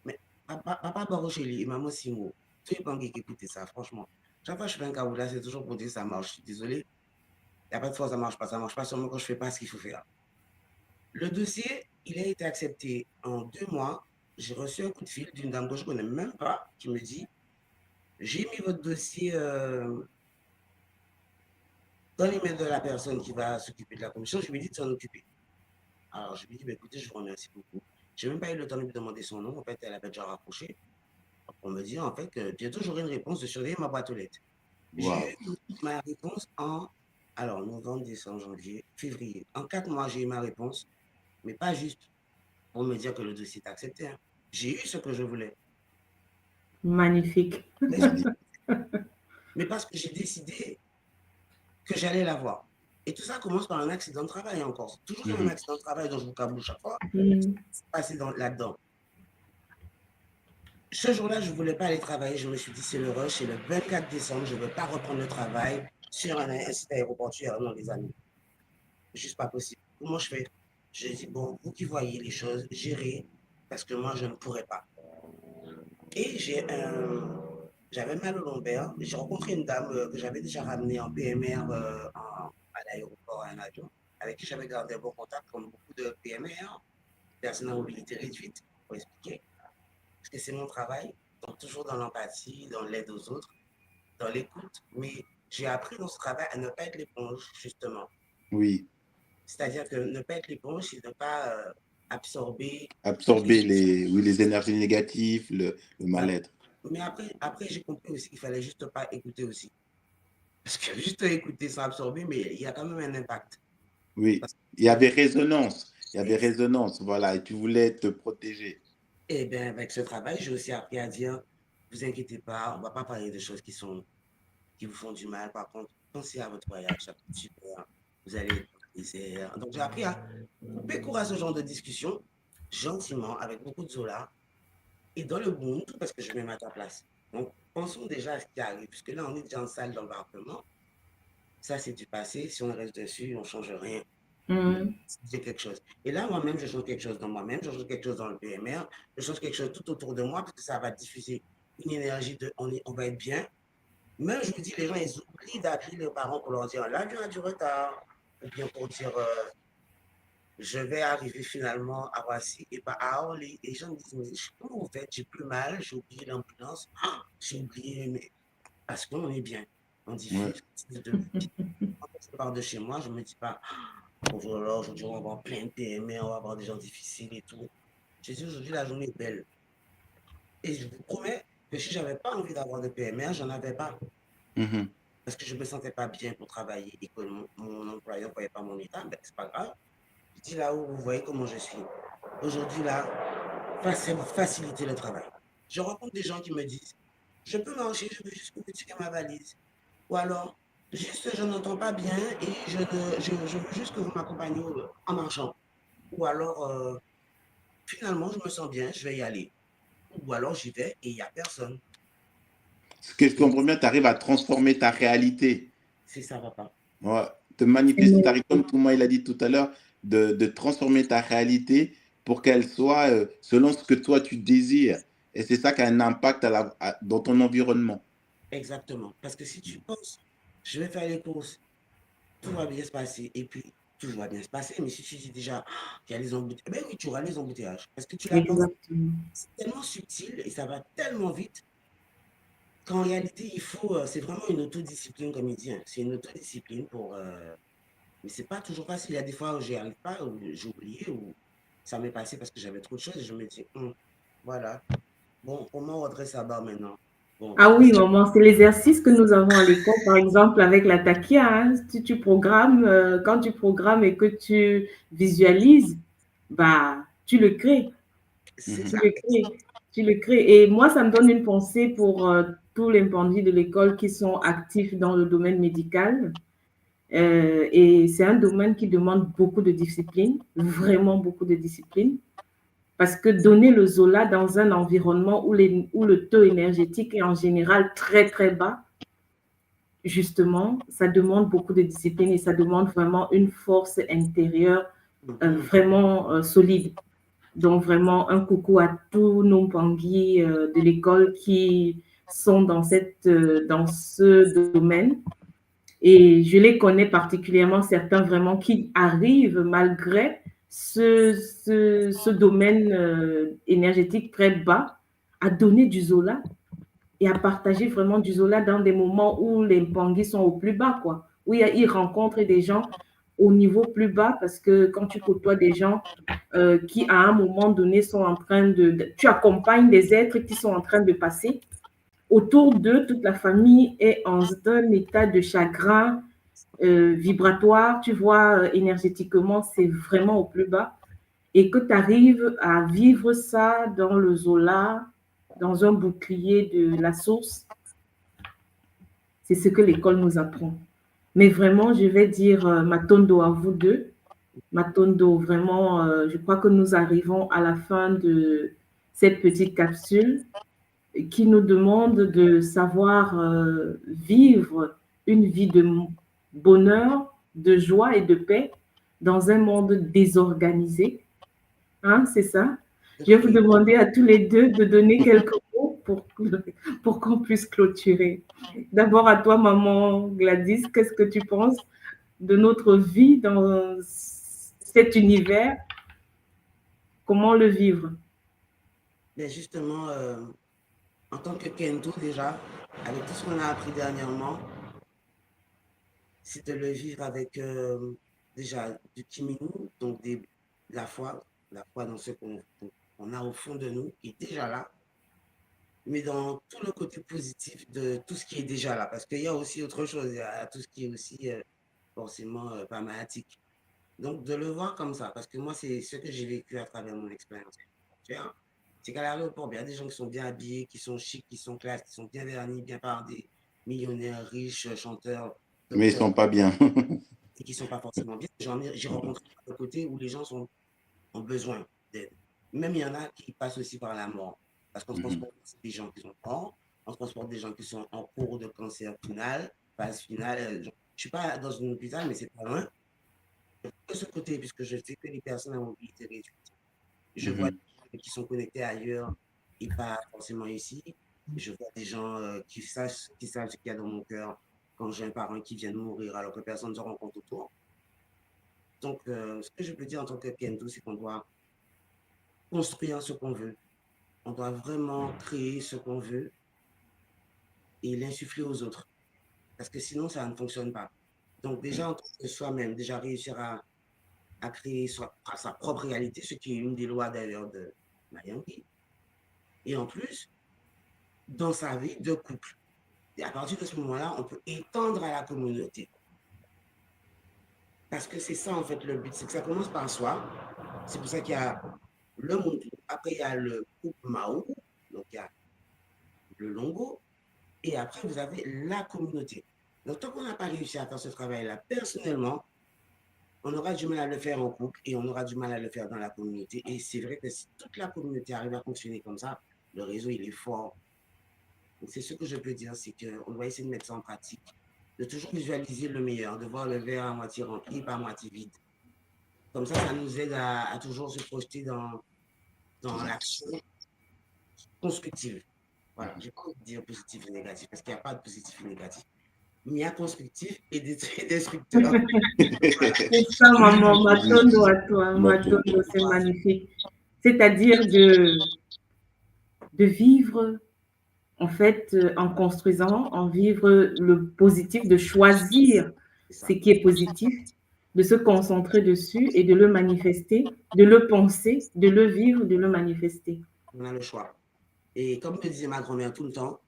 Mais papa Barocheli et maman Simo, tous les banquiers qui écoutaient ça, franchement. Chaque fois que je fais un caboulage, c'est toujours pour dire ça marche. Je suis désolé, il n'y a pas de fois, ça marche pas. Ça marche pas seulement quand je fais pas ce qu'il faut faire. Le dossier, il a été accepté en 2 mois. J'ai reçu un coup de fil d'une dame que je ne connais même pas qui me dit, j'ai mis votre dossier dans les mains de la personne qui va s'occuper de la commission. Je lui ai dit de s'en occuper. Alors, je lui ai dit, bah, écoutez, je vous remercie beaucoup. Je n'ai même pas eu le temps de lui demander son nom. En fait, elle avait déjà rapproché pour me dire, en fait, que bientôt j'aurai une réponse de surveiller ma boîte aux lettres. Waouh. J'ai eu ma réponse alors, novembre, décembre, janvier, février. En 4 mois, j'ai eu ma réponse, mais pas juste pour me dire que le dossier est accepté, hein. J'ai eu ce que je voulais. Magnifique. Mais parce que j'ai décidé que j'allais l'avoir. Et tout ça commence par un accident de travail encore. C'est toujours un accident de travail dont je vous caboule chaque fois. C'est passé là-dedans. Ce jour-là, je ne voulais pas aller travailler. Je me suis dit, c'est le rush. C'est le 24 décembre. Je ne veux pas reprendre le travail sur un site aéroportuaire. Non, les amis. Juste pas possible. Comment je fais? Je dis, bon, vous qui voyez les choses, gérez, parce que moi, je ne pourrais pas. Et j'avais mal au lombaire. J'ai rencontré une dame que j'avais déjà ramenée en PMR à l'aéroport, à un avion, avec qui j'avais gardé un bon contact, comme beaucoup de PMR, personnes à mobilité réduite, pour expliquer. Parce que c'est mon travail, donc toujours dans l'empathie, dans l'aide aux autres, dans l'écoute. Mais j'ai appris dans ce travail à ne pas être l'éponge, justement. Oui. C'est-à-dire que ne pas être l'éponge, c'est ne pas absorber les énergies négatives, le mal-être. Mais après j'ai compris aussi qu'il fallait juste pas écouter aussi. Parce que juste écouter sans absorber, mais il y a quand même un impact. Oui, il y avait résonance. Il y avait résonance, voilà, et tu voulais te protéger. Et bien, avec ce travail, j'ai aussi appris à dire, vous inquiétez pas, on ne va pas parler de choses qui vous font du mal. Par contre, pensez à votre voyage, ça va être super. Vous allez être désert. Donc, j'ai appris à couper court à ce genre de discussion, gentiment, avec beaucoup de zola, et dans le bon, parce que je me mets à ta place. Donc, pensons déjà à ce qui arrive, puisque là, on est déjà en salle d'embarquement. Ça, c'est du passé. Si on reste dessus, on ne change rien. C'est quelque chose. Et là, moi-même, je change quelque chose dans moi-même, je change quelque chose dans le PMR, je change quelque chose tout autour de moi, parce que ça va diffuser une énergie de on va être bien. Même, je vous dis, les gens, ils oublient d'appeler leurs parents pour leur dire l'avion a du retard, ou bien pour dire je vais arriver finalement à Roissy et pas à Orly. Et les gens me disent, mais comment vous faites? J'ai plus mal, j'ai oublié l'ambulance, j'ai oublié, mais parce qu'on est bien. On diffuse. Quand je pars de chez moi, je ne me dis pas aujourd'hui, on va avoir plein de PME, on va avoir des gens difficiles et tout. Je dis aujourd'hui, la journée est belle. Et je vous promets que si je n'avais pas envie d'avoir de PME, je n'en avais pas. Parce que je ne me sentais pas bien pour travailler et que mon employeur ne voyait pas mon état, ben, c'est pas grave. Je dis là où vous voyez comment je suis. Aujourd'hui, là, faciliter le travail. Je rencontre des gens qui me disent, je peux marcher, je veux juste que vous tirez ma valise. Ou alors, juste, je n'entends pas bien et je veux juste que vous m'accompagniez en marchant. Ou alors, finalement, je me sens bien, je vais y aller. Ou alors, j'y vais et il n'y a personne. Ce que je comprends bien, tu arrives à transformer ta réalité. C'est ça, papa. Ouais, de C'est manifester ta réalité, comme magnifique. Touma il a dit tout à l'heure, de transformer ta réalité pour qu'elle soit selon ce que toi tu désires. Et c'est ça qui a un impact dans ton environnement. Exactement. Parce que si tu penses, je vais faire les courses, tout va bien se passer, et puis tout va bien se passer, mais si tu dis déjà, il y a les embouteillages, ben oui, tu auras les embouteillages. Parce que tu l'as pensé, Exactement. c'est tellement subtil et ça va tellement vite qu'en réalité, c'est vraiment une autodiscipline, comme il dit, hein. C'est une autodiscipline mais c'est pas toujours facile. Il y a des fois où j'y arrive pas, ou j'ai oublié, ou ça m'est passé parce que j'avais trop de choses et je me dis, voilà, bon, comment on redresse la barre maintenant? Bon, Ah oui, maman, c'est l'exercice que nous avons à l'école, par exemple, avec la taquia. Hein. Si tu programmes, quand tu programmes et que tu visualises, bah, tu le crées. c'est Mhm. Tu ça. le crées. Tu le crées. Et moi, ça me donne une pensée pour tous les bandits de l'école qui sont actifs dans le domaine médical. Et c'est un domaine qui demande beaucoup de discipline, vraiment beaucoup de discipline. Parce que donner le Zola dans un environnement où le taux énergétique est en général très, très bas, justement, ça demande beaucoup de discipline et ça demande vraiment une force intérieure Mhm. vraiment solide. Donc, vraiment, un coucou à tous nos Bangui de l'école qui sont dans ce domaine. Et je les connais particulièrement, certains vraiment qui arrivent malgré ce domaine énergétique très bas à donner du Zola et à partager vraiment du Zola dans des moments où les Bangui sont au plus bas, quoi. Où ils rencontrent des gens au niveau plus bas parce que quand tu côtoies des gens qui, à un moment donné, sont en train tu accompagnes des êtres qui sont en train de passer. Autour d'eux, toute la famille est en un état de chagrin vibratoire, tu vois, énergétiquement, c'est vraiment au plus bas. Et que tu arrives à vivre ça dans le Zola, dans un bouclier de la source, c'est ce que l'école nous apprend. Mais vraiment, je vais dire Matondo à vous deux. Matondo, vraiment, je crois que nous arrivons à la fin de cette petite capsule qui nous demande de savoir vivre une vie de bonheur, de joie et de paix dans un monde désorganisé. Hein, c'est ça? Je vais vous Oui. demander à tous les deux de donner quelques mots pour qu'on puisse clôturer. D'abord à toi, maman Gladys, qu'est-ce que tu penses de notre vie dans cet univers? Comment le vivre? Mais justement, en tant que Kento déjà, avec tout ce qu'on a appris dernièrement, c'est de le vivre avec déjà du Kiminu, donc la foi dans ce qu'on a au fond de nous, qui est déjà là, mais dans tout le côté positif de tout ce qui est déjà là, parce qu'il y a aussi autre chose, il y a tout ce qui est aussi forcément pas magnétique. Donc de le voir comme ça, parce que moi c'est ce que j'ai vécu à travers mon expérience. Tu vois, c'est qu'à l'aéroport, il y a des gens qui sont bien habillés, qui sont chics, qui sont classes, qui sont bien vernis, bien par des millionnaires, riches, chanteurs, Mais ils docteurs, sont pas bien. et qui ne sont pas forcément bien. J'ai rencontré un côté où les gens ont besoin d'aide. Même il y en a qui passent aussi par la mort. Parce qu'on Mhm. transporte des gens qui sont morts, on transporte des gens qui sont en cours de cancer final, phase finale. Je ne suis pas dans un hôpital, mais c'est pas loin. De ce côté, puisque je sais que les personnes à mobilité réduite, je vois Mhm. des gens qui sont connectés ailleurs et pas forcément ici. Je vois des gens qui savent ce qu'il y a dans mon cœur quand j'ai un parent qui vient de mourir alors que personne ne se rencontre autour. Donc, ce que je peux dire en tant que Kendo, c'est qu'on doit construire ce qu'on veut. On doit vraiment créer ce qu'on veut et l'insuffler aux autres. Parce que sinon, ça ne fonctionne pas. Donc, déjà, en tant que soi-même, déjà réussir à créer sa propre réalité, ce qui est une des lois d'ailleurs de Mayangi. Et en plus, dans sa vie de couple. Et à partir de ce moment-là, on peut étendre à la communauté. Parce que c'est ça, en fait, le but. C'est que ça commence par soi. C'est pour ça qu'il y a le Muntu. Après, il y a le groupe Mao. Donc, il y a le Longo. Et après, vous avez la communauté. Donc, tant qu'on n'a pas réussi à faire ce travail-là, personnellement, on aura du mal à le faire en couple et on aura du mal à le faire dans la communauté. Et c'est vrai que si toute la communauté arrive à fonctionner comme ça, le réseau, il est fort. Donc, c'est ce que je peux dire, c'est qu'on doit essayer de mettre ça en pratique, de toujours visualiser le meilleur, de voir le verre à moitié rempli, pas à moitié vide. Comme ça nous aide à toujours se projeter dans l'action constructive. Voilà, je n'ai pas envie de dire positif et négatif, parce qu'il n'y a pas de positif et négatif. Mais il y a constructif et destructeur. C'est ça, maman, Matondo à toi. Matondo. Matondo, c'est magnifique. C'est-à-dire de vivre, en fait, en construisant, en vivre le positif, de choisir ce qui est positif, de se concentrer dessus et de le manifester, de le penser, de le vivre, de le manifester. On a le choix. Et comme me disait ma grand-mère tout le temps,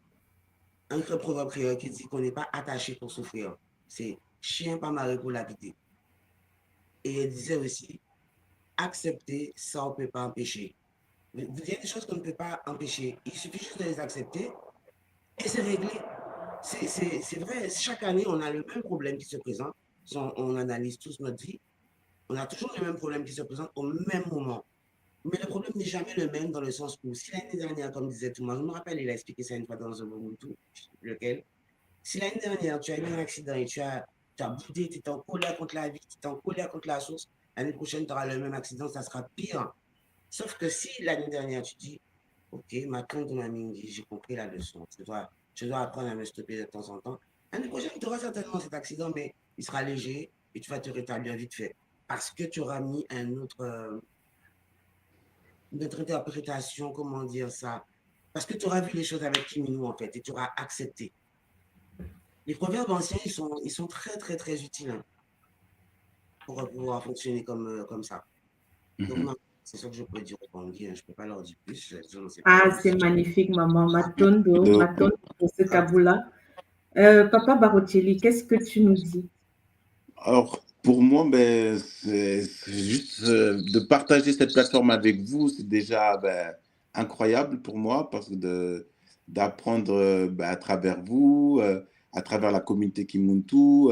un proverbe créole qui dit qu'on n'est pas attaché pour souffrir. C'est chien pas marré pour l'habiter. Et elle disait aussi, accepter, ça on ne peut pas empêcher. Il y a des choses qu'on ne peut pas empêcher. Il suffit juste de les accepter et c'est réglé. C'est vrai, chaque année, on a le même problème qui se présente. Si on analyse tous notre vie, on a toujours le même problème qui se présente au même moment. Mais le problème n'est jamais le même dans le sens où, si l'année dernière, comme disait Thomas, je me rappelle, il a expliqué ça une fois dans un moment tout, lequel, si l'année dernière, tu as eu un accident et tu as boudé, tu es en colère contre la vie, tu es en colère contre la source, l'année prochaine, tu auras le même accident, ça sera pire. Sauf que si l'année dernière, tu dis, OK, maintenant, de ma mine, j'ai compris la leçon, je dois apprendre à me stopper de temps en temps. L'année prochaine, tu auras certainement cet accident, mais il sera léger et tu vas te rétablir vite fait. Parce que tu auras mis notre interprétation, comment dire ça, parce que tu auras vu les choses avec Kiminou, en fait, et tu auras accepté. Les proverbes anciens, ils sont très, très, très utiles hein, pour pouvoir fonctionner comme ça. Donc, c'est ça que je peux dire aux Bangui, hein. Je ne peux pas leur dire plus. Ah, c'est magnifique, maman. Matondo, Matondo pour ce Kaboula. Papa Barotelli, qu'est-ce que tu nous dis? Alors, pour moi, ben, c'est juste de partager cette plateforme avec vous, c'est déjà ben, incroyable pour moi parce que d'apprendre ben, à travers vous, à travers la communauté Kimuntu,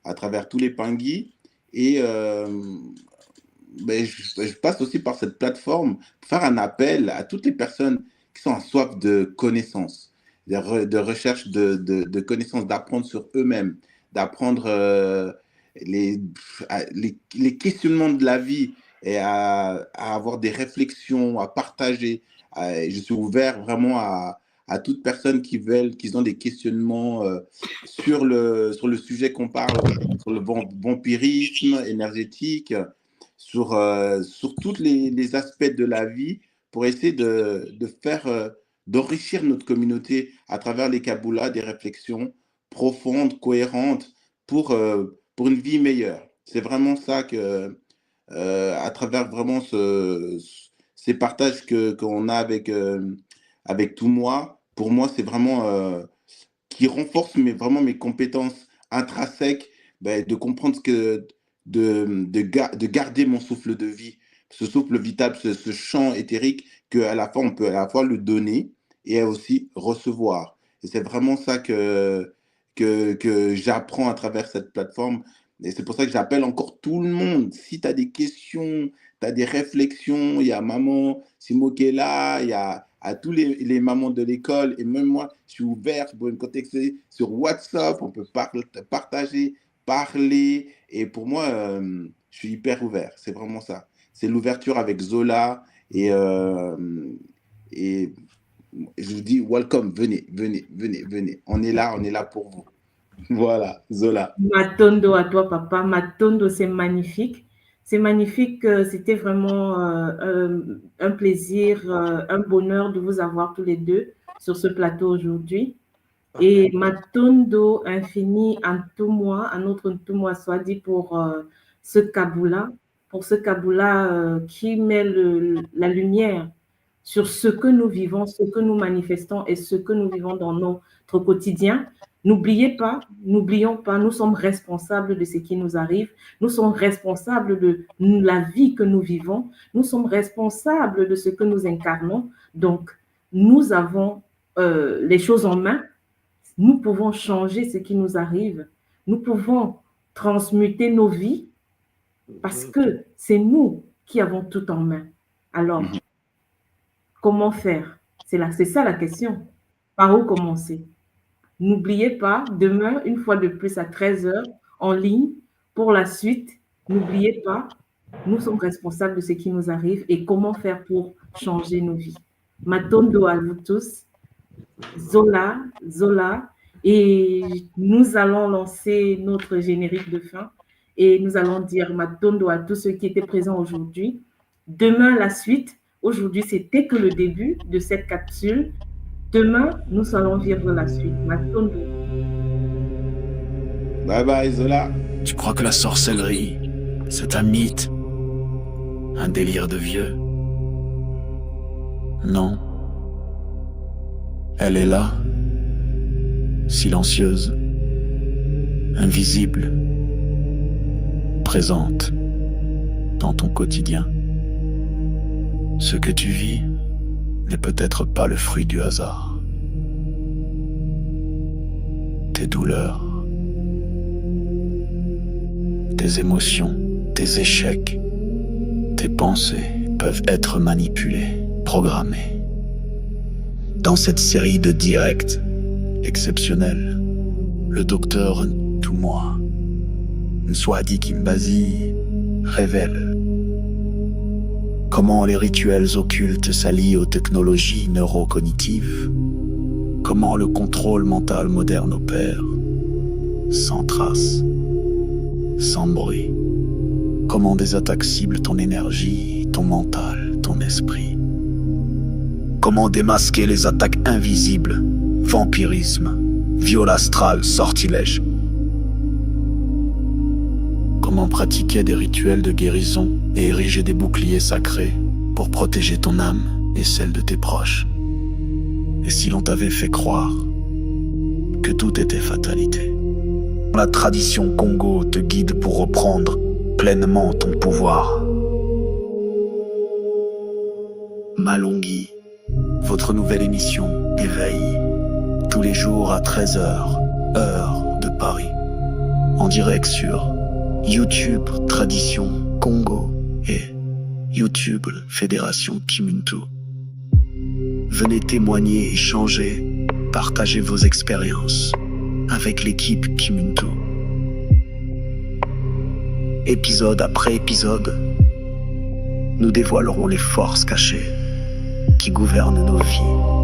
à travers tous les Pangui. Et ben, je passe aussi par cette plateforme pour faire un appel à toutes les personnes qui sont en soif de connaissances, de recherche de connaissances, d'apprendre sur eux-mêmes, d'apprendre les, les questionnements de la vie et à avoir des réflexions, à partager. Je suis ouvert vraiment à toute personne qui ont des questionnements sur le sujet qu'on parle, sur le vampirisme énergétique, sur tous les aspects de la vie pour essayer d'enrichir notre communauté à travers les Kaboulas, des réflexions profondes, cohérentes pour une vie meilleure. C'est vraiment ça à travers vraiment ces partages qu'on a avec tout moi, pour moi, c'est vraiment qui renforce vraiment mes compétences intrinsèques, ben, de comprendre de garder mon souffle de vie, ce souffle vital, ce champ éthérique qu'à la fois on peut à la fois le donner et aussi recevoir. Et c'est vraiment ça que j'apprends à travers cette plateforme. Et c'est pour ça que j'appelle encore tout le monde. Si tu as des questions, tu as des réflexions, il y a maman Simo qui est là, il y a à tous les mamans de l'école, et même moi, je suis ouvert pour me contacter sur WhatsApp, on peut partager, parler, et pour moi, je suis hyper ouvert, c'est vraiment ça. C'est l'ouverture avec Zola, et je vous dis, welcome, venez, venez, venez, venez. On est là pour vous. Voilà, Zola. Matondo à toi, papa. Matondo, c'est magnifique. C'est magnifique. C'était vraiment un plaisir, un bonheur de vous avoir tous les deux sur ce plateau aujourd'hui. Et Matondo infini en tout moi, un autre tout moi soit dit pour ce Kaboula, qui met la lumière sur ce que nous vivons, ce que nous manifestons et ce que nous vivons dans notre quotidien. N'oublions pas, nous sommes responsables de ce qui nous arrive, nous sommes responsables de la vie que nous vivons, nous sommes responsables de ce que nous incarnons. Donc, nous avons les choses en main, nous pouvons changer ce qui nous arrive, nous pouvons transmuter nos vies parce que c'est nous qui avons tout en main. Alors, comment faire? C'est ça la question. Par où commencer? N'oubliez pas, demain, une fois de plus à 13h, en ligne, pour la suite, n'oubliez pas, nous sommes responsables de ce qui nous arrive et comment faire pour changer nos vies. Matondo à vous tous, Zola, et nous allons lancer notre générique de fin et nous allons dire Matondo à tous ceux qui étaient présents aujourd'hui. Demain, la suite. Aujourd'hui, c'était que le début de cette capsule. Demain, nous allons vivre la suite. Matondo. Bye bye, Zola. Tu crois que la sorcellerie, c'est un mythe, un délire de vieux? Non. Elle est là, silencieuse, invisible, présente dans ton quotidien. Ce que tu vis n'est peut-être pas le fruit du hasard. Tes douleurs, tes émotions, tes échecs, tes pensées peuvent être manipulées, programmées. Dans cette série de directs exceptionnels, le docteur Ntumwa Nswadi Kimbazi révèle comment les rituels occultes s'allient aux technologies neurocognitives, comment le contrôle mental moderne opère, sans trace, sans bruit, comment des attaques ciblent ton énergie, ton mental, ton esprit. Comment démasquer les attaques invisibles, vampirisme, viol astral, sortilège. Comment pratiquer des rituels de guérison et ériger des boucliers sacrés pour protéger ton âme et celle de tes proches. Et si l'on t'avait fait croire que tout était fatalité? La tradition Congo te guide pour reprendre pleinement ton pouvoir. Malongui, votre nouvelle émission Éveil, tous les jours à 13h, heure de Paris, en direct sur YouTube Tradition Congo et YouTube Fédération Kimuntu. Venez témoigner, échanger, partager vos expériences avec l'équipe Kimuntu. Épisode après épisode, nous dévoilerons les forces cachées qui gouvernent nos vies.